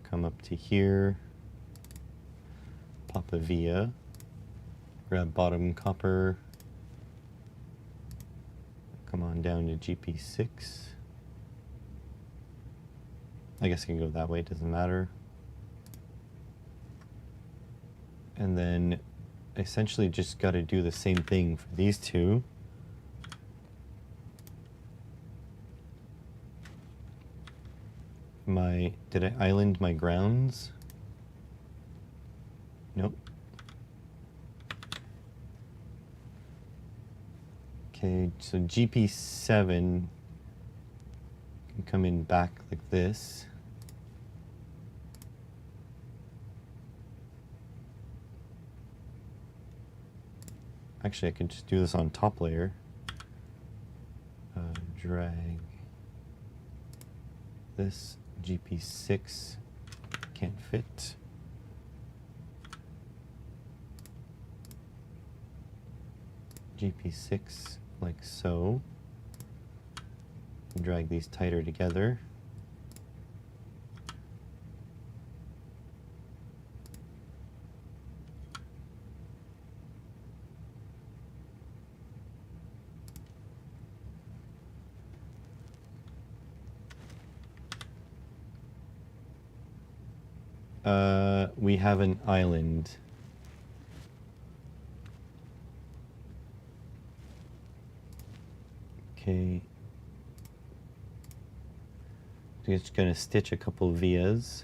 [SPEAKER 2] come up to here, pop a via, grab bottom copper, come on down to GP6. I guess I can go that way, it doesn't matter. And then essentially just got to do the same thing for these two. Did I island my grounds? Nope. Okay, so GP7 can come in back like this. Actually, I could just do this on top layer. Drag this GP6, can't fit. GP6 like so. Drag these tighter together. We have an island. Okay. Just gonna stitch a couple vias.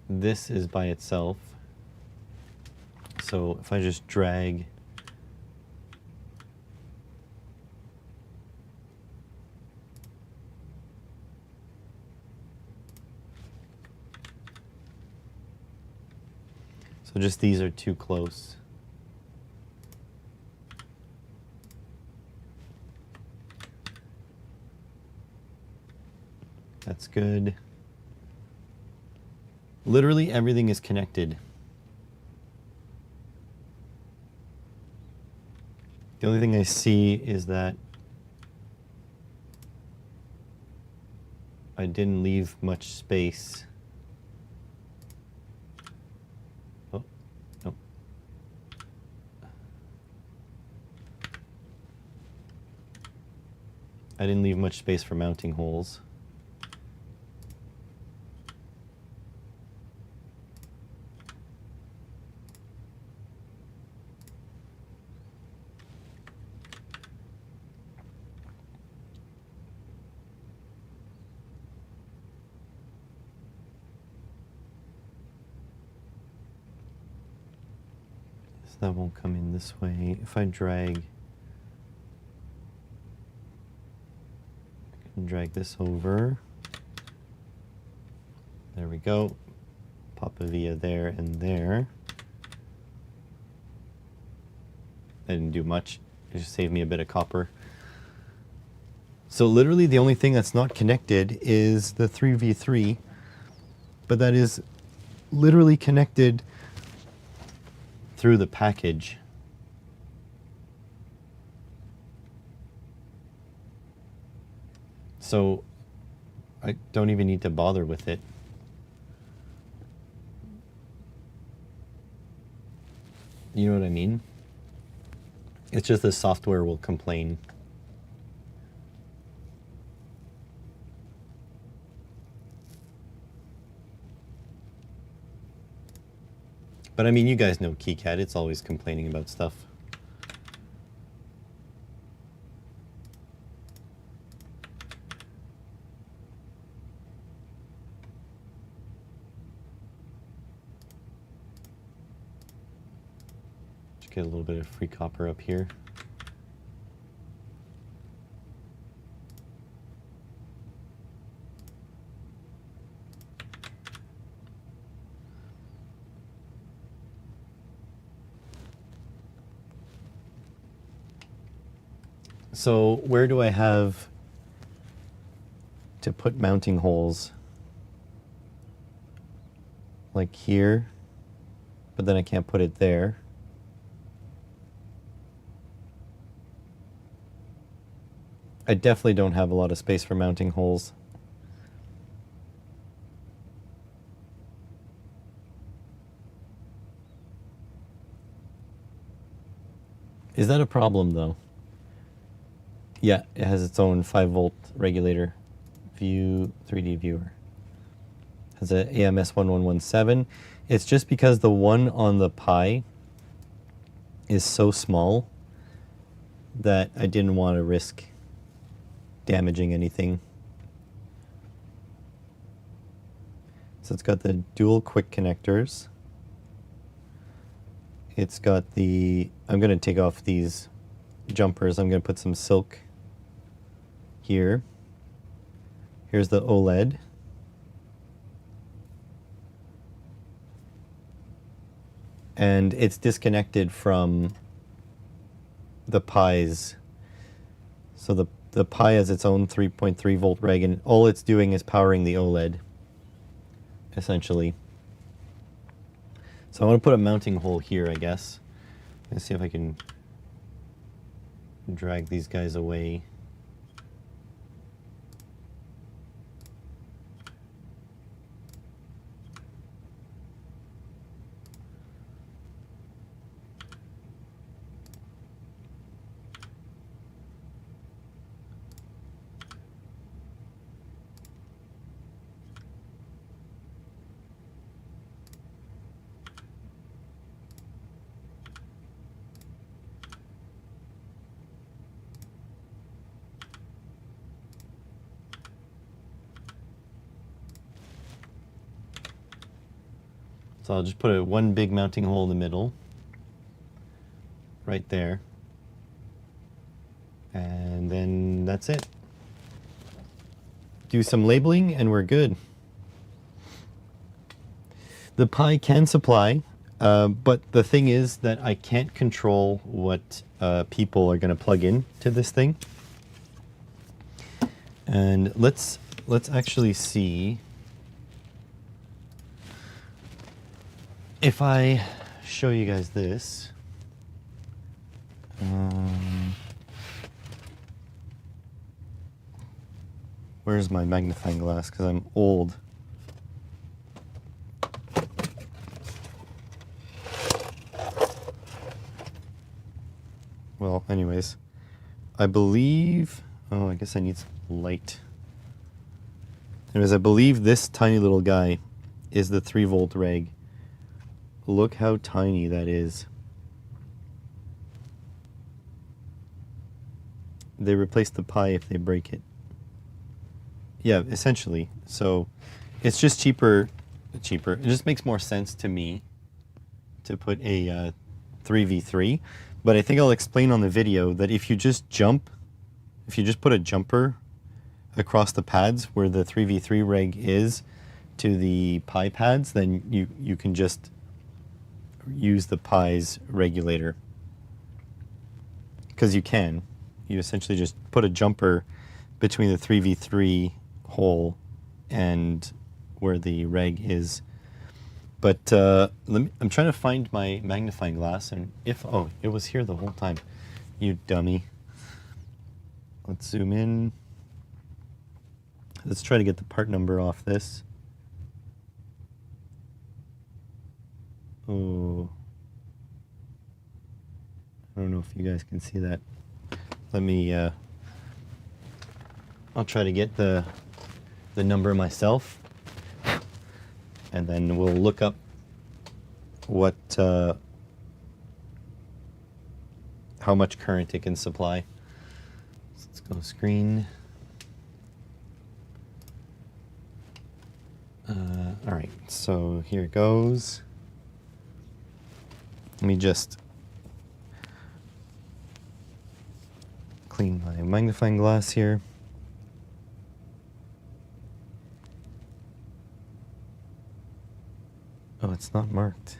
[SPEAKER 2] This is by itself. So if I just drag so just these are too close. That's good. Literally everything is connected. The only thing I see is that I didn't leave much space. Oh, no. I didn't leave much space for mounting holes. That won't come in this way. If I drag, I can drag this over. There we go. Pop a via there and there. I didn't do much. It just saved me a bit of copper. So literally the only thing that's not connected is the 3v3, but that is literally connected through the package. So I don't even need to bother with it. You know what I mean? It's just the software will complain. But I mean, you guys know KiCad, it's always complaining about stuff. Just get a little bit of free copper up here. So where do I have to put mounting holes? Like here, but then I can't put it there. I definitely don't have a lot of space for mounting holes. Is that a problem though? Yeah, it has its own 5-volt regulator. View 3D viewer. Has a AMS1117. It's just because the one on the Pi is so small that I didn't want to risk damaging anything. So it's got the dual quick connectors. It's got the, I'm going to take off these jumpers. I'm going to put some silk here. Here's the OLED. And it's disconnected from the Pi's. So the Pi has its own 3.3 volt reg, and all it's doing is powering the OLED, essentially. So I want to put a mounting hole here, I guess. Let's see if I can drag these guys away. So I'll just put one big mounting hole in the middle, right there. And then that's it. Do some labeling and we're good. The Pi can supply, but the thing is that I can't control what people are going to plug in to this thing. And let's actually see. if I show you guys this, where's my magnifying glass? Because I'm old. Well, anyways, I believe, oh, I guess I need some light. Anyways, I believe this tiny little guy is the 3-volt reg. Look how tiny that is. They replace the pi if they break it. Yeah, essentially. So it's just cheaper. It just makes more sense to me to put a 3v3. But I think I'll explain on the video that if you just put a jumper across the pads where the 3v3 reg is to the pi pads, then you can just use the pi's regulator. Because you essentially just put a jumper between the 3v3 hole and where the reg is. But I'm trying to find my magnifying glass, and oh, it was here the whole time. You dummy. Let's zoom in. Let's try to get the part number off this. Oh, I don't know if you guys can see that. Let me, I'll try to get the number myself, and then we'll look up what, how much current it can supply. So let's go screen. All right, so here it goes. Let me just clean my magnifying glass here. Oh, it's not marked.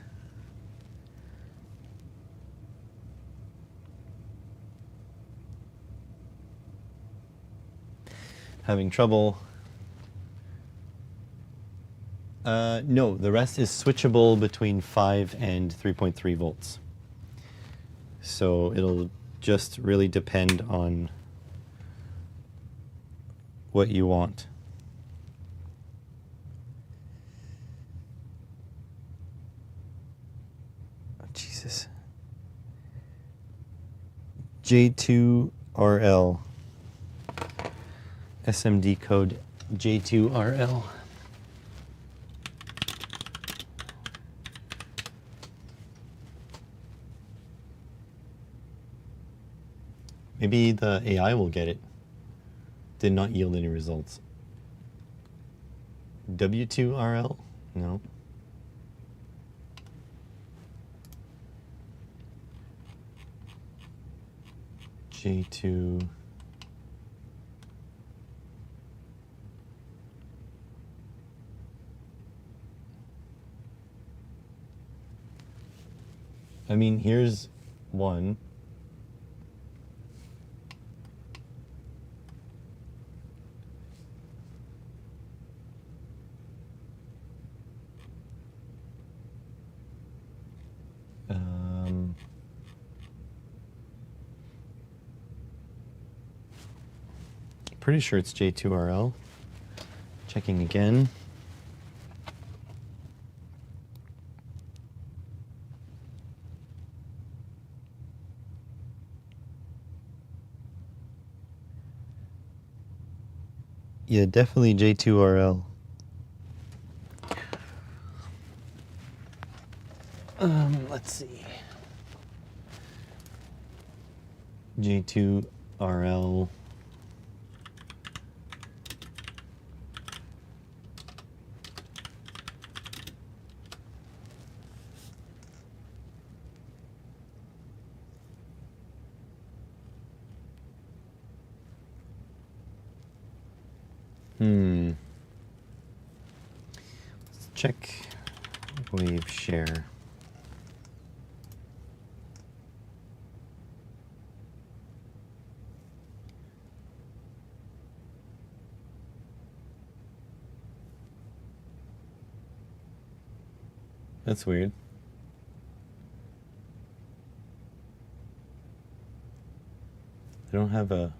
[SPEAKER 2] Having trouble. No, the rest is switchable between 5 and 3.3 volts. So it'll just really depend on what you want. Oh, Jesus. J2RL. SMD code J2RL. Maybe the AI will get it. Did not yield any results. W2RL? No. J2. I mean, here's one. Pretty sure it's J2RL. Checking again. Yeah, definitely J2RL. Let's see. J2RL. Let's check wave share. That's weird. I don't have a...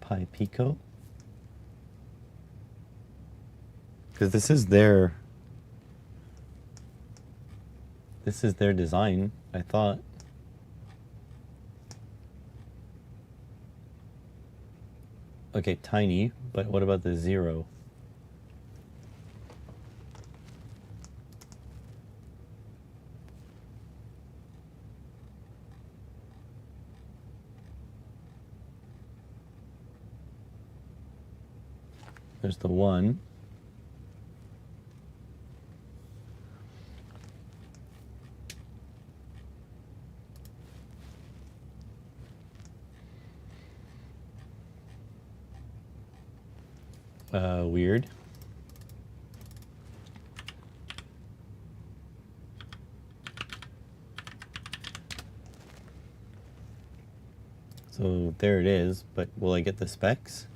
[SPEAKER 2] Pi Pico? Because this is their design, I thought. Okay, tiny, but what about the 0? There's the 1. Weird. So there it is, but will I get the specs?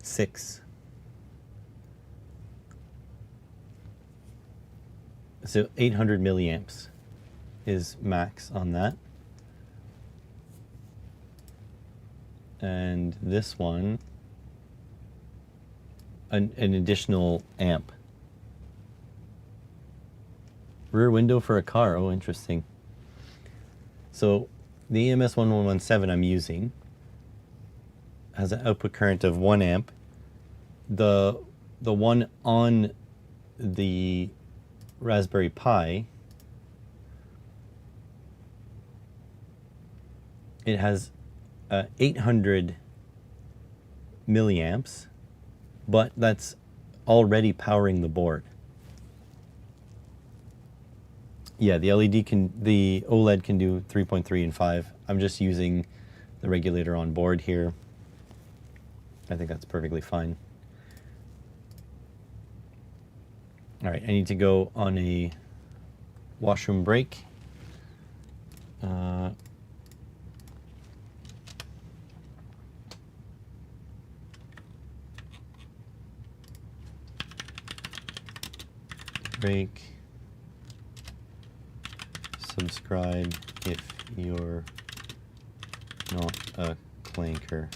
[SPEAKER 2] Six. So 800 milliamps is max on that. And this one, an additional amp. Rear window for a car. Oh, interesting. So the EMS 1117 I'm using has an output current of 1 amp. The one on the Raspberry Pi, it has 800 milliamps, but that's already powering the board. Yeah, the OLED can do 3.3 and 5. I'm just using the regulator on board here. I think that's perfectly fine. All right, I need to go on a washroom break. Break. Subscribe if you're not a clanker.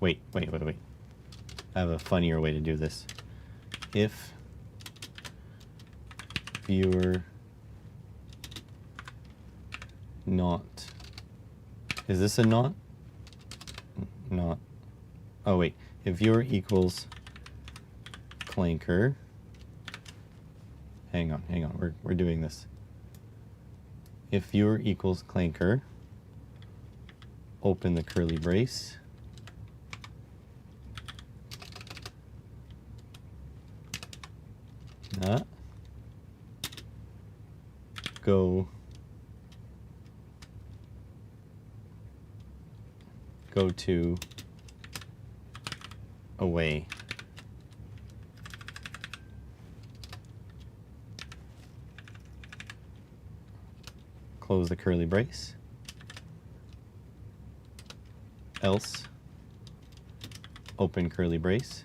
[SPEAKER 2] Wait. I have a funnier way to do this. If viewer not, is this a not? Not. Oh wait, if viewer equals clanker. Hang on, we're doing this. If viewer equals clanker, open the curly brace. Go to away. Close the curly brace. Else open curly brace.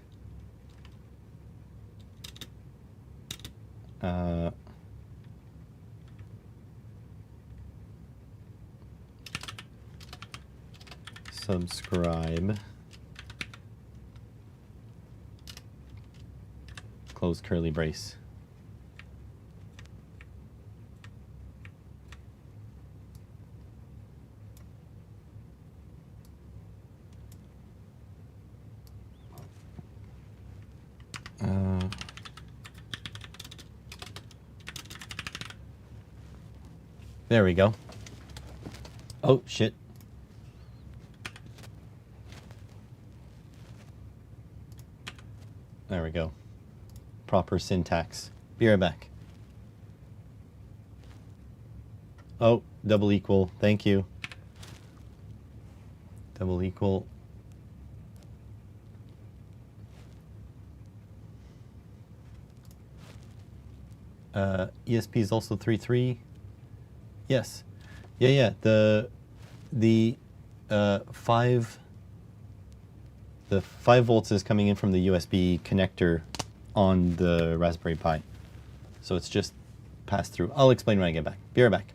[SPEAKER 2] Subscribe. Close curly brace. There we go. Oh, shit. There we go. Proper syntax. Be right back. Oh, double equal. Thank you. Double equal. ESP is also 3.3. Yes. Yeah. The 5 volts is coming in from the USB connector on the Raspberry Pi. So it's just passed through. I'll explain when I get back. Be right back.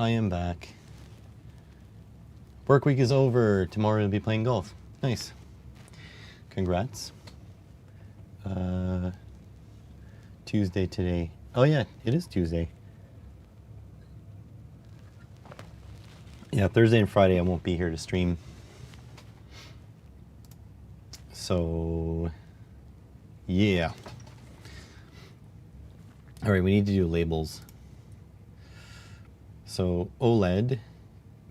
[SPEAKER 2] I am back. Work week is over. Tomorrow we'll be playing golf. Nice. Congrats. Tuesday today. Oh yeah, it is Tuesday. Yeah, Thursday and Friday I won't be here to stream. So, yeah. All right, we need to do labels. So OLED,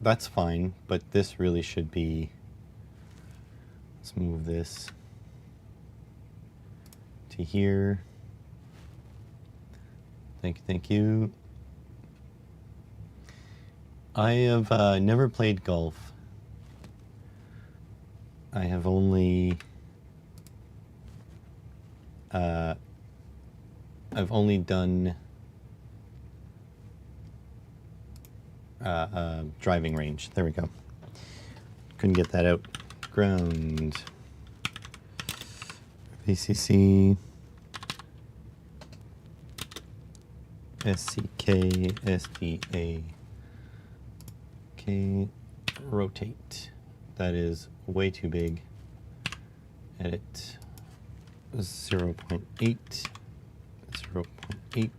[SPEAKER 2] that's fine, but this really should be, let's move this to here. Thank you. I have never played golf. I have only I've only done driving range. There we go. Couldn't get that out. Ground. VCC. SCK. SDA. Okay. Rotate. That is way too big. Edit. 0.8. 0.8.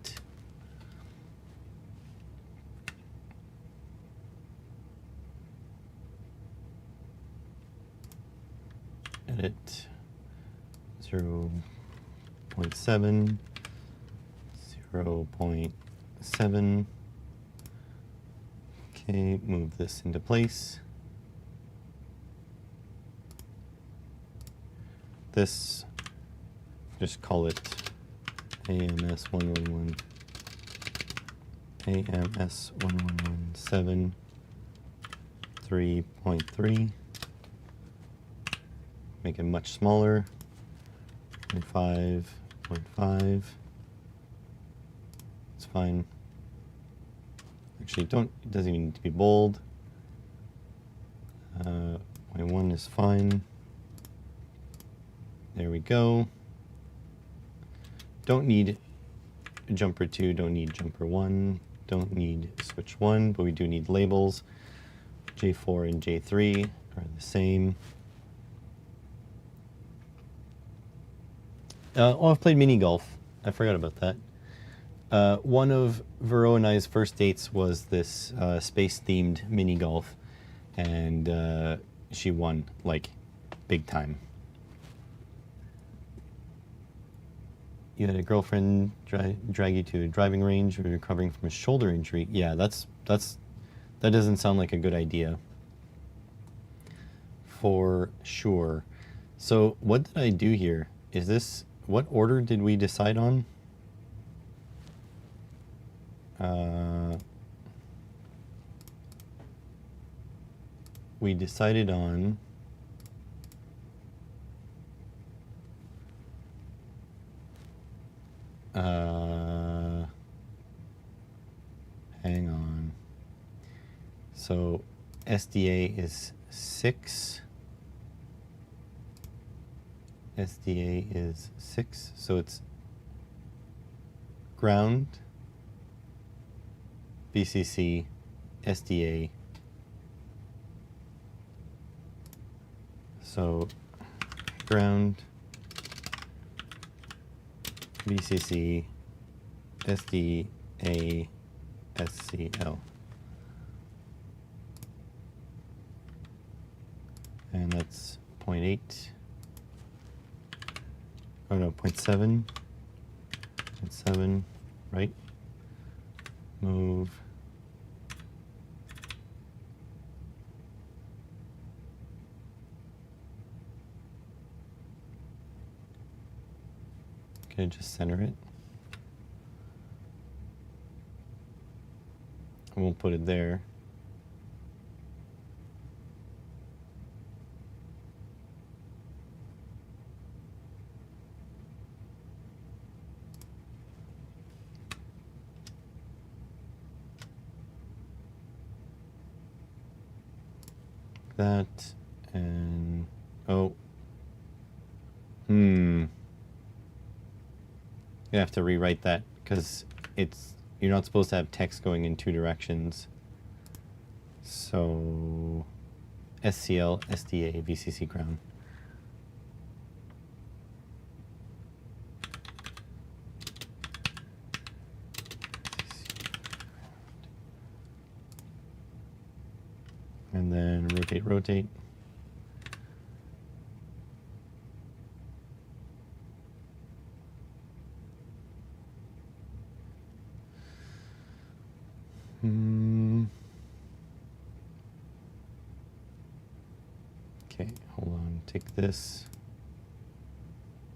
[SPEAKER 2] Edit 0.7, 0.7. Okay, move this into place. This, just call it AMS 111, AMS 1117, 3.3. Make it much smaller. 0.5. It's fine. Actually, it doesn't even need to be bold. 0.1 is fine. There we go. Don't need jumper 2, don't need jumper 1, don't need switch 1, but we do need labels. J4 and J3 are the same. I've played mini golf. I forgot about that. One of Vero and I's first dates was this space-themed mini golf, and she won, like, big time. You had a girlfriend drag you to a driving range when you're recovering from a shoulder injury. Yeah, that doesn't sound like a good idea. For sure. So what did I do here? Is this, what order did we decide on? We decided on hang on. So SDA is 6. SDA is 6, so it's ground, VCC, SDA. So ground, VCC, SDA, SCL. And that's 0.8. Oh no, 0.7. 0.7, right? Move. Can I just center it? I won't put it there. That and oh, you have to rewrite that because you're not supposed to have text going in 2 directions. So SCL, SDA, VCC ground. And then rotate, rotate. Okay, hold on. Take this.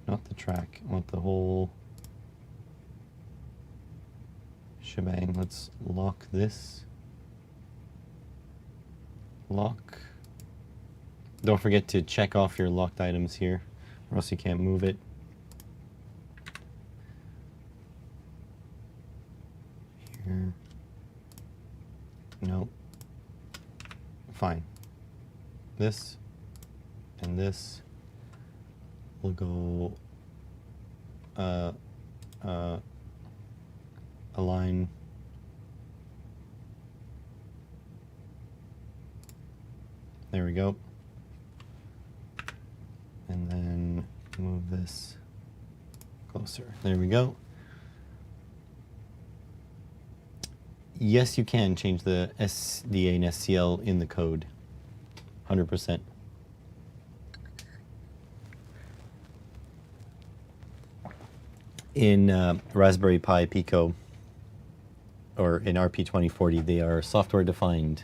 [SPEAKER 2] Not the track. I want the whole shebang. Let's lock this. Lock. Don't forget to check off your locked items here, or else you can't move it. Here. No. Fine. This and this will go align. There we go. And then move this closer. There we go. Yes, you can change the SDA and SCL in the code. 100%. In Raspberry Pi Pico, or in RP2040, they are software defined.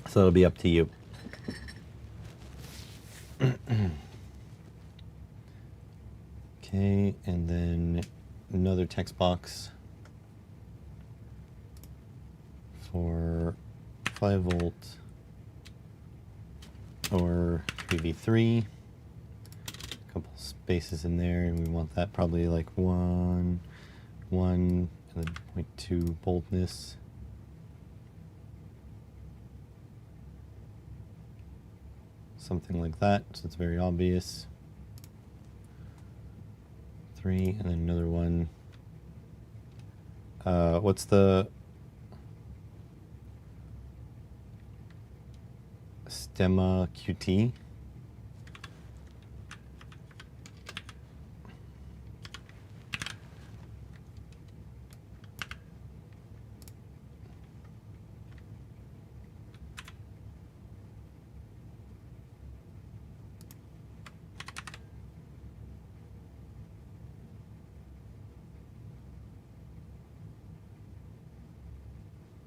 [SPEAKER 2] So it'll be up to you. Okay, and then another text box for 5 volt or 3v3. Couple spaces in there, and we want that probably like 1, and then 0.2 boldness. Something like that, so it's very obvious. 3, and then another one. What's the Stemma QT?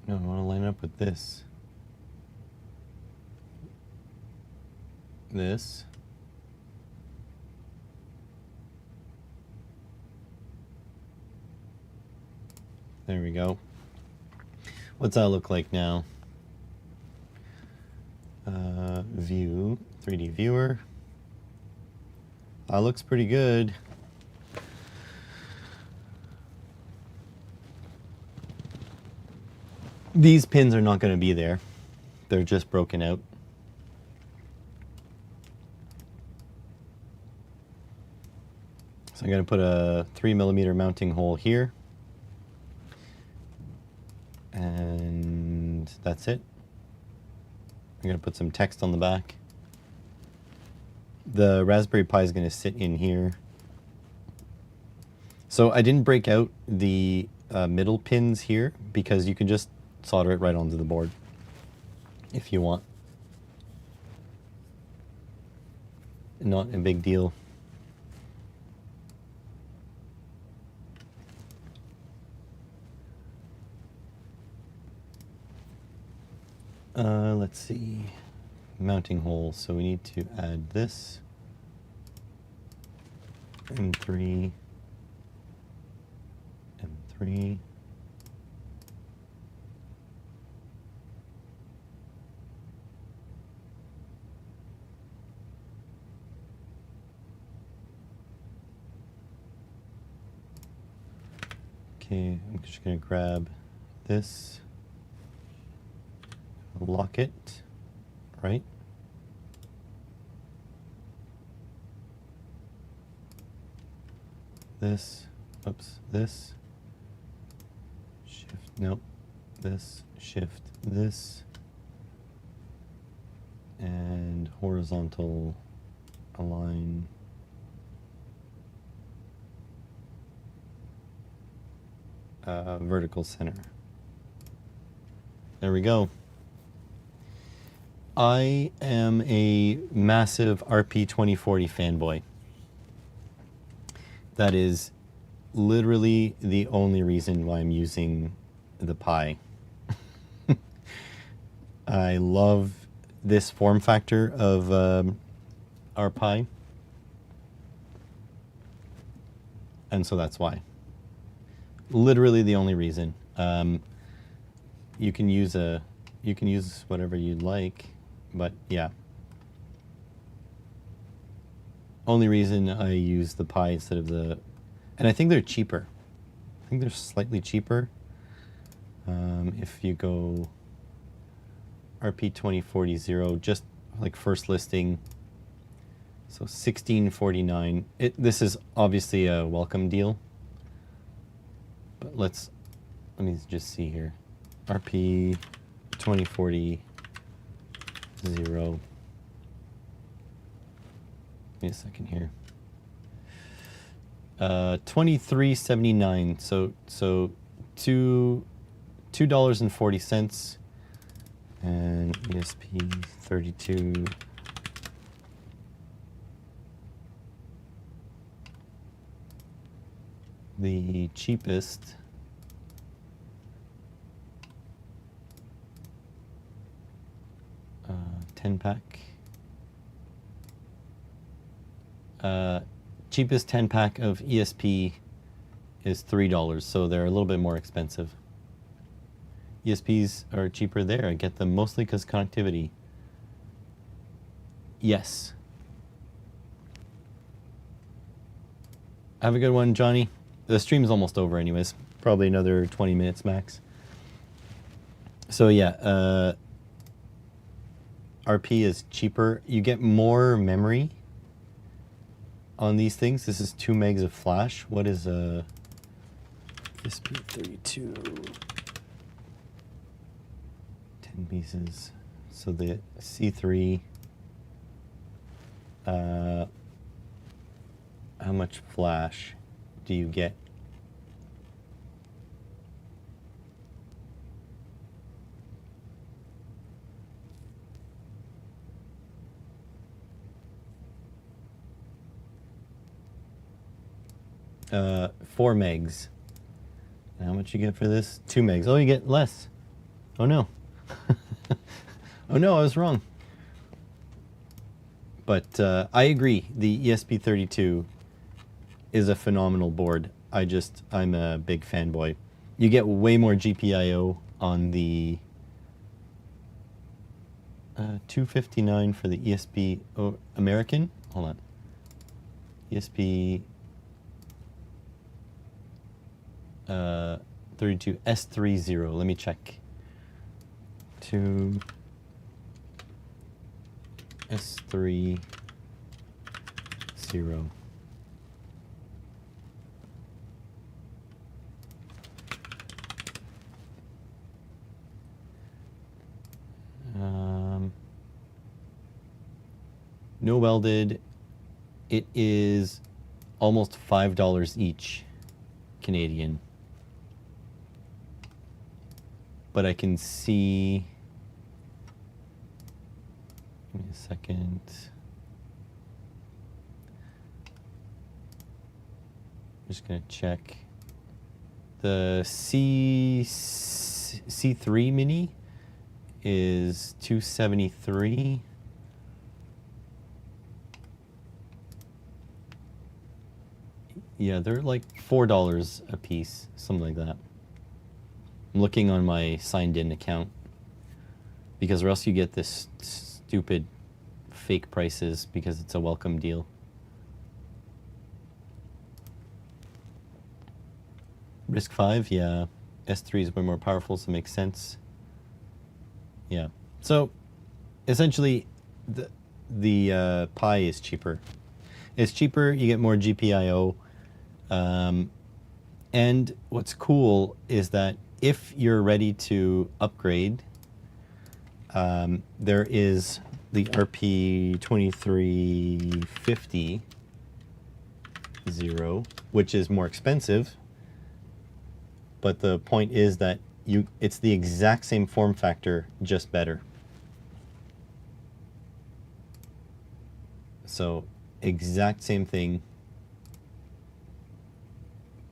[SPEAKER 2] No, I want to line it up with this. This. There we go. What's that look like now? View, 3D viewer. That looks pretty good. These pins are not going to be there. They're just broken out. So I'm going to put a 3mm mounting hole here. And that's it. I'm going to put some text on the back. The Raspberry Pi is going to sit in here. So I didn't break out the middle pins here because you can just solder it right onto the board if you want. Not a big deal. Let's see. Mounting hole. So we need to add this. M3. M3. Okay, I'm just going to grab this, lock it, right? This, oops, this, shift, nope, this, shift, this, and horizontal align. Vertical center. There we go. I am a massive RP 2040 fanboy. That is literally the only reason why I'm using the Pi. I love this form factor of our Pi. And so that's why. Literally the only reason. You can use whatever you'd like, but yeah. Only reason I use the Pi instead of the, and I think they're cheaper. I think they're slightly cheaper. If you go RP 2040 just like first listing, so $16.49. This is obviously a welcome deal. But let me just see here. RP 2040 0. Give me a second here. $23.79. So $2.40, and ESP 32. The cheapest, uh, 10 pack. Cheapest 10 pack of ESP is $3, so they're a little bit more expensive. ESPs are cheaper there. I get them mostly because connectivity. Yes. Have a good one, Johnny. The stream's almost over anyways. Probably another 20 minutes max. So yeah, RP is cheaper. You get more memory on these things. This is 2 megs of flash. What is ESP32? 10 pieces. So the C3, how much flash do you get? Uh, 4 megs. And how much you get for this? 2 megs. Oh, you get less. Oh no. Oh no, I was wrong. But I agree. The ESP32 is a phenomenal board. I'm a big fanboy. You get way more GPIO on the 259 for the ESP American. Hold on. ESP 32 S30. Let me check. S30. No welded. It is almost $5 each Canadian. But I can see, give me a second. I'm just gonna check. The C3 Mini is $273. Yeah, they're like $4 a piece, something like that. I'm looking on my signed in account, because or else you get this stupid fake prices because it's a welcome deal. RISC-V, yeah. S3 is way more powerful, so it makes sense. Yeah. So essentially the Pi is cheaper. It's cheaper, you get more GPIO. And what's cool is that if you're ready to upgrade, there is the RP2350 0, which is more expensive. But the point is that it's the exact same form factor, just better. So exact same thing,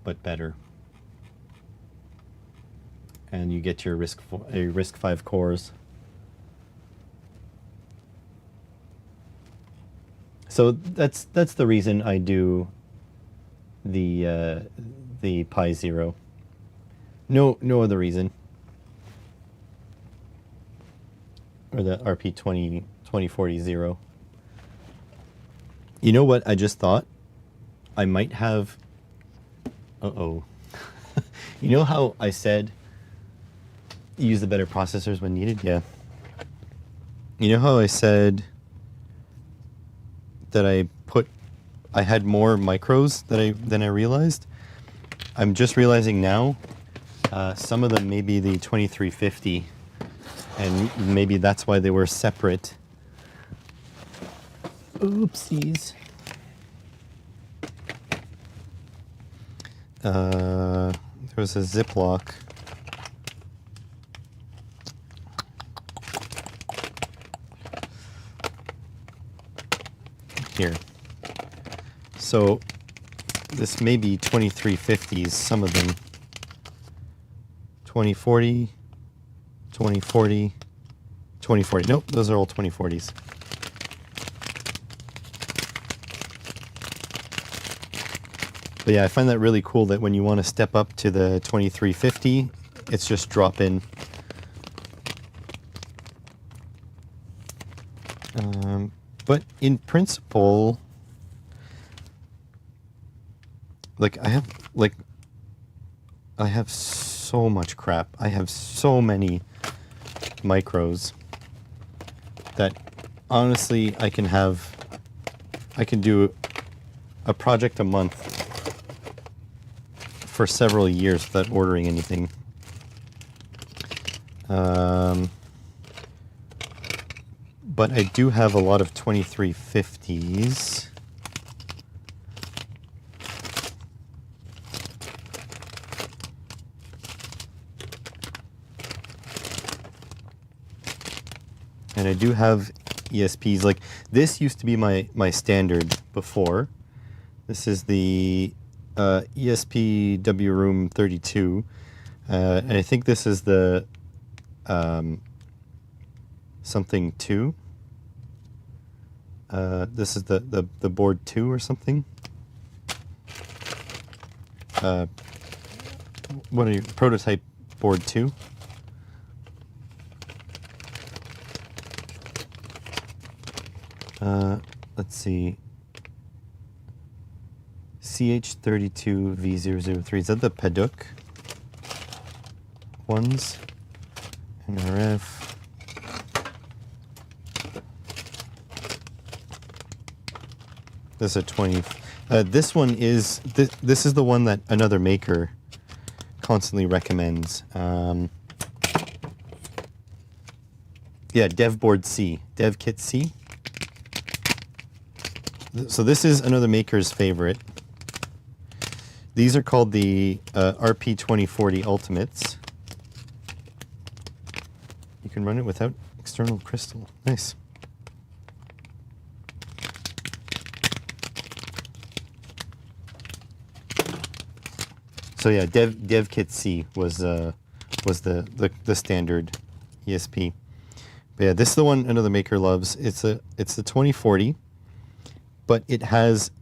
[SPEAKER 2] but better. And you get your RISC-V cores. So that's the reason I do the Pi Zero. No other reason. Or the RP2040 0. You know what I just thought? I might have... Uh-oh. You know how I said use the better processors when needed? Yeah. You know how I said that I had more micros than I realized? I'm just realizing now some of them may be the 2350, and maybe that's why they were separate. Oopsies. There was a Ziploc. Here. So this may be 2350s, some of them. 2040, 2040, 2040. Nope, those are all 2040s. But yeah, I find that really cool that when you want to step up to the 2350, it's just drop in. But in principle, like I have so much crap. I have so many micros that honestly I can do a project a month for several years without ordering anything. But I do have a lot of 2350s. And I do have ESPs. Like this used to be my standard before. This is the ESP W Room 32. And I think this is the something 2. This is the board 2 or something. What are you? Prototype board 2. Let's see. CH32V003. Is that the Paduk ones? NRF. This is a 20. This one is this is the one that another maker constantly recommends. Yeah, DevBoard C, DevKit C. So this is another maker's favorite. These are called the RP2040 Ultimates. You can run it without external crystal. Nice. So yeah, DevKit C was the standard ESP. But yeah, this is the one another maker loves. It's the 2040, but it has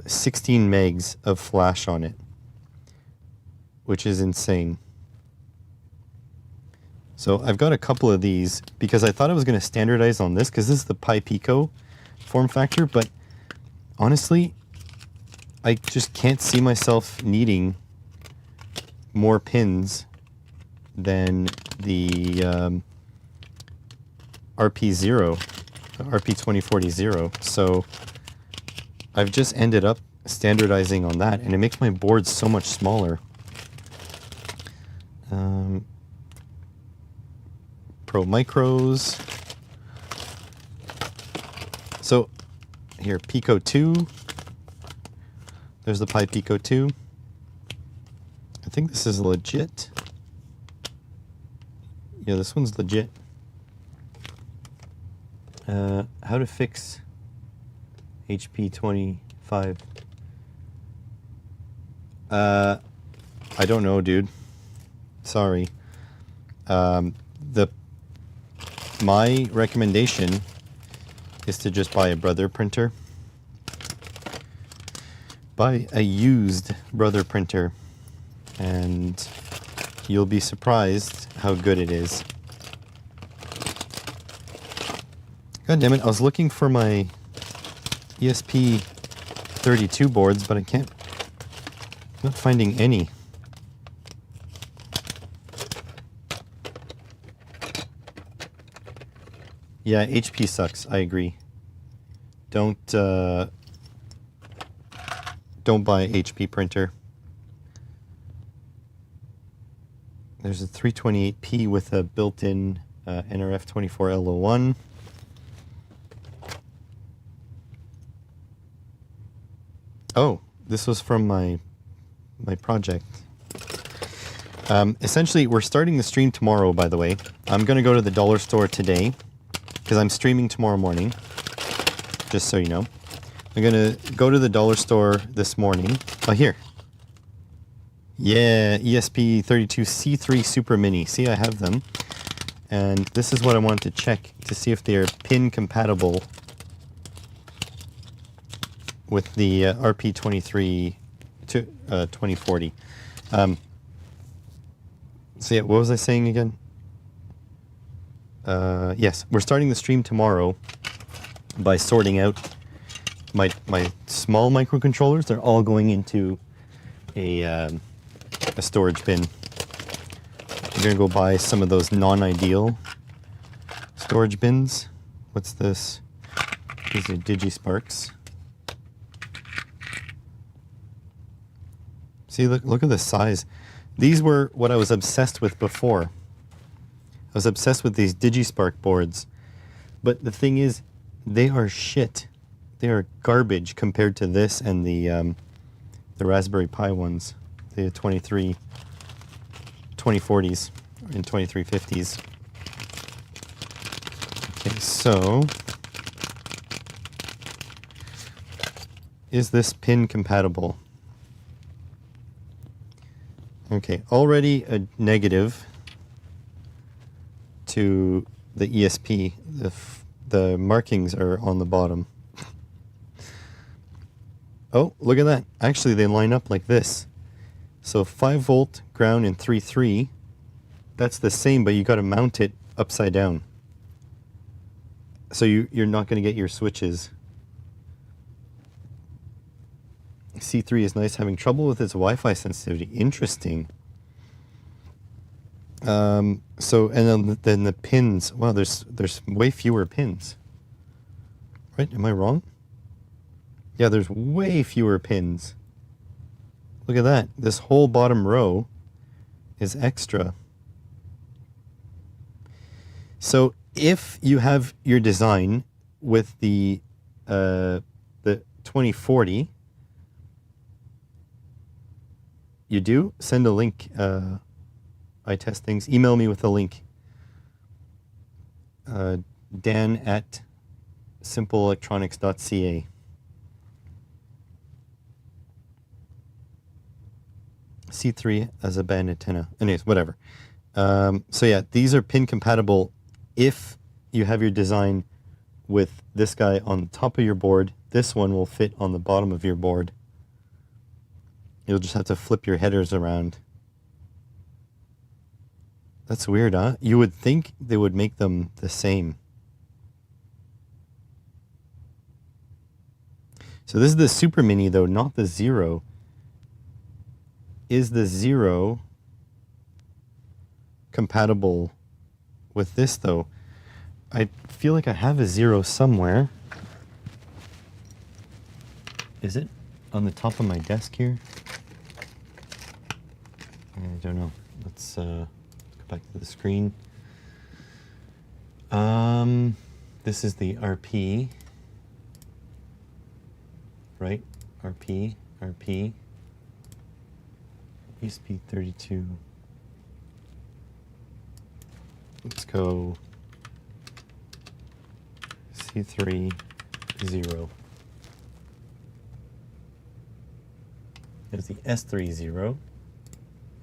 [SPEAKER 2] 16 megs of flash on it, which is insane. So I've got a couple of these because I thought I was going to standardize on this because this is the Pi Pico form factor, but honestly, I just can't see myself needing more pins than the RP0, RP2040. So I've just ended up standardizing on that, and it makes my board so much smaller.
[SPEAKER 1] Pro Micros. So here, Pico 2. There's the Pi Pico 2. I think this is legit. Yeah, this one's legit. How to fix HP 25. I don't know, dude. Sorry. My recommendation is to just buy a Brother printer. Buy a used Brother printer, and you'll be surprised how good it is. God damn it, I was looking for my ESP32 boards, but I can't. I'm not finding any. Yeah, HP sucks. I agree. Don't buy HP printer. There's a 328p with a built-in NRF24L01. Oh, this was from my project. Essentially, we're starting the stream tomorrow, by the way. I'm going to go to the dollar store today, because I'm streaming tomorrow morning, just so you know. I'm going to go to the dollar store this morning. Oh, here. Yeah, ESP32 C3 Super Mini. See, I have them. And this is what I wanted to check to see if they're pin compatible with the RP23 to 2040. So yeah, what was I saying again? Yes, we're starting the stream tomorrow by sorting out my small microcontrollers. They're all going into a storage bin. I'm gonna go buy some of those non-ideal storage bins. What's this? These are DigiSparks. See, look at the size. These were what I was obsessed with before. I was obsessed with these DigiSpark boards. But the thing is, they are shit. They are garbage compared to this and the Raspberry Pi ones. The 2040s and 2350s. Okay, so is this pin compatible? Okay, already a negative to the ESP. The markings are on the bottom. Oh, look at that. Actually, they line up like this. So 5 volt, ground, and 3.3. That's the same, but you got to mount it upside down. So you're not going to get your switches. C3 is nice, having trouble with its Wi-Fi sensitivity. Interesting. So, and then the pins. Wow, there's way fewer pins. Right? Am I wrong? Yeah, there's way fewer pins. Look at that. This whole bottom row is extra. So if you have your design with the 2040, you do send a link. I test things. Email me with a link. dan@simpleelectronics.ca. C3 as a band antenna. Anyways, whatever. So yeah, these are pin compatible if you have your design with this guy on the top of your board. This one will fit on the bottom of your board. You'll just have to flip your headers around. That's weird, huh? You would think they would make them the same. So this is the Super Mini, though, not the Zero. Is the Zero compatible with this, though? I feel like I have a Zero somewhere. Is it on the top of my desk here? I don't know.
[SPEAKER 2] let's go back to the screen. This is the RP, right? RP. ESP32. Let's go C30. There's the S30. Well,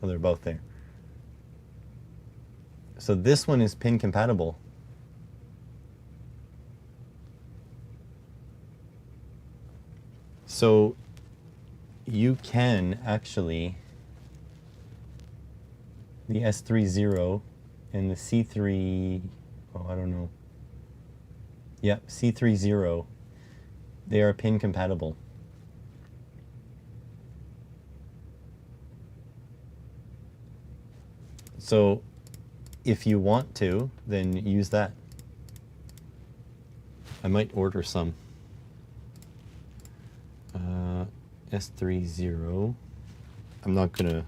[SPEAKER 2] they're both there. So this one is pin compatible. So you can actually, the S30 and the C3, oh, I don't know. Yep, C30, they are pin compatible. So if you want to, then use that. I might order some. S30. I'm not gonna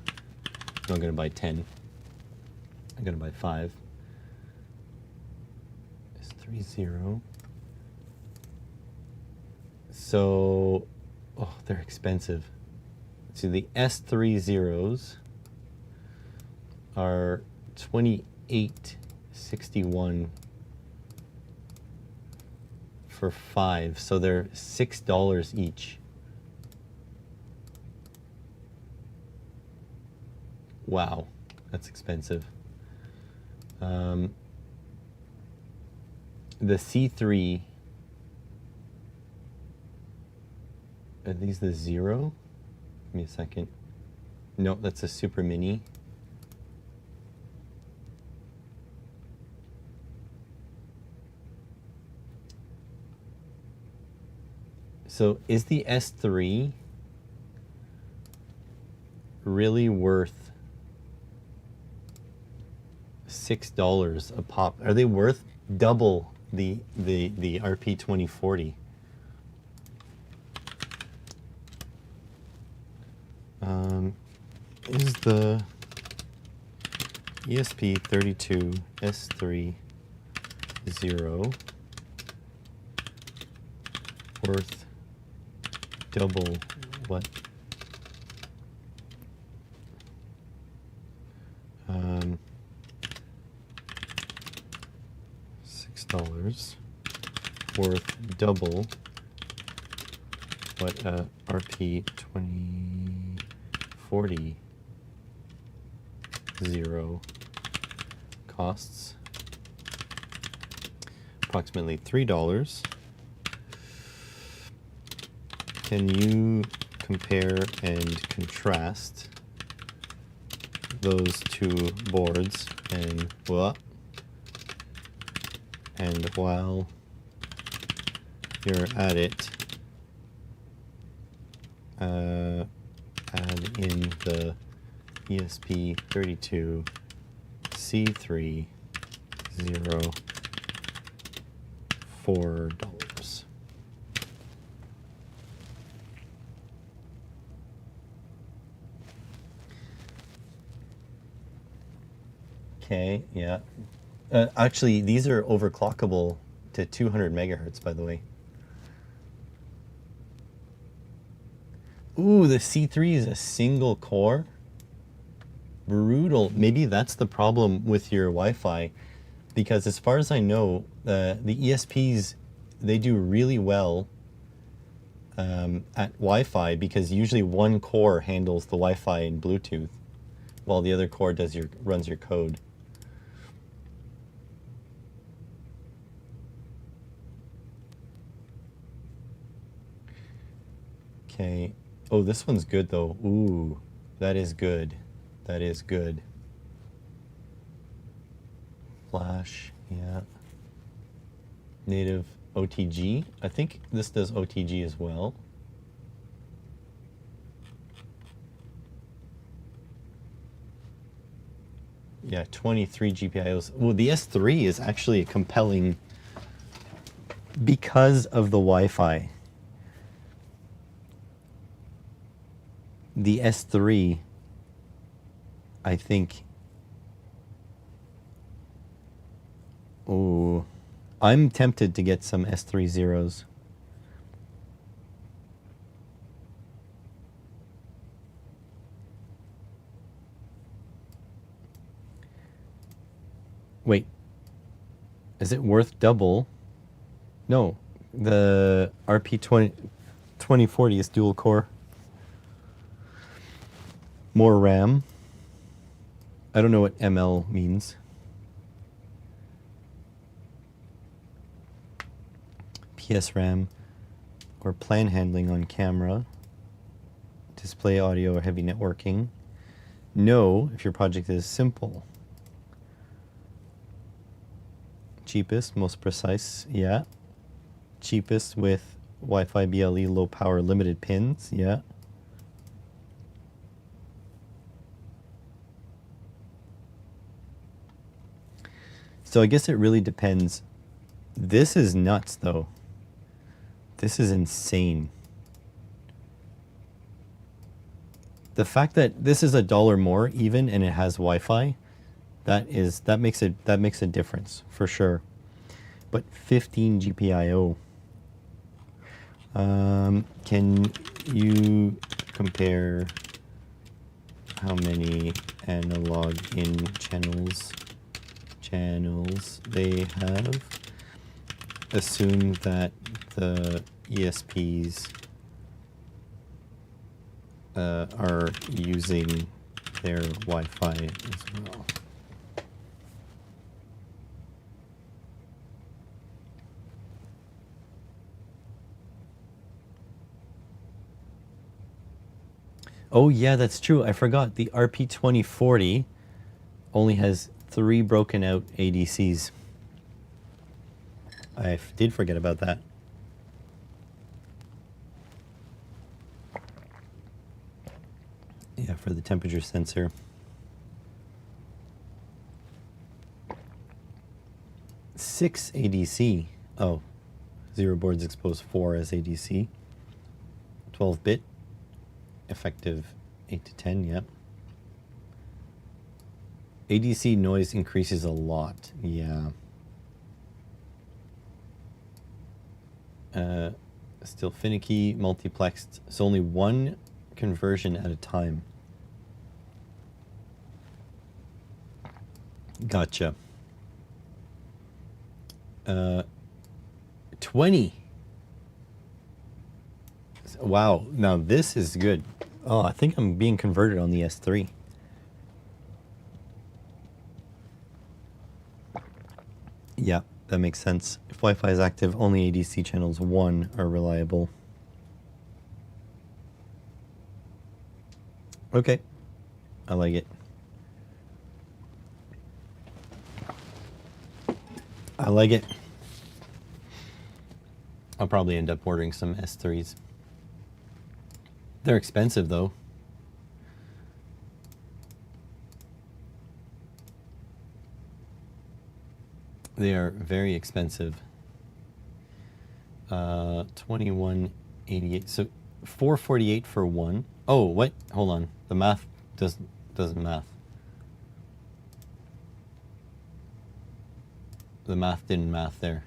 [SPEAKER 2] buy 10. I'm gonna buy 5. S30. So, oh, they're expensive. See, the S30s are $28.61 for 5, so they're $6 each. Wow, that's expensive. The C3, are these the 0? Give me a second. No, that's a Super Mini. So is the S3 really worth $6 a pop? Are they worth double the RP2040? Is the ESP32 S30 worth double what? $6 worth double what RP2040 costs. Approximately $3. Can you compare and contrast those two boards? And what? And while you're at it, add in the ESP32 C30 $4. Okay, yeah. Actually, these are overclockable to 200 megahertz, by the way. Ooh, the C3 is a single core. Brutal. Maybe that's the problem with your Wi-Fi, because as far as I know, the ESPs, they do really well at Wi-Fi, because usually one core handles the Wi-Fi and Bluetooth, while the other core runs your code. Okay. Oh, this one's good though. Ooh, that is good. That is good. Flash, yeah. Native OTG. I think this does OTG as well. Yeah, 23 GPIOs. Well, the S3 is actually a compelling because of the Wi-Fi. The S3, I think, Oh, I'm tempted to get some S3 zeros. Wait, is it worth double? No, the RP2040 is dual core. More RAM. I don't know what ML means. PS RAM or plan handling on camera. Display audio or heavy networking. No, if your project is simple. Cheapest, most precise, yeah. Cheapest with Wi-Fi BLE low power limited pins, yeah. So I guess it really depends. This is nuts though. This is insane. The fact that this is $1 more even and it has Wi-Fi, that makes a difference for sure. But 15 GPIO. Can you compare how many analog in channels they have? Assume that the ESPs are using their Wi-Fi as well. Oh yeah, that's true. I forgot. The RP2040 only has 3 broken out ADCs. I did forget about that. Yeah, for the temperature sensor. Six ADC. Oh, zero boards exposed 4 as ADC. 12-bit. Effective 8 to 10, yep. ADC noise increases a lot, yeah. Still finicky, multiplexed. So only one conversion at a time. Gotcha. 20. Wow, now this is good. Oh, I think I'm being converted on the S3. Yeah, that makes sense. If Wi-Fi is active, only ADC channels 1 are reliable. Okay, I like it. I like it. I'll probably end up ordering some S3s. They're expensive though. They are very expensive. 2188. So 448 for one. Oh, what? Hold on. The math doesn't math. The math didn't math there.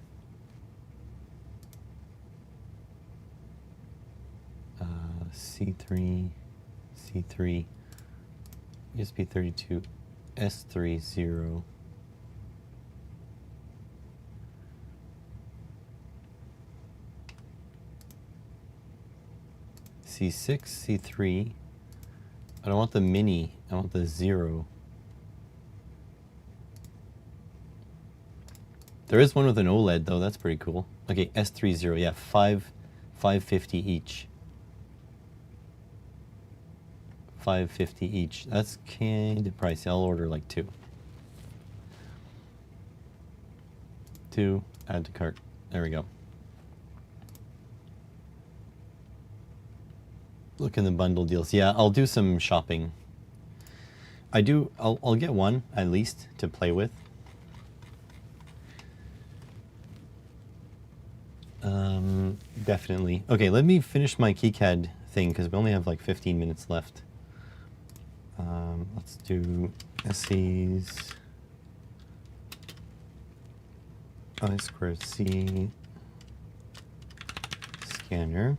[SPEAKER 2] C3, ESP32, S3, 0. C6, C3. I don't want the mini, I want the 0. There is one with an OLED though, that's pretty cool. Okay, S3, 0, yeah, 550 each. 550 each. That's kind of pricey. I'll order like 2. 2, add to cart. There we go. Look in the bundle deals. Yeah, I'll do some shopping. I'll get one at least to play with. Definitely. Okay, let me finish my KiCad thing because we only have like 15 minutes left. Let's do SEs. I2C scanner.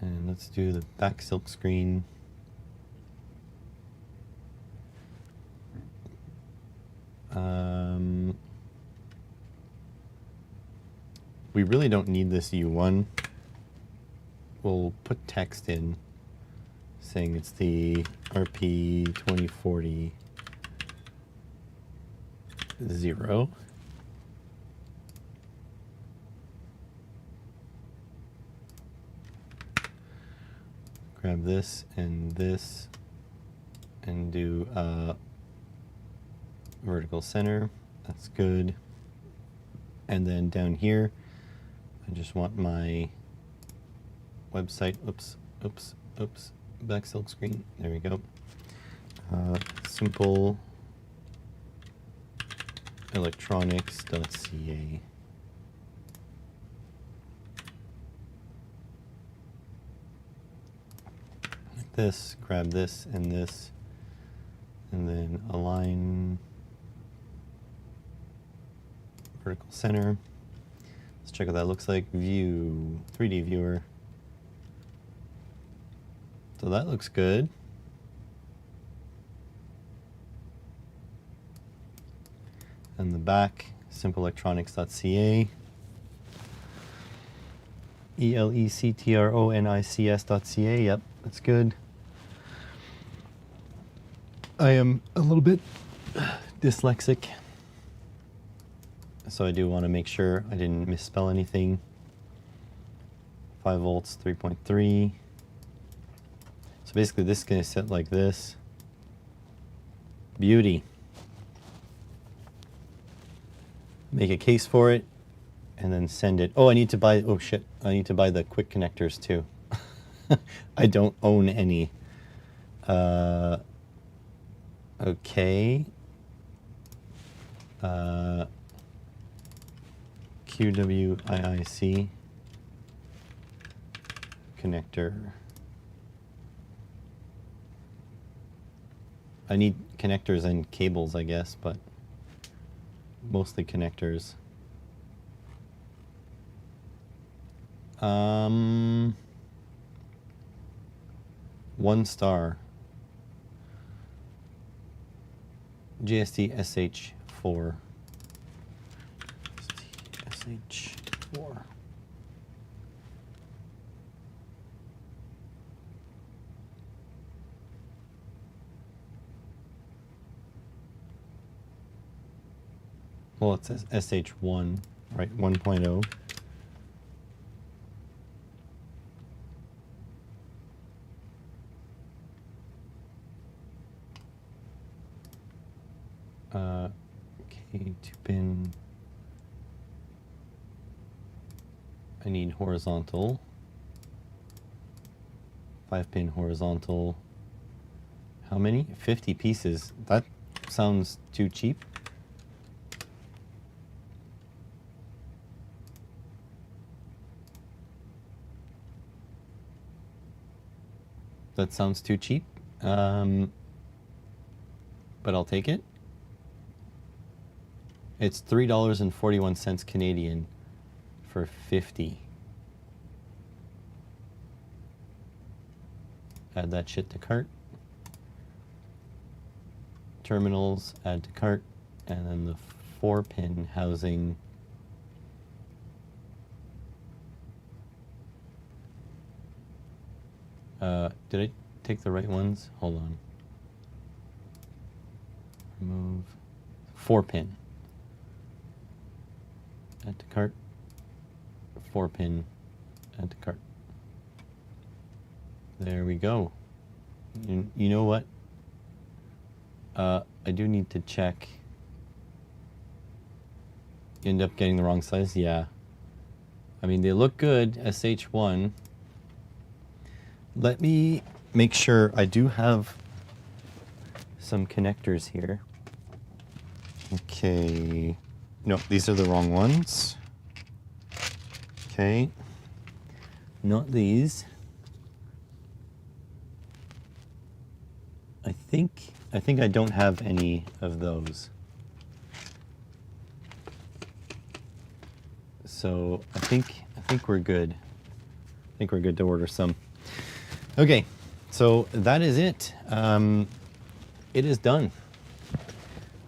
[SPEAKER 2] And let's do the back silk screen. We really don't need this U1. We'll put text in saying it's the RP 2040 0. Grab this and do vertical center. That's good. And then down here, I just want my website. Oops. Back silk screen. There we go. Simple electronics.ca. Like this. Grab this, and then align vertical center. Let's check what that looks like. View, 3D viewer. So that looks good. And the back, simpleelectronics.ca. electronics.ca. Yep, that's good. I am a little bit dyslexic, so I do want to make sure I didn't misspell anything. 5 volts, 3.3. So basically this is going to sit like this. Beauty. Make a case for it and then send it. Oh, I need to buy, oh shit, I need to buy the quick connectors too. I don't own any. Okay. QWIIC connector. I need connectors and cables, I guess, but mostly connectors. 1 star. GST SH4. SH4. Well, it says SH1, right? 1.0. Okay, 2-pin. I need horizontal. 5-pin horizontal. How many? 50 pieces. That sounds too cheap. That sounds too cheap. But I'll take it. It's $3.41 Canadian for 50. Add that shit to cart. Terminals, add to cart, and then the 4-pin housing. Did I take the right ones? Hold on. Remove 4-pin. Add to cart. 4-pin. Add to cart. There we go. You know what? I do need to check. You end up getting the wrong size? Yeah. I mean, they look good. SH1. Let me make sure I do have some connectors here. Okay. No, these are the wrong ones. Okay. Not these. I think I don't have any of those. So I think we're good. I think we're good to order some. Okay, so that is it. It is done.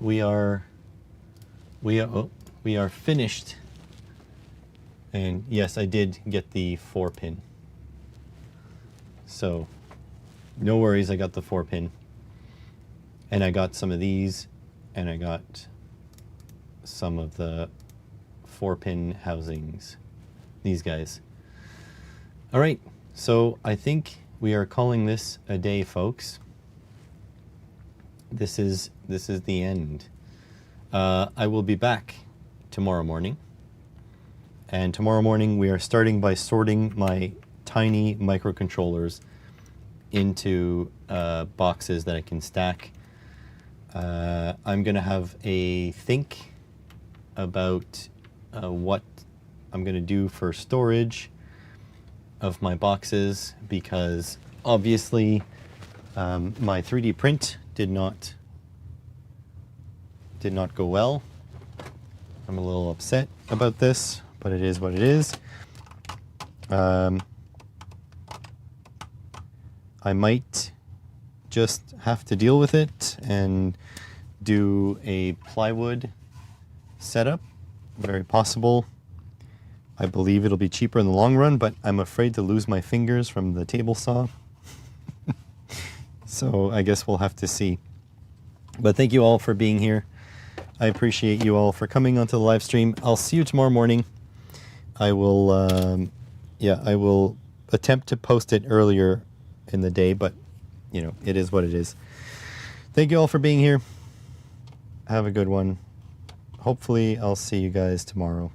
[SPEAKER 2] We are finished. And yes, I did get the 4-pin. So no worries, I got the 4-pin. And I got some of these, and I got some of the 4-pin housings. These guys. All right, so I think we are calling this a day, folks. This is the end. I will be back tomorrow morning. And tomorrow morning we are starting by sorting my tiny microcontrollers into boxes that I can stack. I'm going to have a think about what I'm going to do for storage of my boxes, because obviously my 3D print did not go well. I'm a little upset about this, but it is what it is. I might just have to deal with it and do a plywood setup. Very possible. I believe it'll be cheaper in the long run, but I'm afraid to lose my fingers from the table saw. So I guess we'll have to see. But thank you all for being here. I appreciate you all for coming onto the live stream. I'll see you tomorrow morning. I will, I will attempt to post it earlier in the day, but you know, it is what it is. Thank you all for being here. Have a good one. Hopefully I'll see you guys tomorrow.